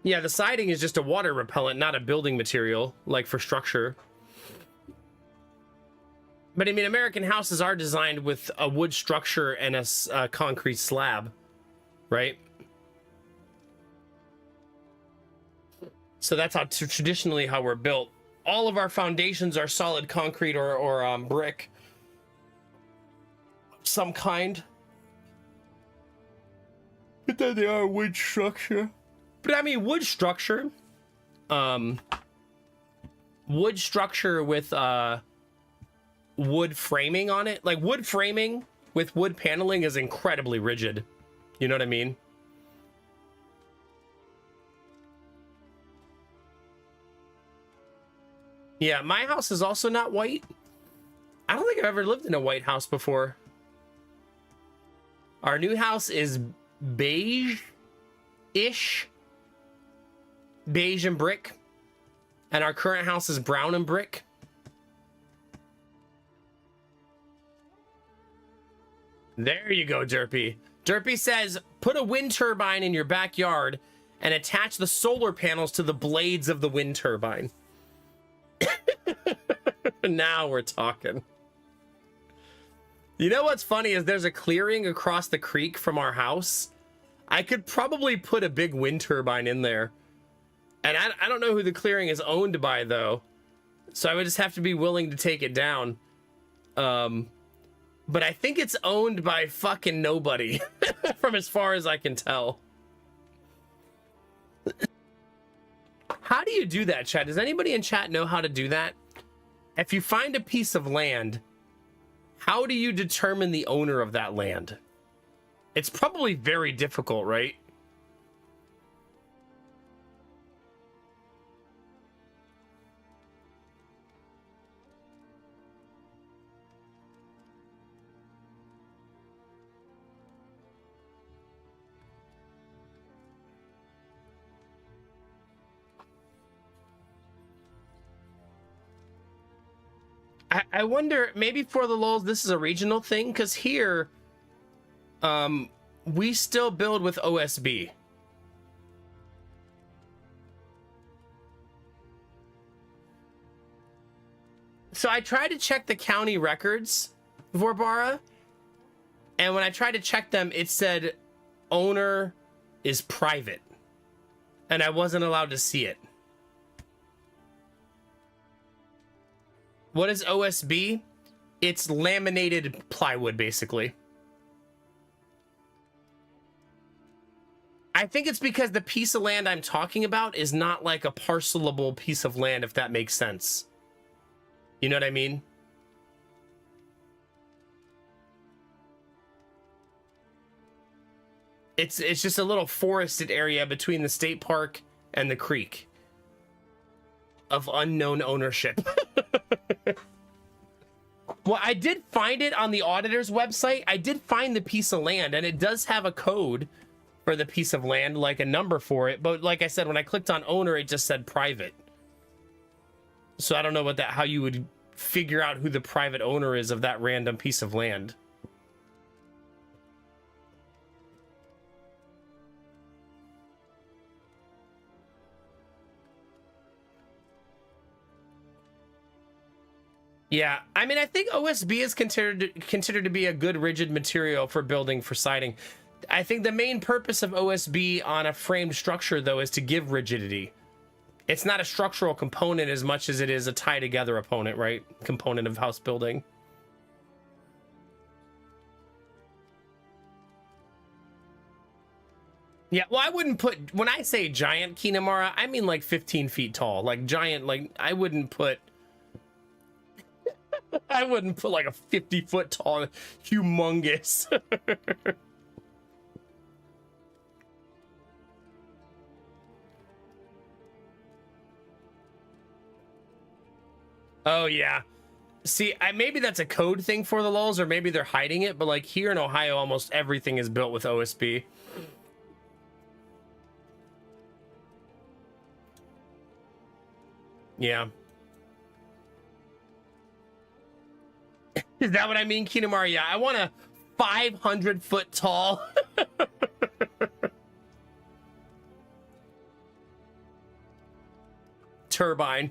Yeah, the siding is just a water repellent, not a building material, like for structure. But I mean, American houses are designed with a wood structure and a concrete slab, right? So that's how traditionally how we're built. All of our foundations are solid concrete or brick of some kind. But then they are wood structure. But I mean, wood structure with wood framing on it, like wood framing with wood paneling is incredibly rigid. You know what I mean? Yeah, my house is also not white. I don't think I've ever lived in a white house before. Our new house is beige-ish. Beige and brick. And our current house is brown and brick. There you go, Derpy. Derpy says, put a wind turbine in your backyard and attach the solar panels to the blades of the wind turbine. Now we're talking. You know what's funny is there's a clearing across the creek from our house. I could probably put a big wind turbine in there. And I don't know who the clearing is owned by, though. So I would just have to be willing to take it down. But I think it's owned by fucking nobody. From as far as I can tell. How do you do that, chat? Does anybody in chat know how to do that? If you find a piece of land, how do you determine the owner of that land? It's probably very difficult, right? I wonder, maybe for the lulz, this is a regional thing, because here, we still build with OSB. So I tried to check the county records, Vorbara, and when I tried to check them, it said owner is private, and I wasn't allowed to see it. What is OSB? It's laminated plywood, basically. I think it's because the piece of land I'm talking about is not like a parcelable piece of land, if that makes sense. You know what I mean? It's just a little forested area between the state park and the creek of unknown ownership. Well, I did find it on the auditor's website. I did find the piece of land, and it does have a code for the piece of land, like a number for it. But like I said, when I clicked on owner, it just said private. So I don't know what how you would figure out who the private owner is of that random piece of land. Yeah, I mean, I think OSB is considered to be a good rigid material for building for siding. I think the main purpose of OSB on a framed structure, though, is to give rigidity. It's not a structural component as much as it is a tie together opponent, right? Component of house building. Yeah, well, I wouldn't put, when I say giant Kinemara, I mean like 15 feet tall. Like giant, like I wouldn't put like a 50-foot tall, humongous. Oh yeah. See, maybe that's a code thing for the lulz, or maybe they're hiding it, but like here in Ohio, almost everything is built with OSB. Yeah. Is that what I mean, Kinemara? Yeah, I want a 500-foot tall. Turbine.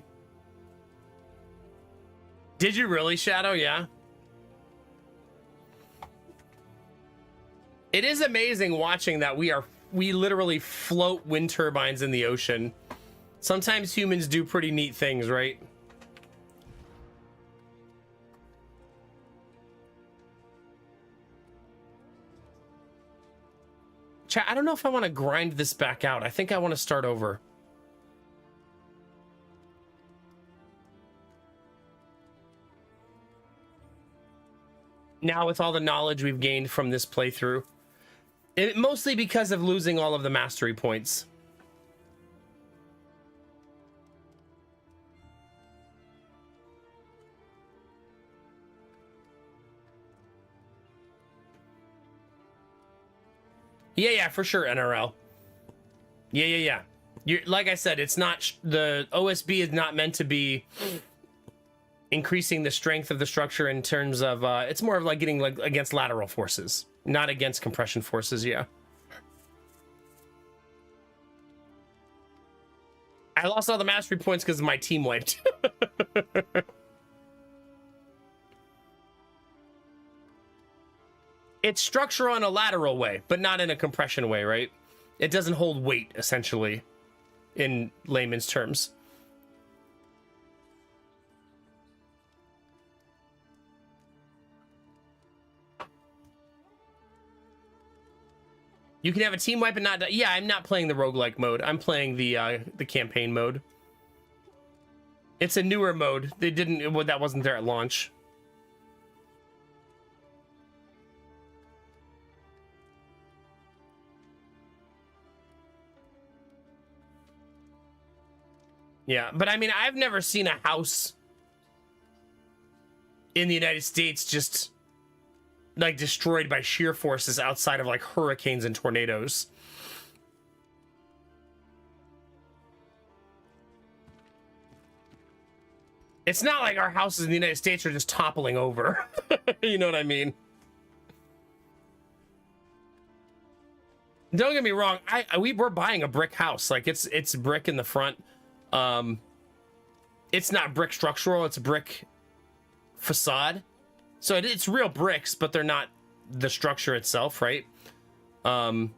Did you really, Shadow? Yeah. It is amazing watching that we literally float wind turbines in the ocean. Sometimes humans do pretty neat things, right? Chat, I don't know if I want to grind this back out. I think I want to start over. Now with all the knowledge we've gained from this playthrough. Mostly because of losing all of the mastery points. Yeah, for sure, NRL. Yeah. Like I said, it's not, the OSB is not meant to be increasing the strength of the structure in terms of, it's more of like getting like against lateral forces, not against compression forces, yeah. I lost all the mastery points because my team wiped. It's structural in a lateral way, but not in a compression way, right? It doesn't hold weight, essentially, in layman's terms. You can have a team wipe and not... Yeah, I'm not playing the roguelike mode. I'm playing the campaign mode. It's a newer mode. They didn't... Well, that wasn't there at launch. Yeah, but I mean, I've never seen a house in the United States just like destroyed by shear forces outside of like hurricanes and tornadoes. It's not like our houses in the United States are just toppling over. You know what I mean? Don't get me wrong. We're buying a brick house. Like it's brick in the front. It's not brick structural. It's brick facade. So it's real bricks, but they're not the structure itself, right? It's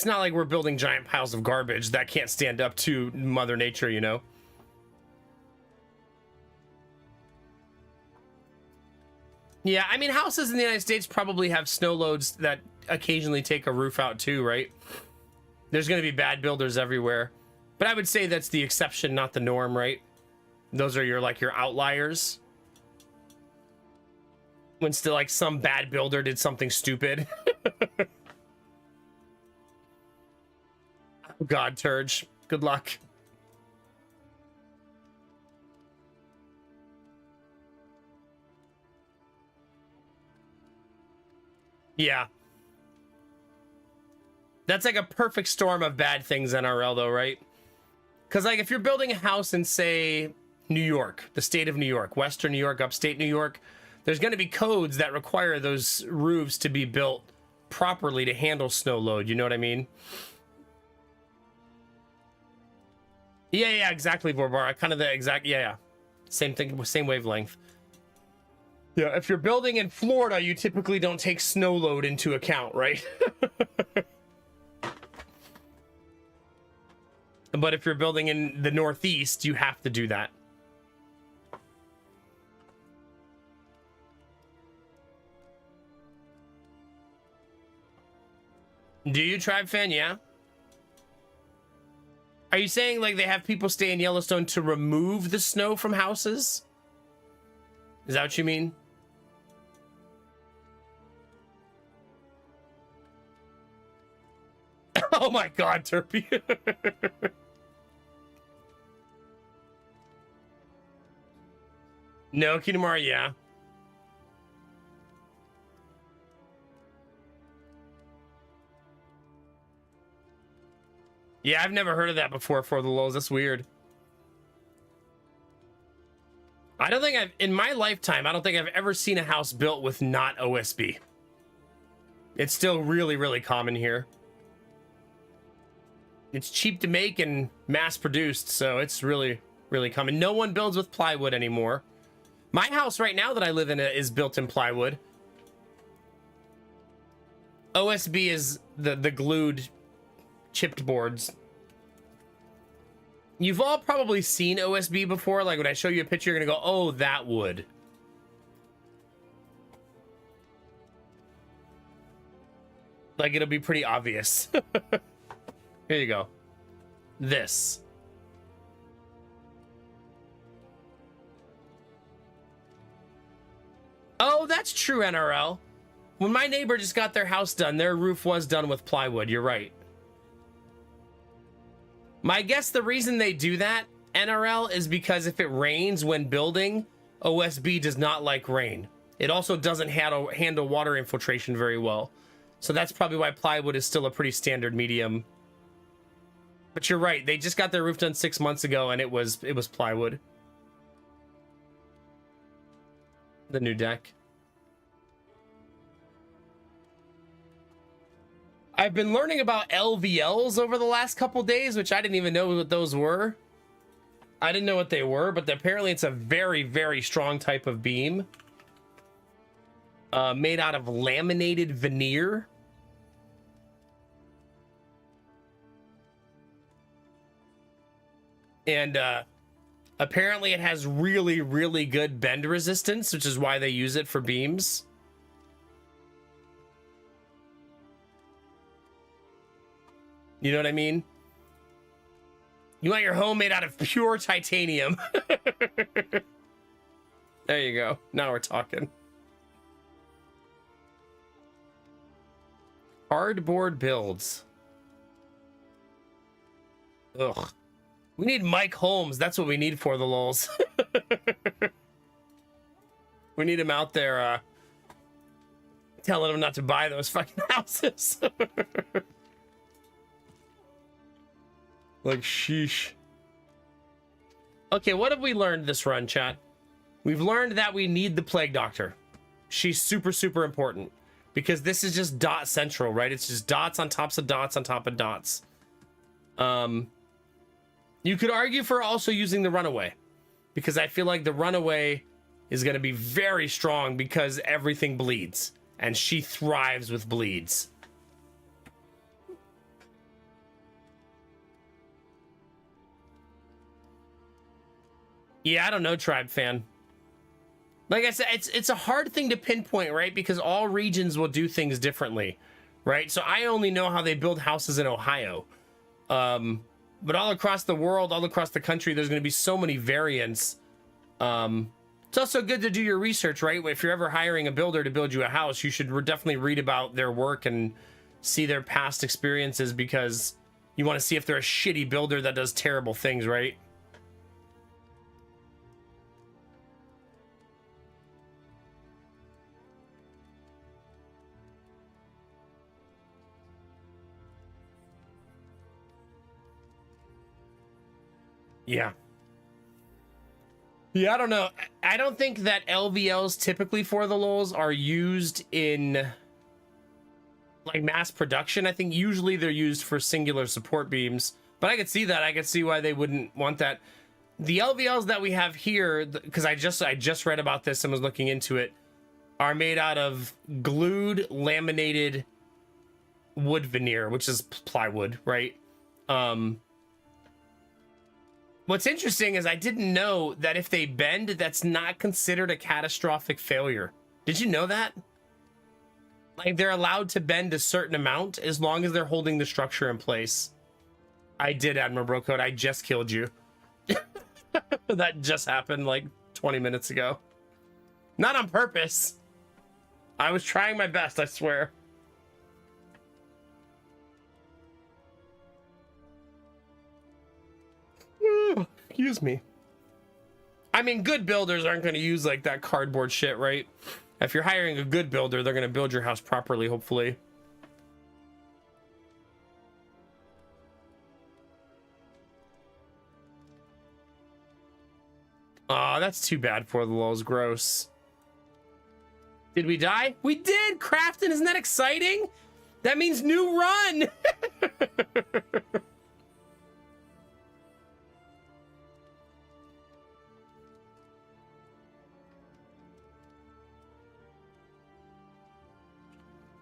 not like we're building giant piles of garbage that can't stand up to Mother Nature, you know? Yeah, I mean, houses in the United States probably have snow loads that occasionally take a roof out too, right? There's going to be bad builders everywhere. But I would say that's the exception, not the norm, right? Those are your outliers. When still like some bad builder did something stupid. Oh God, Turge. Good luck. Yeah. That's like a perfect storm of bad things, NRL, though, right? Because, like, if you're building a house in, say, New York, the state of New York, Western New York, upstate New York, there's going to be codes that require those roofs to be built properly to handle snow load. You know what I mean? Yeah, exactly, Vorbar. Kind of the exact, yeah. Same thing, same wavelength. Yeah, if you're building in Florida, you typically don't take snow load into account, right? But if you're building in the Northeast, you have to do that. Do you, Tribe Fan? Yeah. Are you saying like they have people stay in Yellowstone to remove the snow from houses? Is that what you mean? Oh my God, Turpy. No, Kinemara, yeah. Yeah, I've never heard of that before for the lulz. That's weird. I don't think in my lifetime, I don't think I've ever seen a house built with not OSB. It's still really, really common here. It's cheap to make and mass produced, so it's really, really common. No one builds with plywood anymore. My house right now that I live in is built in plywood. OSB is the glued chipped boards. You've all probably seen OSB before. Like when I show you a picture, you're gonna go, oh, that wood. Like it'll be pretty obvious. Here you go. This. Oh, that's true, NRL. When my neighbor just got their house done, their roof was done with plywood. You're right. My guess the reason they do that, NRL, is because if it rains when building, OSB does not like rain. It also doesn't handle water infiltration very well. So that's probably why plywood is still a pretty standard medium. But you're right. They just got their roof done 6 months ago, and it was plywood. The new deck. I've been learning about LVLs over the last couple days, which I didn't even know what those were. I didn't know what they were, but apparently it's a very, very strong type of beam. Made out of laminated veneer. And apparently it has really, really good bend resistance, which is why they use it for beams. You know what I mean? You want your home made out of pure titanium. There you go. Now we're talking. Hardboard builds. Ugh. We need Mike Holmes. That's what we need for the lulz. We need him out there telling him not to buy those fucking houses. Like, sheesh. Okay, what have we learned this run, chat? We've learned that we need the Plague Doctor. She's super, super important. Because this is just dot central, right? It's just dots on tops of dots on top of dots. You could argue for also using the Runaway. Because I feel like the Runaway is going to be very strong because everything bleeds. And she thrives with bleeds. Yeah, I don't know, Tribe Fan. Like I said, it's a hard thing to pinpoint, right? Because all regions will do things differently, right? So I only know how they build houses in Ohio. But all across the world, all across the country, there's going to be so many variants. It's also good to do your research, right? If you're ever hiring a builder to build you a house, you should definitely read about their work and see their past experiences, because you want to see if they're a shitty builder that does terrible things, right? Yeah. Yeah, I don't know. I don't think that LVLs typically for the lulz are used in like mass production. I think usually they're used for singular support beams, but I could see that. I could see why they wouldn't want that. The LVLs that we have here, because I just read about this and was looking into it, are made out of glued laminated wood veneer, which is plywood, right? What's interesting is I didn't know that if they bend, that's not considered a catastrophic failure. Did you know that? Like, they're allowed to bend a certain amount as long as they're holding the structure in place. I did, Admiral Brocode. I just killed you. That just happened like 20 minutes ago. Not on purpose. I was trying my best, I swear. Excuse me. I mean, good builders aren't going to use like that cardboard shit, right? If you're hiring a good builder, they're going to build your house properly, hopefully. Aw, that's too bad for the lulz. Gross. Did we die? We did! Crafton, isn't that exciting? That means new run!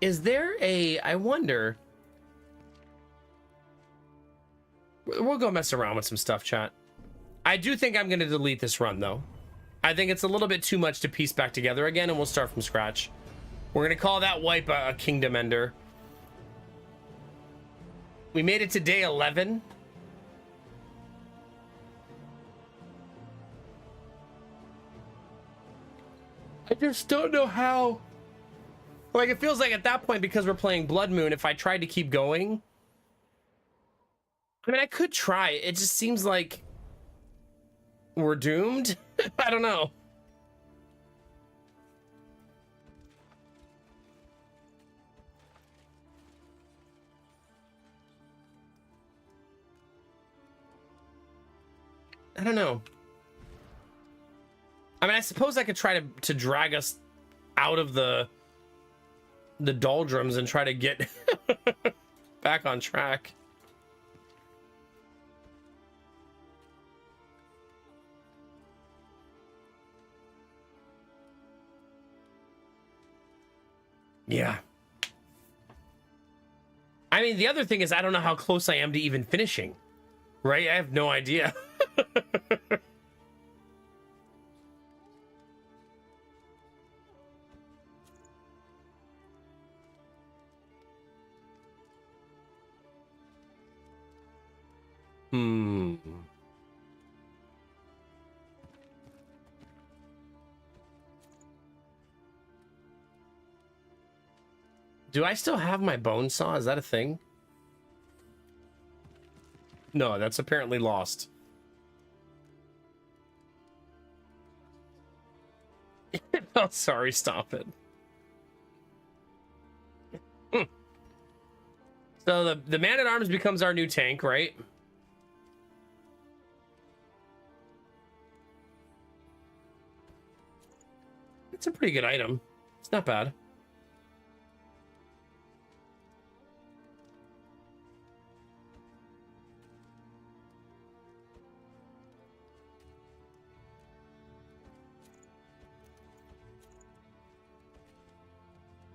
Is there a... I wonder... We'll go mess around with some stuff, chat. I do think I'm going to delete this run, though. I think it's a little bit too much to piece back together again, and we'll start from scratch. We're going to call that wipe a Kingdom Ender. We made it to day 11. I just don't know how... Like, it feels like at that point, because we're playing Blood Moon, if I tried to keep going... I mean, I could try. It just seems like... we're doomed? I don't know. I don't know. I mean, I suppose I could try to drag us out of the doldrums and try to get back on track. Yeah. I mean, the other thing is I don't know how close I am to even finishing. Right? I have no idea. Do I still have my bone saw? Is that a thing? No, that's apparently lost. Oh, sorry, stop it. So the Man-at-Arms becomes our new tank, right? It's a pretty good item. It's not bad.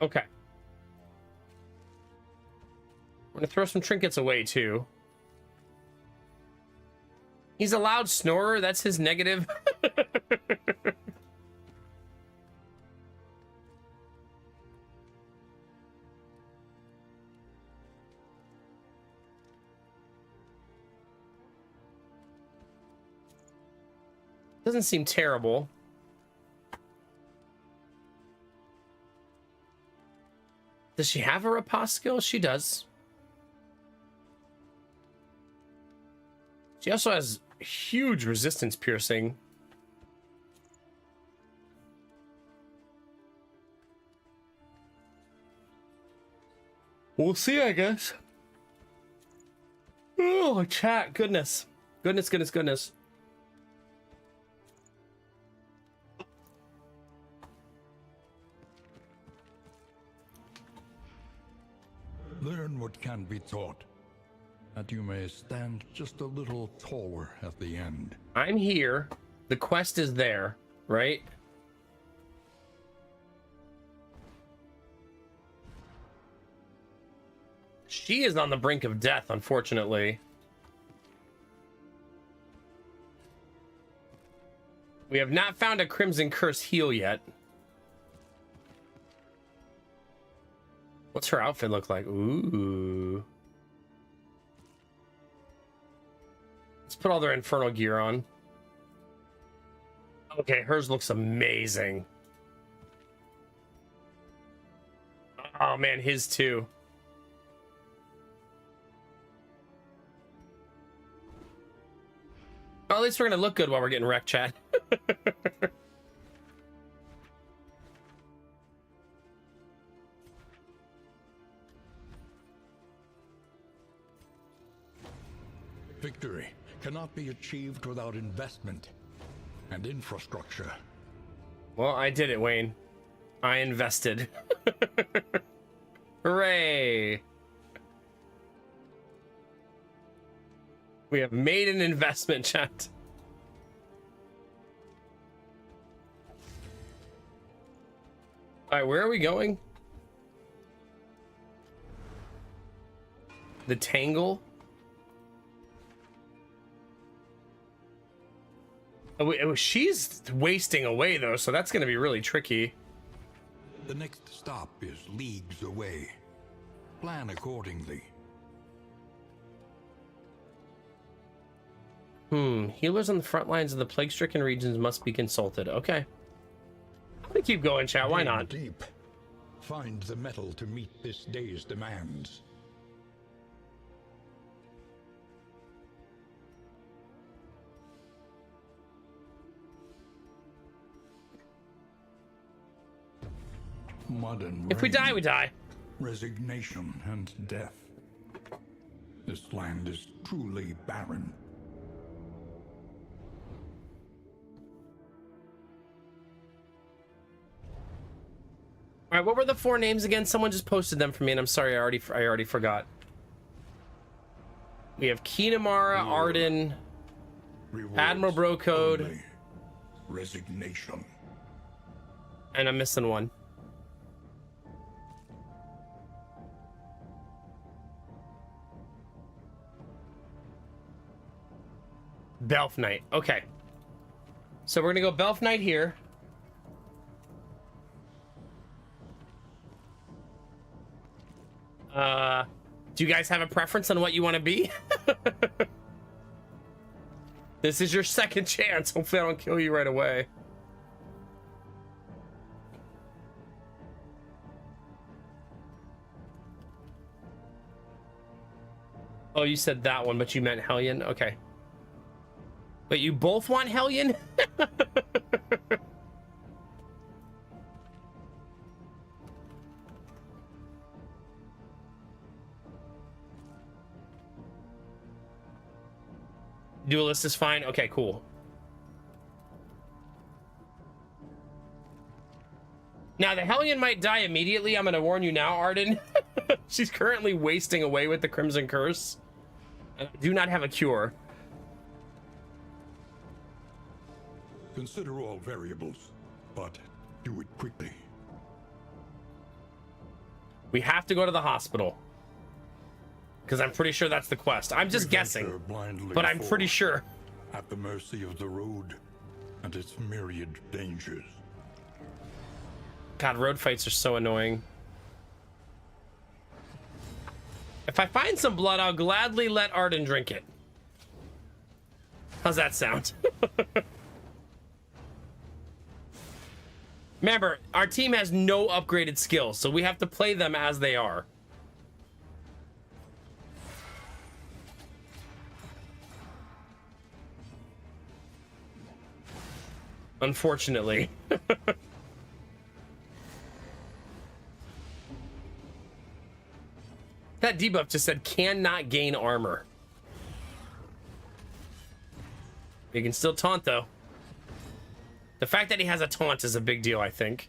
Okay. I'm gonna throw some trinkets away too. He's a loud snorer. That's his negative. Doesn't seem terrible. Does she have a riposte skill? She does. She also has huge resistance piercing. We'll see, I guess. Oh, chat. Goodness. Goodness, goodness, goodness. Learn what can be taught, that you may stand just a little taller at the end. I'm here. The quest is there, right? She is on the brink of death, unfortunately. We have not found a Crimson Curse heal yet. What's her outfit look like? Ooh. Let's put all their infernal gear on. Okay, hers looks amazing. Oh man, his too. Well, at least we're gonna look good while we're getting wrecked, chat. Victory cannot be achieved without investment and infrastructure. Well, I did it, Wayne. I invested. Hooray! We have made an investment, chat. All right, where are we going? The Tangle? Oh, she's wasting away, though, so that's going to be really tricky. The next stop is leagues away. Plan accordingly. Healers on the front lines of the plague-stricken regions must be consulted. Okay. I'm going to keep going, chat. Why not? Deep. Find the metal to meet this day's demands. Modern If we die, we die. Resignation and death. This land is truly barren. All right, what were the 4 names again? Someone just posted them for me, and I'm sorry, I already forgot. We have Kinamara, Arden, Rewards Admiral Brocode, only. Resignation. and I'm missing one. Belf Knight. Okay. So we're gonna go Belf Knight here. Do you guys have a preference on what you want to be? This is your second chance. Hopefully I don't kill you right away. Oh, you said that one, but you meant Hellion? Okay. But you both want Hellion? Duelist is fine. Okay, cool. Now, the Hellion might die immediately. I'm going to warn you now, Arden. She's currently wasting away with the Crimson Curse. And I do not have a cure. Consider all variables, but do it quickly. We have to go to the hospital. Because I'm pretty sure that's the quest. I'm just We guessing. venture blindly But I'm forward, pretty sure. at the mercy of the road and its myriad dangers. God, road fights are so annoying. If I find some blood, I'll gladly let Arden drink it. How's that sound? Remember, our team has no upgraded skills, so we have to play them as they are. Unfortunately. That debuff just said cannot gain armor. He can still taunt though. The fact that he has a taunt is a big deal, I think.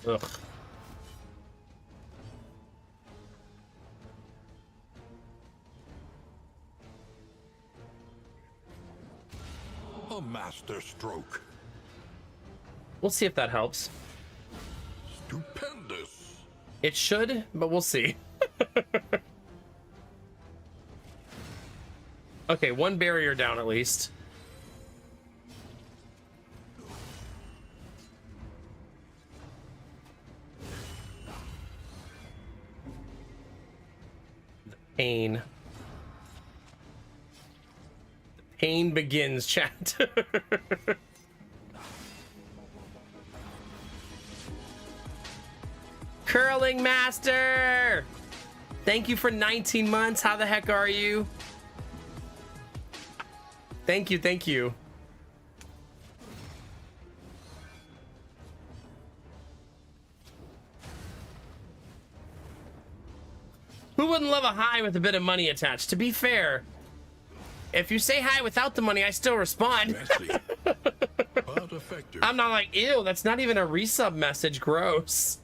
Ugh. A master stroke. We'll see if that helps. Stupendous. It should, but we'll see. Okay, one barrier down at least. The pain. The pain begins, chat. Curling Master! Thank you for 19 months. How the heck are you? Thank you, thank you. Who wouldn't love a high with a bit of money attached? To be fair, if you say hi without the money, I still respond. Messy, but effective. I'm not like, ew, that's not even a resub message. Gross.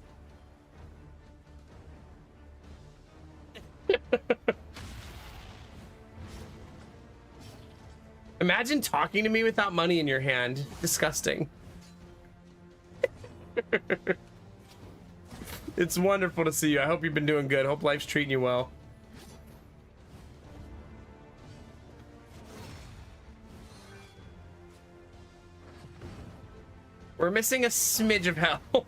Imagine talking to me without money in your hand. Disgusting. It's wonderful to see you. I hope you've been doing good. Hope life's treating you well. We're missing a smidge of health.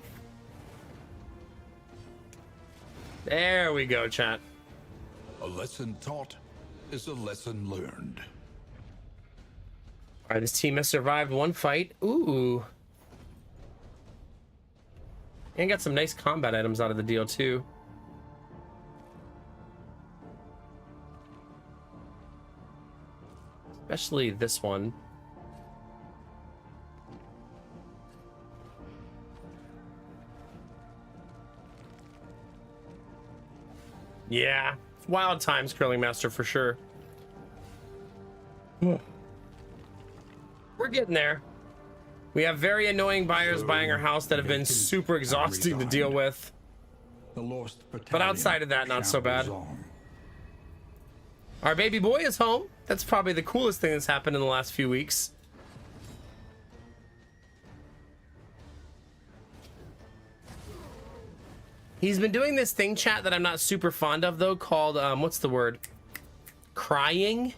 There we go, chat. A lesson taught is a lesson learned. All right, this team has survived one fight. Ooh. And got some nice combat items out of the deal, too. Especially this one. Yeah. Wild times, Curling Master, for sure. We're getting there. We have very annoying buyers buying our house that have been super exhausting to deal with. The lost But outside of that, not so bad. shambles on. Our baby boy is home. That's probably the coolest thing that's happened in the last few weeks. He's been doing this thing, chat, that I'm not super fond of, though, called, what's the word? Crying?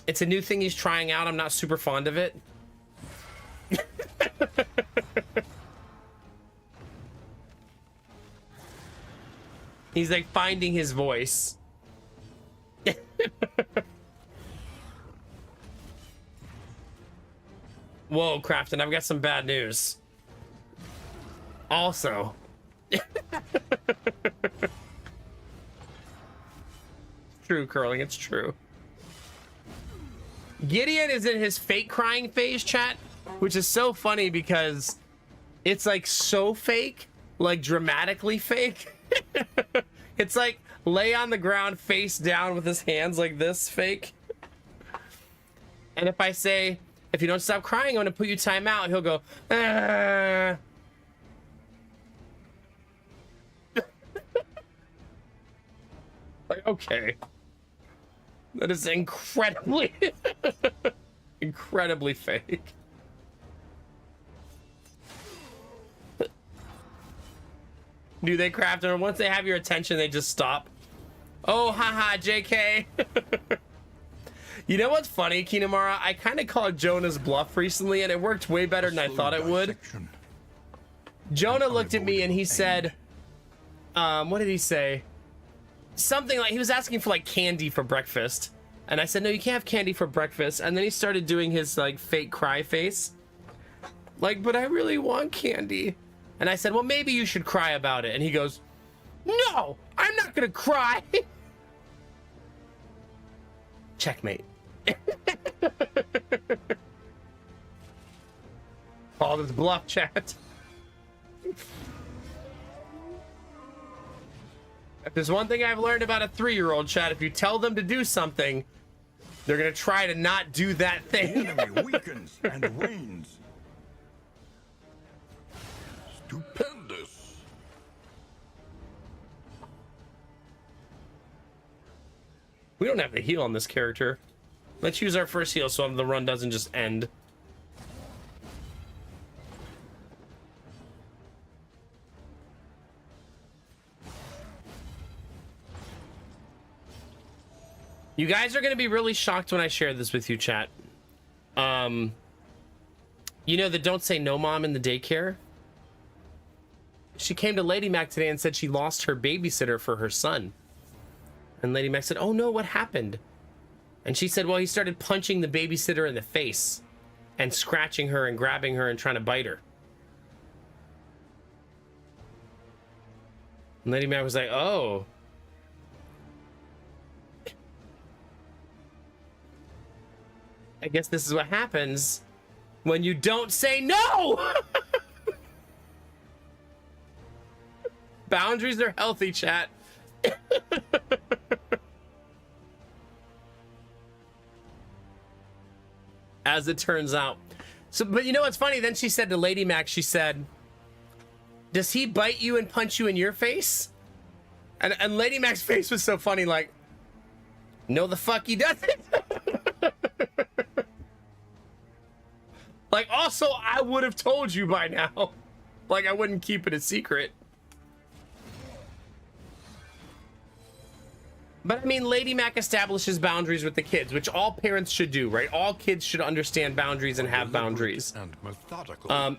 It's a new thing he's trying out. I'm not super fond of it. He's like finding his voice. Whoa, Crafton, I've got some bad news. Also. True, Curling, it's true. Gideon is in his fake crying phase, chat, which is so funny because It's like so fake, like dramatically fake. It's like lay on the ground face down with his hands like this fake. And if I say, if you don't stop crying, I'm gonna put you time out, he'll go, ah. Like, okay. That is incredibly, incredibly fake. Do they craft them? Once they have your attention, they just stop. Oh, haha, JK. You know what's funny, Kinamara? I kind of called Jonah's bluff recently, and it worked way better than I thought it would. Jonah looked at me and he said, what did he say? Something like, he was asking for like candy for breakfast. And I said, no, you can't have candy for breakfast. And then he started doing his like fake cry face. Like, but I really want candy. And I said, well, maybe you should cry about it. And he goes, no, I'm not gonna cry. Checkmate. All this bluff, chat. If there's one thing I've learned about a 3-year-old, chat, if you tell them to do something, they're gonna try to not do that thing. The enemy weakens and wanes. Stupendous. We don't have the heal on this character. Let's use our first heal so the run doesn't just end. You guys are going to be really shocked when I share this with you, chat. You know the Don't Say No Mom in the daycare? She came to Lady Mac today and said she lost her babysitter for her son. And Lady Mac said, oh no, what happened? And she said, well, he started punching the babysitter in the face and scratching her and grabbing her and trying to bite her. And Lady Mac was like, oh. I guess this is what happens when you don't say no. Boundaries are healthy, chat. As it turns out. So, but you know what's funny? Then she said to Lady Mac, she said, does he bite you and punch you in your face? And Lady Mac's face was so funny, like, no the fuck he doesn't. Like, also, I would have told you by now. Like, I wouldn't keep it a secret. But I mean, Lady Mac establishes boundaries with the kids, which all parents should do, right? All kids should understand boundaries and have boundaries.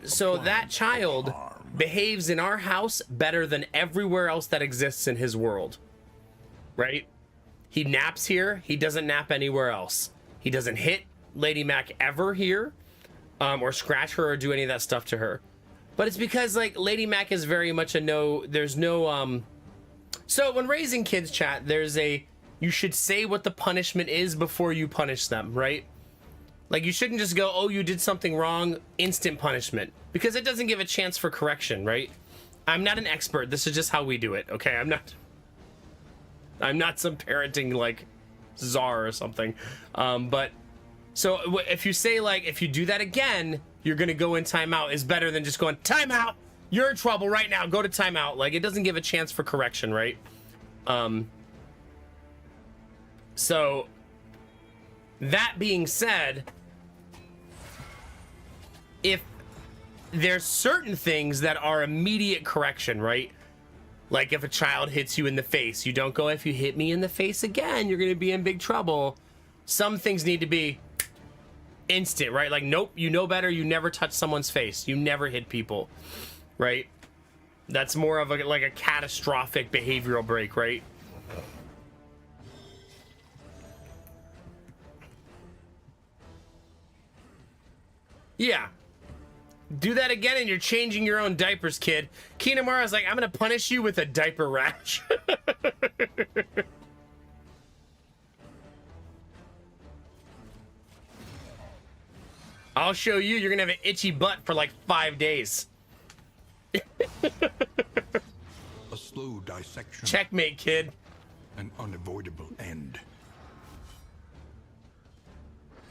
So that child behaves in our house better than everywhere else that exists in his world, right? He naps here. He doesn't nap anywhere else. He doesn't hit Lady Mac ever here, or scratch her or do any of that stuff to her. But it's because like Lady Mac is very much a no, there's no, so when raising kids, chat, there's a, you should say what the punishment is before you punish them, right? Like you shouldn't just go, oh, you did something wrong, instant punishment, because it doesn't give a chance for correction, right? I'm not an expert. This is just how we do it. Okay. I'm not some parenting like czar or something. But so if you say like, if you do that again, you're going to go in timeout is better than just going timeout. You're in trouble right now. Go to timeout. Like it doesn't give a chance for correction, right? So that being said, if there's certain things that are immediate correction, right? Like if a child hits you in the face, you don't go, if you hit me in the face again, you're going to be in big trouble. Some things need to be instant, right? Like, nope, you know better. You never touch someone's face. You never hit people, right? That's more of a, like a catastrophic behavioral break, right? Yeah. Do that again and you're changing your own diapers, kid. Kinamara's like, I'm gonna punish you with a diaper rash. I'll show you, you're gonna have an itchy butt for like 5 days. slow dissection. Checkmate, kid. An unavoidable end.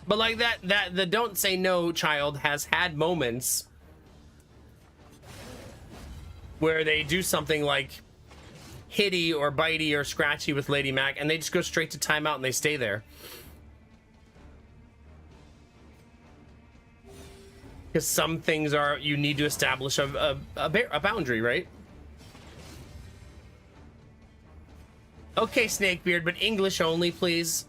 But like that the don't say no child has had moments where they do something like hitty or bitey or scratchy with Lady Mac, and they just go straight to timeout and they stay there. Because some things are, you need to establish a boundary, right? Okay, Snakebeard, but English only, please.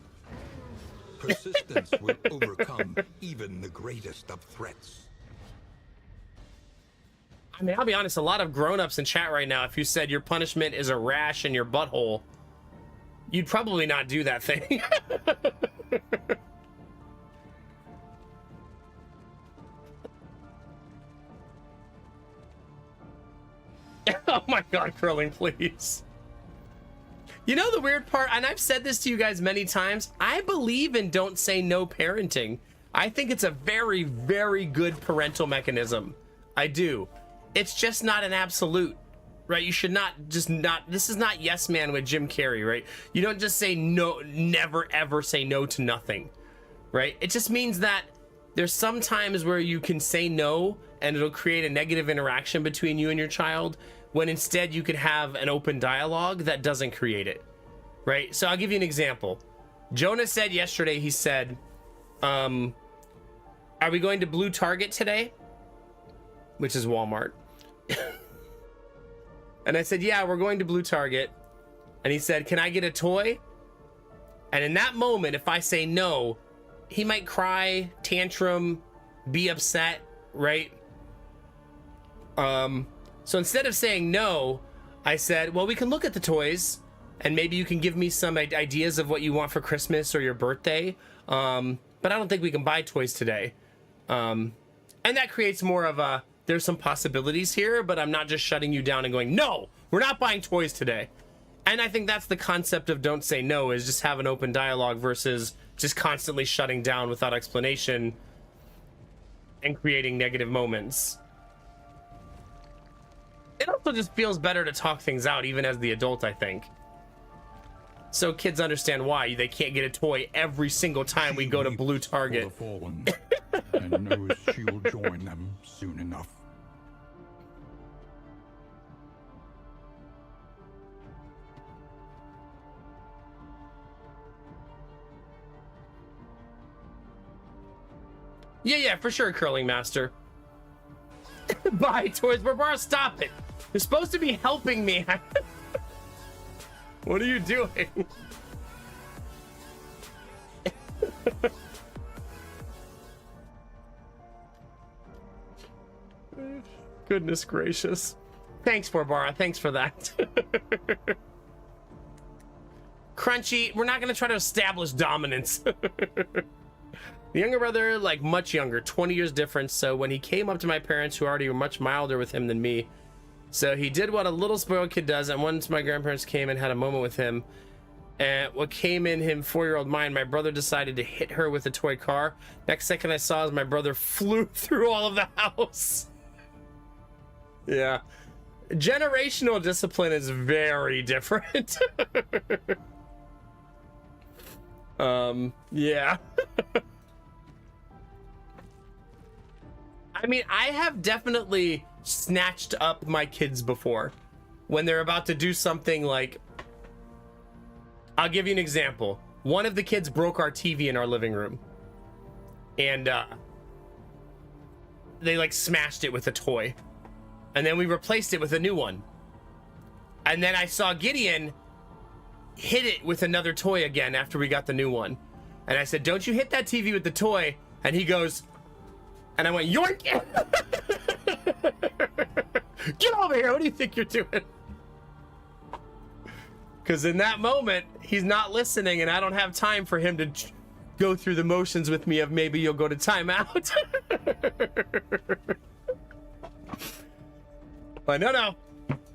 Persistence will overcome even the greatest of threats. I mean, I'll be honest, a lot of grown-ups in chat right now, if you said your punishment is a rash in your butthole, you'd probably not do that thing. Oh my god, Curling, please. You know the weird part, and I've said this to you guys many times, I believe in don't say no parenting. I think it's a very, very good parental mechanism. I do. It's just not an absolute, right? You should not just not, this is not Yes Man with Jim Carrey, right? You don't just say no, never ever say no to nothing, right? It just means that there's some times where you can say no and it'll create a negative interaction between you and your child, when instead you could have an open dialogue that doesn't create it, right? So I'll give you an example. Jonah said yesterday, he said, are we going to Blue Target today? Which is Walmart. And I said, yeah, we're going to Blue Target. And he said, can I get a toy? And in that moment, if I say no, he might cry, tantrum, be upset, right? So instead of saying no, I said, well, we can look at the toys and maybe you can give me some ideas of what you want for Christmas or your birthday. But I don't think we can buy toys today. And that creates more of a, there's some possibilities here, but I'm not just shutting you down and going, no, we're not buying toys today. And I think that's the concept of don't say no, is just have an open dialogue versus just constantly shutting down without explanation and creating negative moments. It also just feels better to talk things out, even as the adult, I think. So kids understand why they can't get a toy every single time we go to Blue Target. For the fallen, and knows she will join them soon enough. Yeah, for sure, Curling Master. Buy toys, Barbara, stop it. You're supposed to be helping me. What are you doing? Goodness gracious. Thanks, Barbara. Thanks for that. Crunchy, we're not going to try to establish dominance. The younger brother, like much younger, 20 years difference. So when he came up to my parents, who already were much milder with him than me, so he did what a little spoiled kid does. And once my grandparents came and had a moment with him, and what came in him 4-year-old mind, my brother decided to hit her with a toy car. Next second I saw as my brother flew through all of the house. Yeah. Generational discipline is very different. Yeah. I mean, I have definitely snatched up my kids before when they're about to do something like, I'll give you an example. One of the kids broke our TV in our living room, and they like smashed it with a toy, and then we replaced it with a new one. And then I saw Gideon hit it with another toy again after we got the new one. And I said, don't you hit that TV with the toy. And he goes, and I went, yoink! Get over here, what do you think you're doing? Because in that moment, he's not listening, and I don't have time for him to go through the motions with me of maybe you'll go to timeout. But no,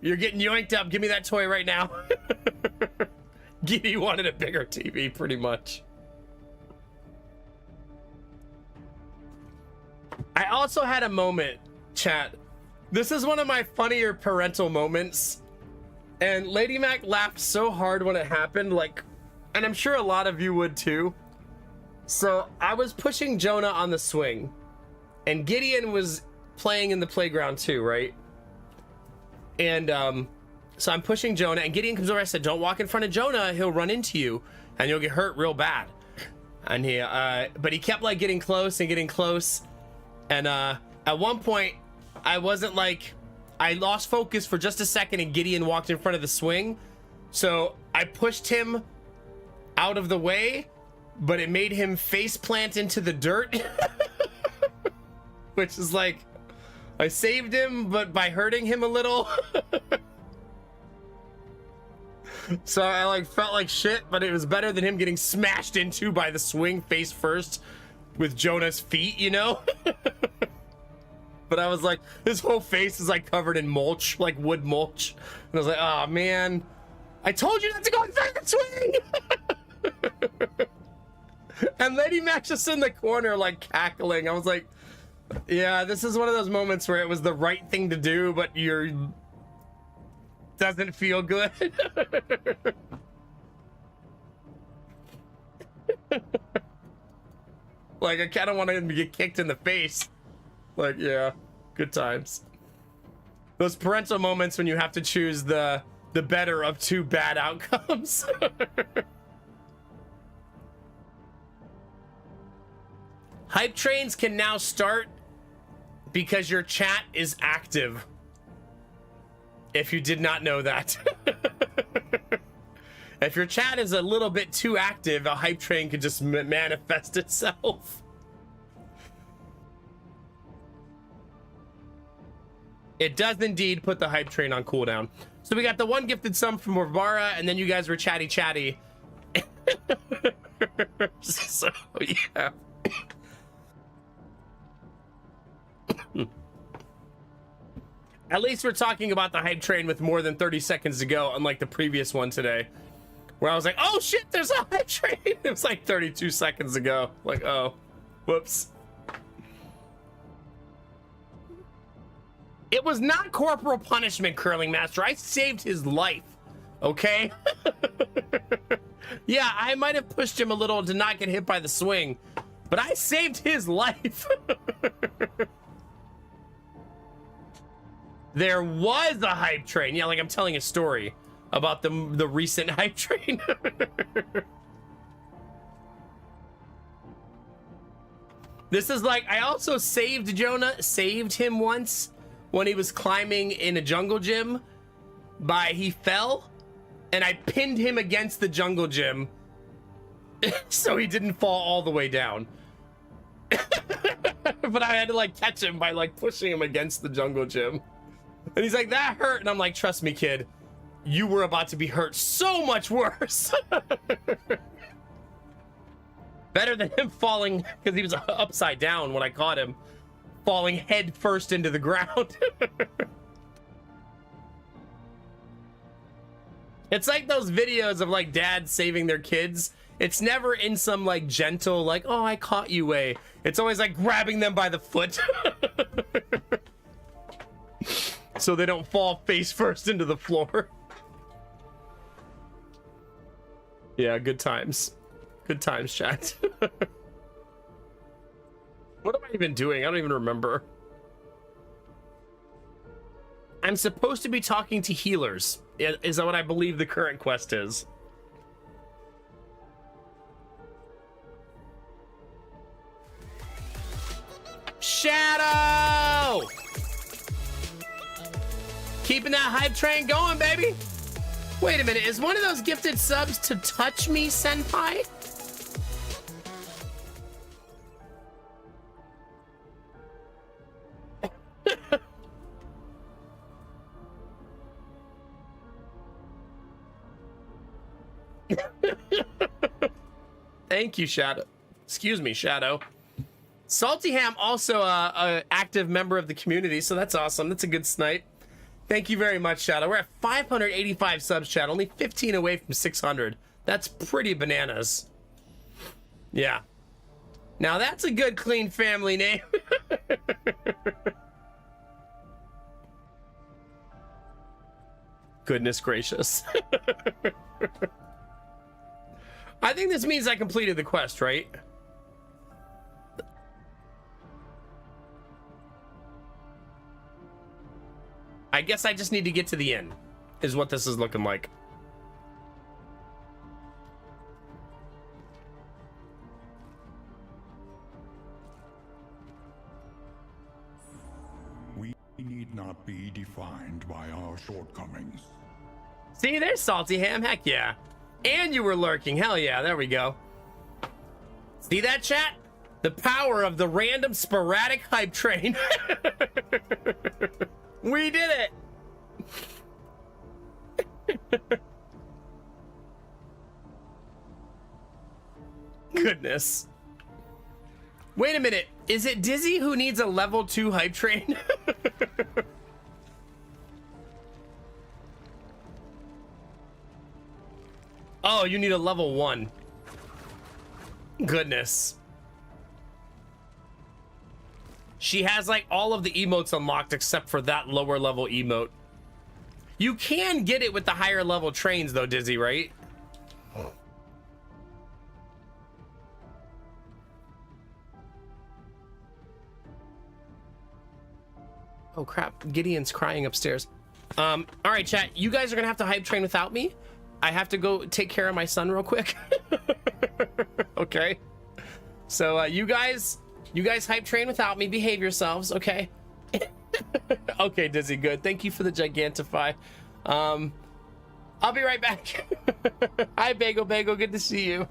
you're getting yoinked up. Give me that toy right now. Giddy wanted a bigger TV, pretty much. I also had a moment, chat. This is one of my funnier parental moments. And Lady Mac laughed so hard when it happened, like, and I'm sure a lot of you would too. So I was pushing Jonah on the swing, and Gideon was playing in the playground too, right? And so I'm pushing Jonah, and Gideon comes over. I said, "Don't walk in front of Jonah; he'll run into you, and you'll get hurt real bad." And but he kept like getting close and getting close, and at one point, I wasn't like. I lost focus for just a second, and Gideon walked in front of the swing. So I pushed him out of the way, but it made him face plant into the dirt. Which is like, I saved him, but by hurting him a little. So I like felt like shit, but it was better than him getting smashed into by the swing face first with Jonah's feet, you know? But I was like, his whole face is like covered in mulch, like wood mulch. And I was like, oh man, I told you not to go in front of the swing. And Lady Mac's just in the corner, like cackling. I was like, yeah, this is one of those moments where it was the right thing to do, but doesn't feel good. Like, I kind of want him to get kicked in the face. Like, yeah, good times. Those parental moments when you have to choose the better of two bad outcomes. Hype trains can now start because your chat is active. If you did not know that. If your chat is a little bit too active, a hype train could just manifest itself. It does indeed put the hype train on cooldown. So we got the one gifted sum from Morvara, and then you guys were chatty. So, yeah. At least we're talking about the hype train with more than 30 seconds to go, unlike the previous one today, where I was like, oh shit, there's a hype train. It was like 32 seconds ago. Like, oh, whoops. It was not corporal punishment, Curling Master. I saved his life, okay? Yeah, I might have pushed him a little to not get hit by the swing, but I saved his life. There was a hype train. Yeah, like I'm telling a story about the recent hype train. This is like, I also saved him once when he was climbing in a jungle gym he fell and I pinned him against the jungle gym so he didn't fall all the way down. But I had to like catch him by like pushing him against the jungle gym. And he's like, that hurt. And I'm like, trust me, kid, you were about to be hurt so much worse. Better than him falling, because he was upside down when I caught him, falling head first into the ground. It's like those videos of like dads saving their kids. It's never in some like gentle, like, oh, I caught you way. It's always like grabbing them by the foot. So they don't fall face first into the floor. Yeah, good times. Good times, chat. What am I even doing? I don't even remember. I'm supposed to be talking to healers. Is that what I believe the current quest is? Shadow! Keeping that hype train going, baby. Wait a minute, is one of those gifted subs to touch me, senpai? Thank you, Shadow. Excuse me, Shadow. Salty Ham also a active member of the community, so that's awesome. That's a good snipe. Thank you very much, Shadow. We're at 585 subs, chat. Only 15 away from 600. That's pretty bananas. Yeah. Now that's a good, clean family name. Goodness gracious. I think this means I completed the quest, right? I guess I just need to get to the end, is what this is looking like. We need not be defined by our shortcomings. See, there's Salty Ham. Heck yeah. And you were lurking. Hell yeah. There we go. See that, chat? The power of the random sporadic hype train. We did it. Goodness. Wait a minute. Is it Dizzy who needs a level 2 hype train? Oh, you need a level 1. Goodness. She has like all of the emotes unlocked except for that lower level emote. You can get it with the higher level trains though, Dizzy, right? Oh crap, Gideon's crying upstairs. All right, chat, you guys are gonna have to hype train without me. I have to go take care of my son real quick. Okay. So you guys hype train without me. Behave yourselves, okay? Okay, Dizzy, good. Thank you for the Gigantify. I'll be right back. Hi, Bagel Bagel. Good to see you.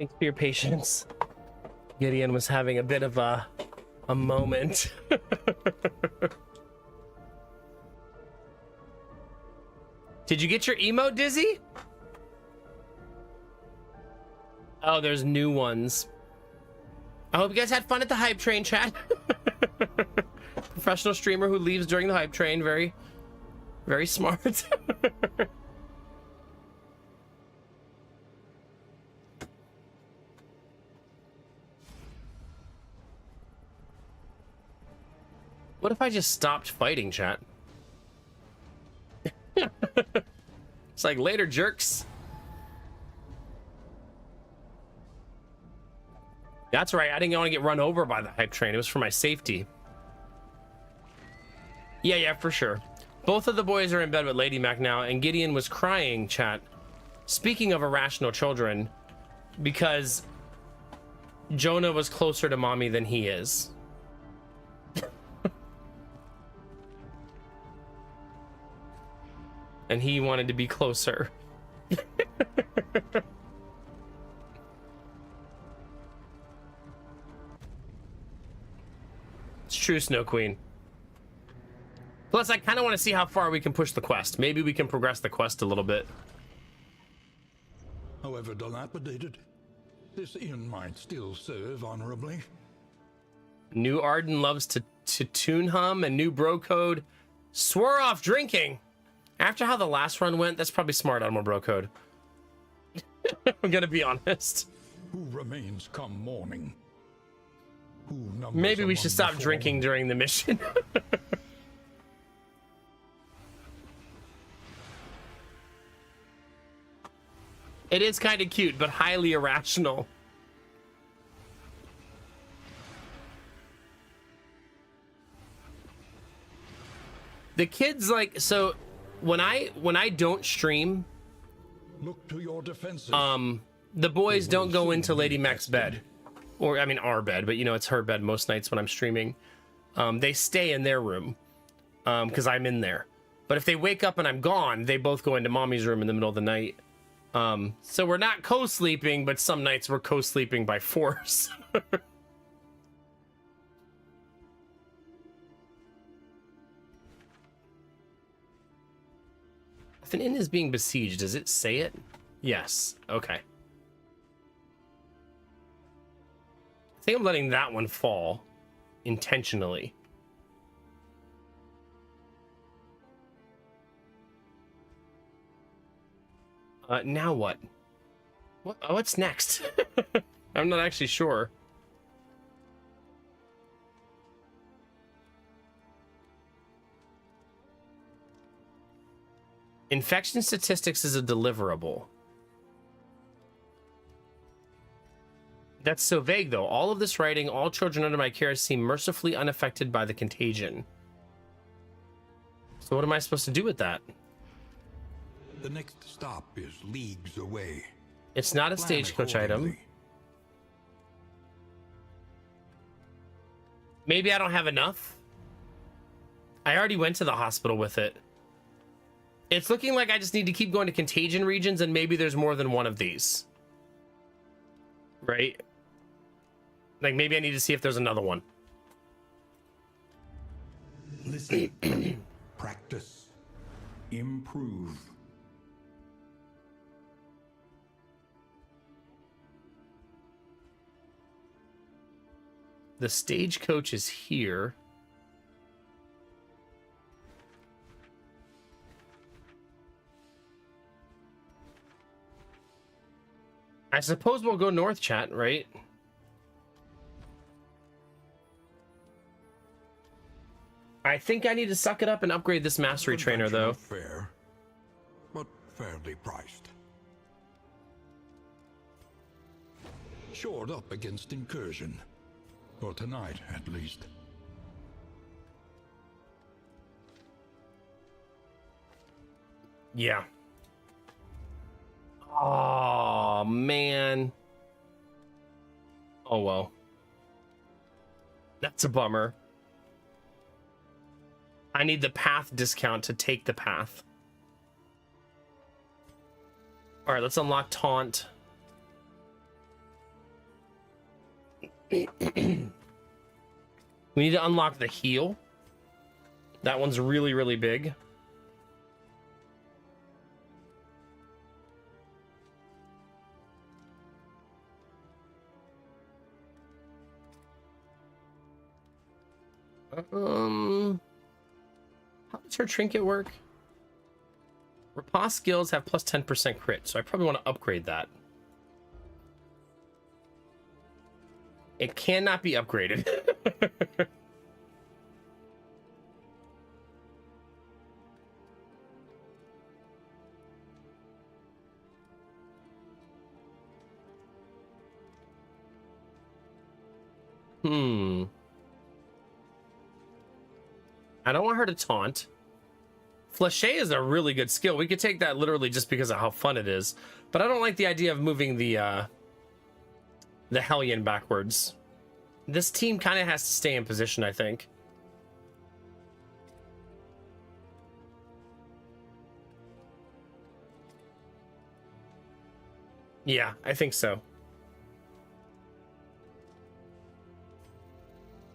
Thanks for your patience. Gideon was having a bit of a moment. Did you get your emote, Dizzy? Oh, there's new ones. I hope you guys had fun at the hype train, chat. Professional streamer who leaves during the hype train. Very, very smart. What if I just stopped fighting, chat? It's like, later, jerks. That's right, I didn't want to get run over by the hype train. It was for my safety. Yeah, for sure. Both of the boys are in bed with Lady Mac now, and Gideon was crying, chat. Speaking of irrational children, because Jonah was closer to mommy than he is. And he wanted to be closer. It's true, Snow Queen. Plus, I kind of want to see how far we can push the quest. Maybe we can progress the quest a little bit. However dilapidated, this inn might still serve honorably. New Arden loves to tune hum, and new bro code swore off drinking. After how the last run went, that's probably smart on more bro code. I'm gonna be honest. Who remains come morning? Who numbers Maybe we among should the stop fallen? drinking during the mission. It is kind of cute, but highly irrational. The kids, like, so when I don't stream, Look to your defenses. the boys don't go into Lady Mac's bed, or I mean our bed, but you know it's her bed most nights when I'm streaming. They stay in their room because I'm in there. But if they wake up and I'm gone, they both go into mommy's room in the middle of the night. So we're not co-sleeping, but some nights we're co-sleeping by force. If an inn is being besieged, does it say it? Yes. Okay. I think I'm letting that one fall intentionally. Now what? What's next? I'm not actually sure. Infection statistics is a deliverable. That's so vague, though. All of this writing, all children under my care seem mercifully unaffected by the contagion. So what am I supposed to do with that? The next stop is leagues away. It's not a Plan stagecoach item. accordingly. Maybe I don't have enough? I already went to the hospital with it. It's looking like I just need to keep going to contagion regions, and maybe there's more than one of these. Right? Like, maybe I need to see if there's another one. Listen. Practice. Improve. The stagecoach is here. I suppose we'll go north, chat, right? I think I need to suck it up and upgrade this mastery trainer, though. Fair, but fairly priced. Shored up against incursion. For tonight, at least. Yeah. Oh, man. Oh, well. That's a bummer. I need the path discount to take the path. All right, let's unlock Taunt. We need to unlock the heal. That one's really, really big. How does her trinket work? Riposte skills have plus 10% crit, so I probably want to upgrade that. It cannot be upgraded. I don't want her to taunt. Fléché is a really good skill. We could take that literally just because of how fun it is. But I don't like the idea of moving the Hellion backwards. This team kind of has to stay in position, I think. Yeah, I think so.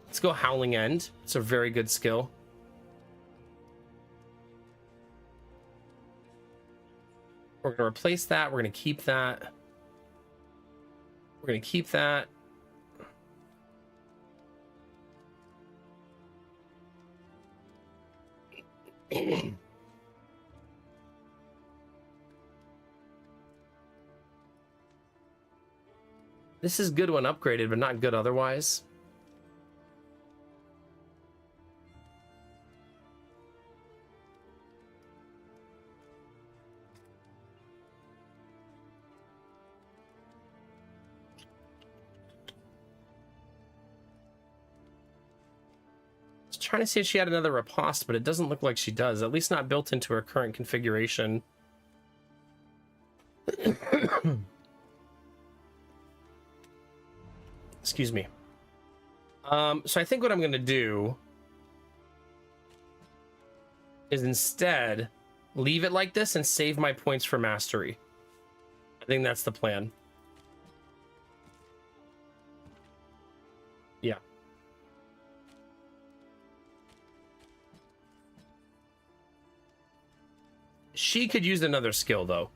Let's go Howling End. It's a very good skill. We're going to replace that. We're going to keep that. We're going to keep that. This is good when upgraded, but not good otherwise. Trying to see if she had another riposte, but it doesn't look like she does, at least not built into her current configuration. Excuse me. So I think what I'm going to do is instead leave it like this and save my points for mastery. I think that's the plan. Yeah. She could use another skill, though.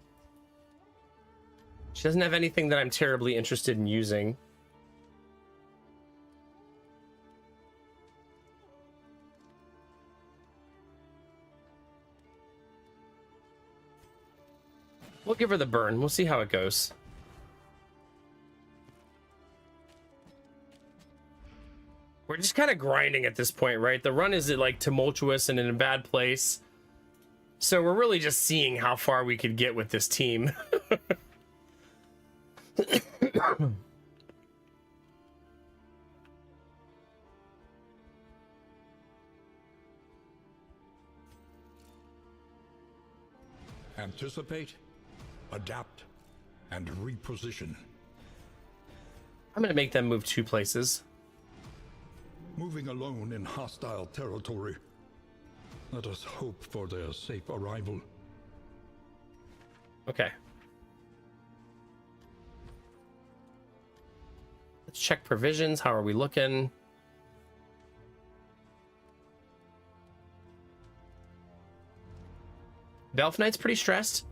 She doesn't have anything that I'm terribly interested in using. We'll give her the burn. We'll see how it goes. We're just kind of grinding at this point, right? The run is like tumultuous and in a bad place. So we're really just seeing how far we could get with this team. Anticipate, adapt, and reposition. I'm going to make them move 2 places. Moving alone in hostile territory. Let us hope for their safe arrival. Okay. Let's check provisions. How are we looking? Belf Knight's pretty stressed.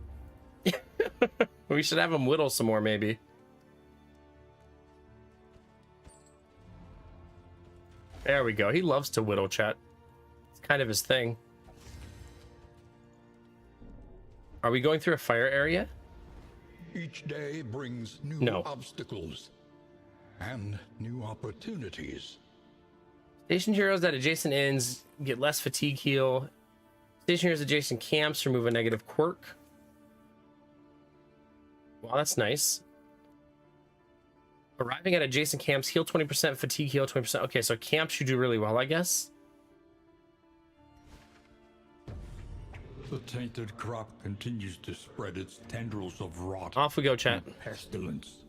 We should have him whittle some more, maybe. There we go. He loves to whittle, chat. It's kind of his thing. Are we going through a fire area? Each day brings new obstacles and new opportunities. Station heroes at adjacent inns get less fatigue heal. Station heroes adjacent camps remove a negative quirk. Wow, that's nice. Arriving at adjacent camps, heal 20%, fatigue heal 20%. Okay, so camps you do really well, I guess. The tainted crop continues to spread its tendrils of rot. Off we go, chat. And pestilence.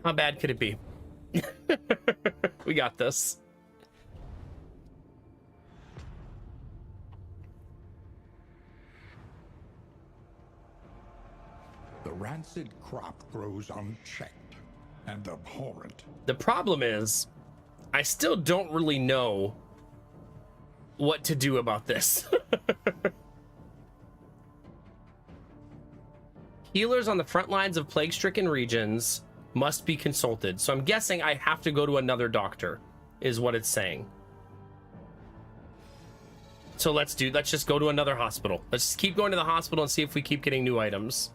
How bad could it be? We got this. The rancid crop grows unchecked. and abhorrent. The problem is, I still don't really know what to do about this. Healers on the front lines of plague-stricken regions must be consulted. So I'm guessing I have to go to another doctor, is what it's saying. So let's just go to another hospital. Let's just keep going to the hospital and see if we keep getting new items.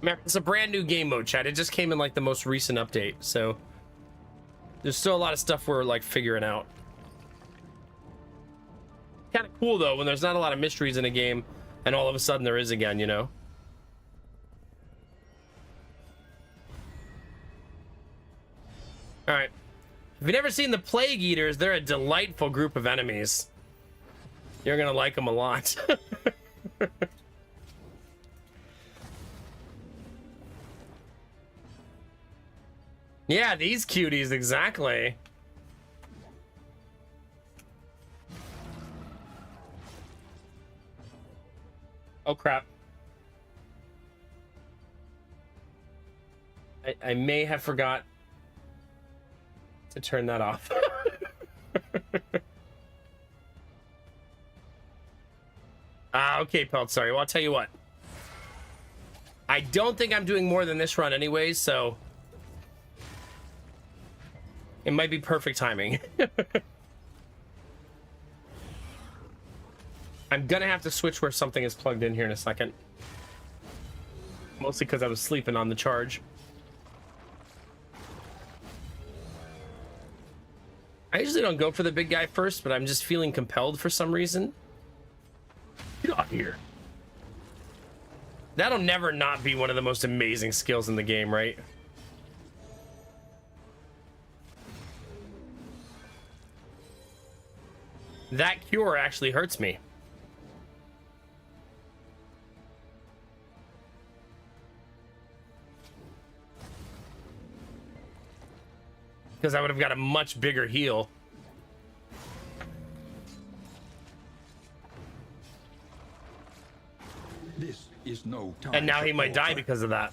It's a brand new game mode, chat. It just came in like the most recent update, so there's still a lot of stuff we're like figuring out. Kind of cool though when there's not a lot of mysteries in a game and all of a sudden there is again, you know. All right. If you've never seen the Plague Eaters, they're a delightful group of enemies. You're gonna like them a lot. Yeah, these cuties, exactly. Oh, crap. I may have forgot to turn that off. Okay, Pelt, sorry. Well, I'll tell you what. I don't think I'm doing more than this run anyways, so it might be perfect timing. I'm gonna have to switch where something is plugged in here in a second. Mostly because I was sleeping on the charge. I usually don't go for the big guy first, but I'm just feeling compelled for some reason. Get out here. That'll never not be one of the most amazing skills in the game, right? That cure actually hurts me. Because I would have got a much bigger heal. This is no time. And now for he might die order. because of that.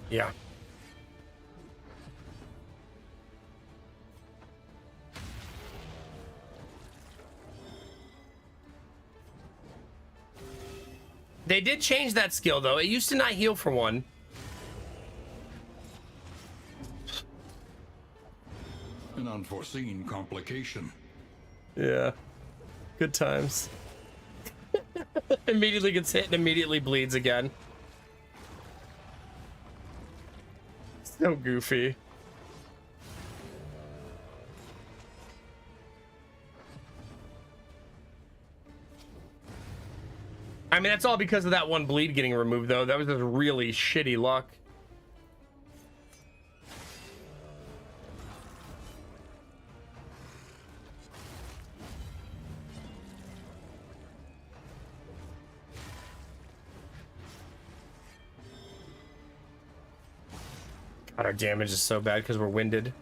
Yeah. They did change that skill, though. It used to not heal for one. An unforeseen complication. Yeah. Good times. Immediately gets hit and immediately bleeds again. So goofy. I mean, that's all because of that one bleed getting removed, though. That was just really shitty luck. God, our damage is so bad because we're winded.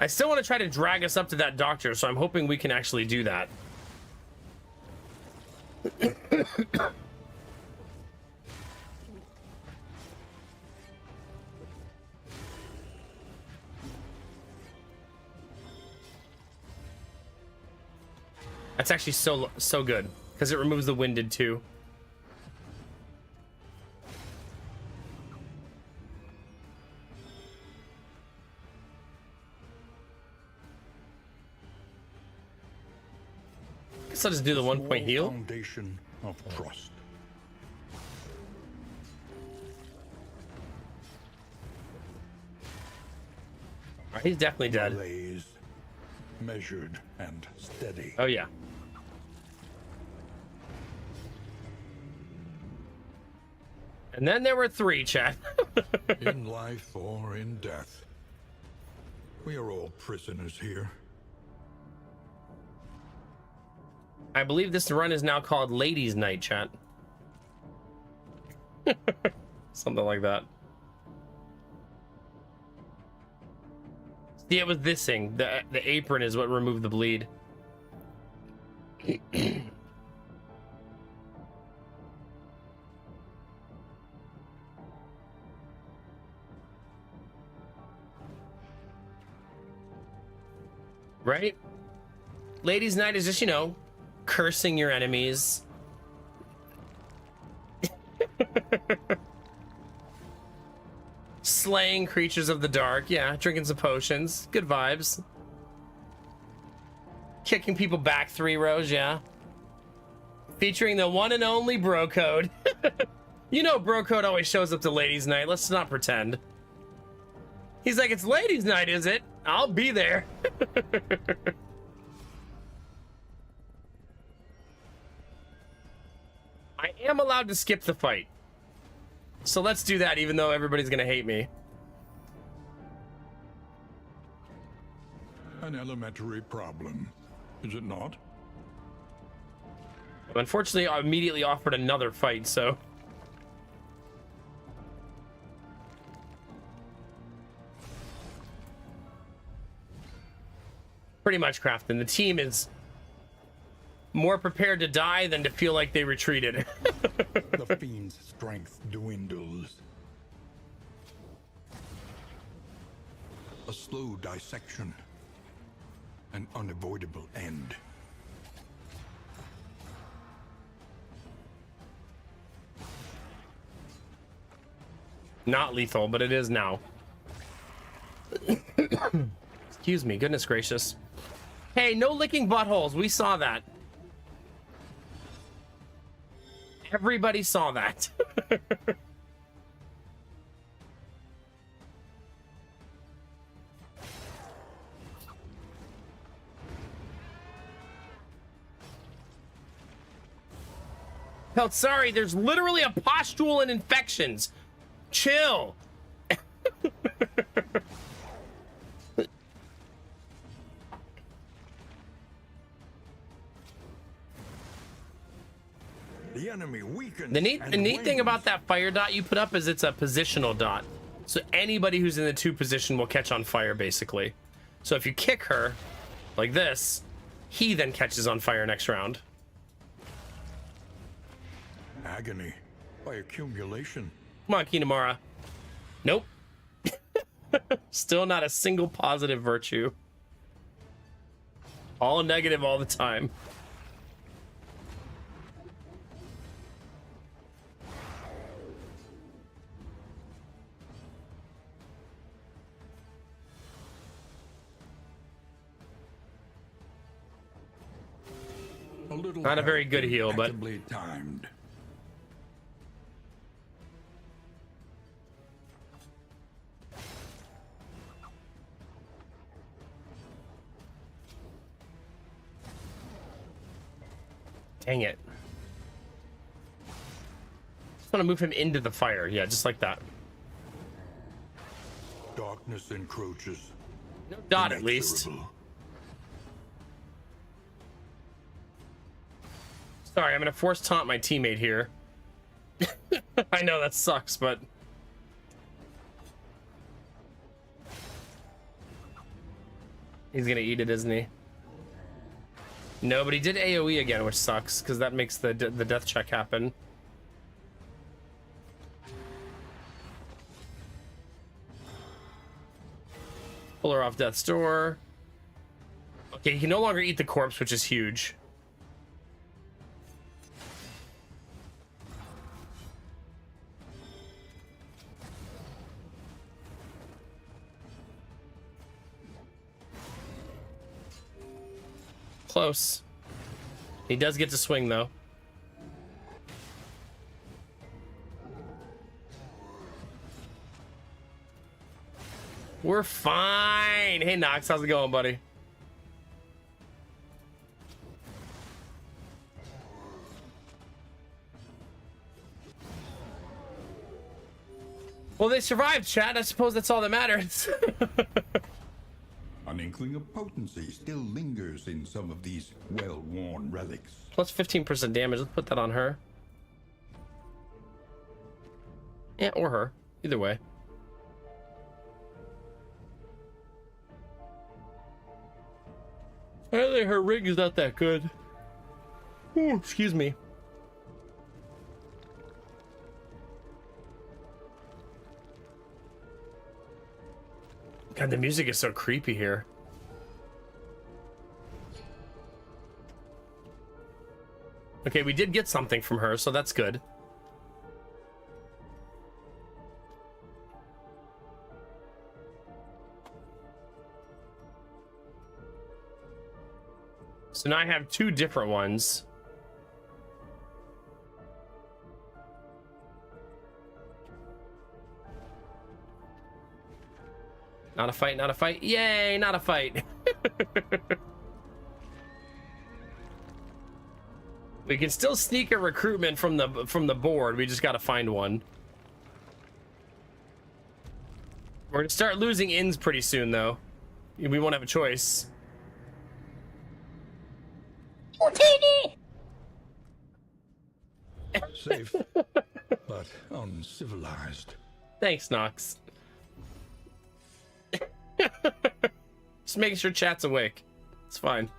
I still want to try to drag us up to that doctor, so I'm hoping we can actually do that. That's actually so good because it removes the winded too. Guess I'll just do the 1 point heal. Foundation of trust. Alright, he's definitely dead. Blaze, measured and steady. Oh yeah. And then there were 3, chat. In life or in death. We are all prisoners here. I believe this run is now called Ladies' Night, chat. Something like that. See, it was this thing. The apron is what removed the bleed. Right? Ladies' night is just, you know, cursing your enemies. Slaying creatures of the dark. Yeah, drinking some potions. Good vibes. Kicking people back 3 rows, yeah. Featuring the one and only Bro Code. You know Bro Code always shows up to ladies' night. Let's not pretend. He's like, it's ladies' night, is it? I'll be there. I am allowed to skip the fight. So let's do that, even though everybody's gonna hate me. An elementary problem, is it not? Unfortunately, I immediately offered another fight, so... Pretty much, Crafton. The team is more prepared to die than to feel like they retreated. The fiend's strength dwindles. A slow dissection. An unavoidable end. Not lethal, but it is now. Excuse me, goodness gracious. Hey, no licking buttholes. We saw that. Everybody saw that. Pelt, sorry, there's literally a pustule and infections. Chill. The enemy weakens. The neat thing about that fire dot you put up is it's a positional dot. So anybody who's in the 2 position will catch on fire, basically. So if you kick her like this, he then catches on fire next round. Agony by accumulation. Come on, Kinemara. Nope. Still not a single positive virtue. All negative all the time. Not a very good heal, but timed. dang it. Just want to move him into the fire. Yeah, just like that. Darkness encroaches. No dot at least. Inexorable. Sorry, I'm gonna force taunt my teammate here. I know that sucks, but he's gonna eat it, isn't he? No, but he did AoE again, which sucks because that makes the death check happen. Pull her off death's door. Okay, he can no longer eat the corpse, which is huge. Close. He does get to swing though. We're fine. Hey Nox, how's it going, buddy? Well, they survived, chat. I suppose that's all that matters. An inkling of potency still lingers in some of these well-worn relics. Plus 15% damage. Let's put that on her. Yeah, or her. Either way. Apparently her rig is not that good. Ooh, excuse me. God, the music is so creepy here. Okay, we did get something from her, so that's good. So now I have two different ones. Not a fight, not a fight. Yay, not a fight. We can still sneak a recruitment from the board. We just got to find one. We're going to start losing inns pretty soon, though. We won't have a choice. Safe, but uncivilized. Thanks, Nox. Just making sure chat's awake. It's fine.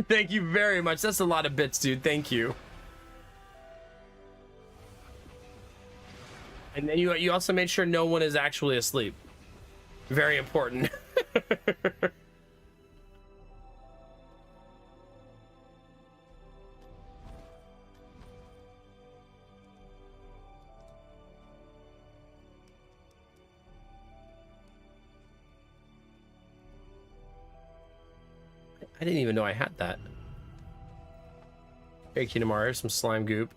Thank you very much. That's a lot of bits, dude. Thank you. And then you also made sure no one is actually asleep. Very important. I didn't even know I had that. Hey, Kinemar, some slime goop.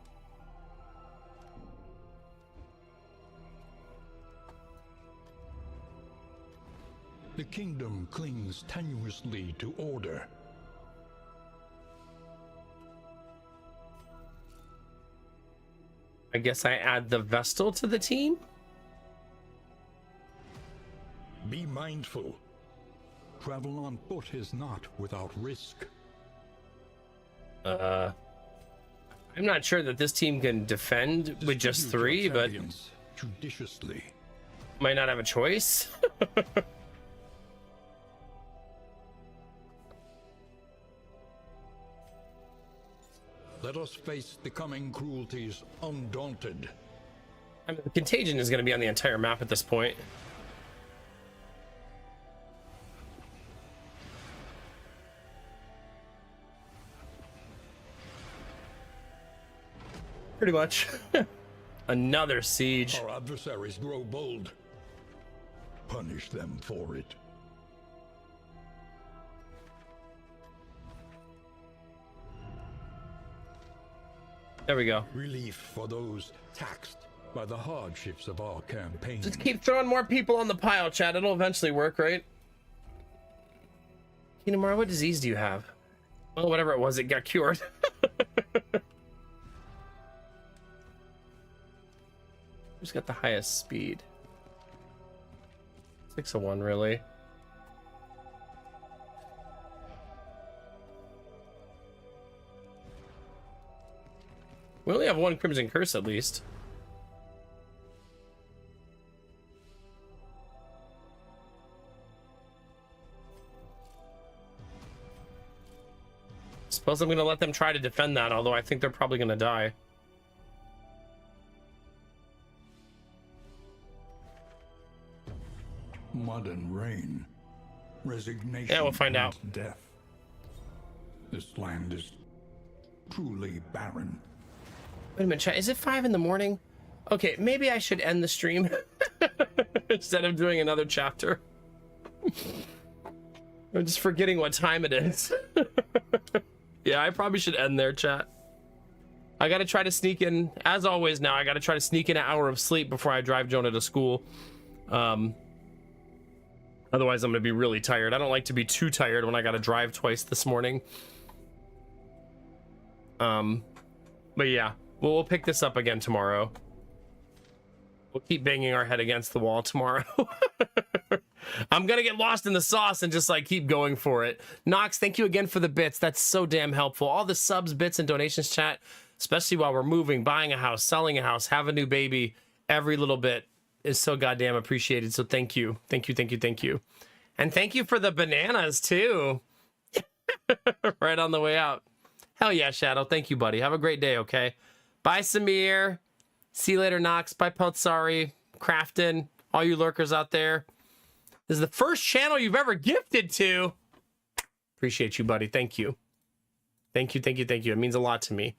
The kingdom clings tenuously to order. I guess I add the Vestal to the team? Be mindful. Travel on foot is not without risk. I'm not sure that this team can defend with just Distribute 3, your but champions judiciously. might not have a choice. Let us face the coming cruelties undaunted. I mean, the contagion is going to be on the entire map at this point. Pretty much. Another siege. Our adversaries grow bold. Punish them for it. There we go. Relief for those taxed by the hardships of our campaign. Just keep throwing more people on the pile, chat. It'll eventually work, right? Kinemura, what disease do you have? Well, whatever it was, it got cured. Who's got the highest speed? 601, really? We only have one Crimson Curse, at least. Suppose I'm going to let them try to defend that, although I think they're probably going to die. Mud and rain. Resignation. Yeah, we'll find out. and Death. This land is truly barren. Wait a minute, chat. Is it 5 in the morning? Okay, maybe I should end the stream instead of doing another chapter. I'm just forgetting what time it is. Yeah, I probably should end there, chat. I gotta try to sneak in, as always now, I gotta try to sneak in an hour of sleep before I drive Jonah to school. Otherwise, I'm gonna be really tired. I don't like to be too tired when I gotta drive twice this morning. But yeah, we'll pick this up again tomorrow. We'll keep banging our head against the wall tomorrow. I'm gonna get lost in the sauce and just like keep going for it. Nox, thank you again for the bits. That's so damn helpful. All the subs, bits, and donations, chat, especially while we're moving, buying a house, selling a house, have a new baby, every little bit is so goddamn appreciated. So thank you. Thank you, thank you, thank you. And thank you for the bananas, too. Right on the way out. Hell yeah, Shadow. Thank you, buddy. Have a great day, okay? Bye, Samir. See you later, Nox. Bye, Peltzari. Crafton. All you lurkers out there. This is the first channel you've ever gifted to. Appreciate you, buddy. Thank you. Thank you, thank you, thank you. It means a lot to me.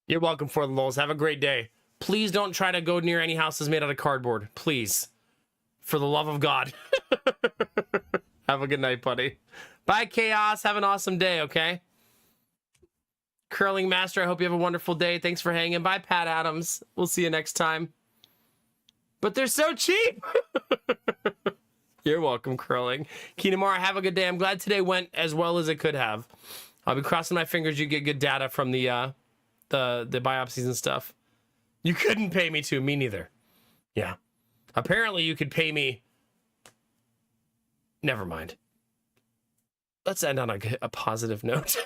You're welcome for the lulz. Have a great day. Please don't try to go near any houses made out of cardboard. Please. For the love of God. Have a good night, buddy. Bye, Chaos. Have an awesome day, okay? Curling Master, I hope you have a wonderful day. Thanks for hanging. Bye, Pat Adams. We'll see you next time. But they're so cheap. You're welcome, Curling. Kinamara, have a good day. I'm glad today went as well as it could have. I'll be crossing my fingers you get good data from the biopsies and stuff. You couldn't pay me to. Me neither. Yeah. Apparently you could pay me. Never mind. Let's end on a positive note.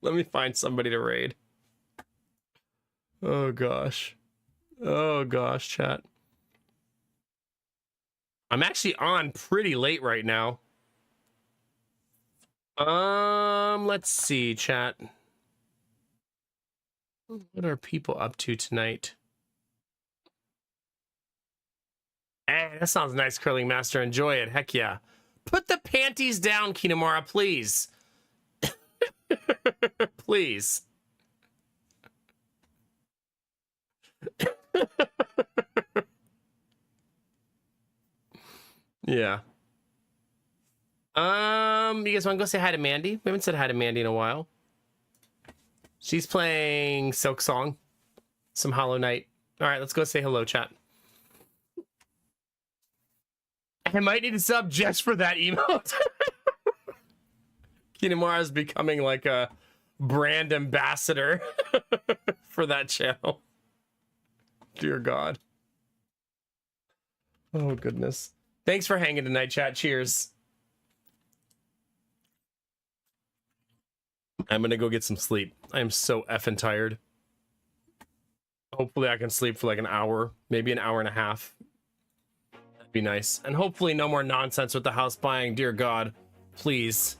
Let me find somebody to raid. Oh, gosh. Oh, gosh, chat. I'm actually on pretty late right now. Let's see, chat. What are people up to tonight? That sounds nice, Curling Master. Enjoy it. Heck yeah. Put the panties down, Kinamara, please. Please. Yeah. You guys want to go say hi to Mandy? We haven't said hi to Mandy in a while. She's playing Silk Song. Some Hollow Knight. All right, let's go say hello, chat. I might need to sub just for that emote. Kinamara is becoming like a brand ambassador for that channel. Dear God. Oh, goodness. Thanks for hanging tonight, chat. Cheers. I'm gonna go get some sleep. I am so effing tired. Hopefully I can sleep for like an hour, maybe an hour and a half. That'd be nice. And hopefully no more nonsense with the house buying. Dear God, please,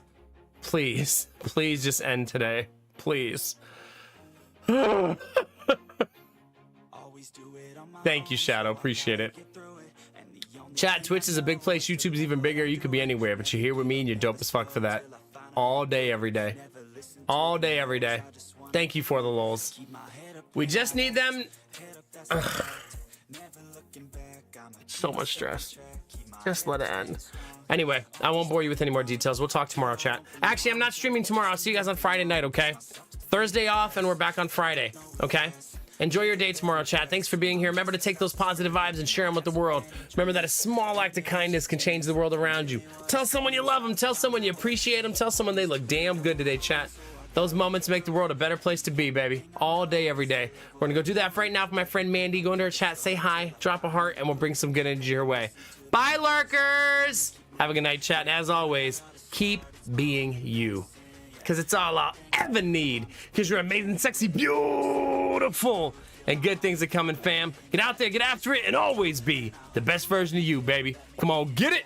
please, please just end today. Please. Thank you, Shadow. Appreciate it. Chat, Twitch is a big place. YouTube's even bigger. You could be anywhere, but you're here with me and you're dope as fuck for that. All day, every day. All day, every day. Thank you for the lulz. We just need them. Ugh. So much stress. Just let it end. Anyway, I won't bore you with any more details. We'll talk tomorrow, chat. Actually, I'm not streaming tomorrow. I'll see you guys on Friday night, okay? Thursday off, and we're back on Friday, okay? Enjoy your day tomorrow, chat. Thanks for being here. Remember to take those positive vibes and share them with the world. Remember that a small act of kindness can change the world around you. Tell someone you love them. Tell someone you appreciate them. Tell someone they look damn good today, chat. Those moments make the world a better place to be, baby. All day, every day. We're gonna go do that right now for my friend Mandy. Go into her chat, say hi, drop a heart, and we'll bring some good energy your way. Bye, lurkers! Have a good night, chat. And as always, keep being you. Because it's all I'll ever need. Because you're amazing, sexy, beautiful, and good things are coming, fam. Get out there, get after it, and always be the best version of you, baby. Come on, get it!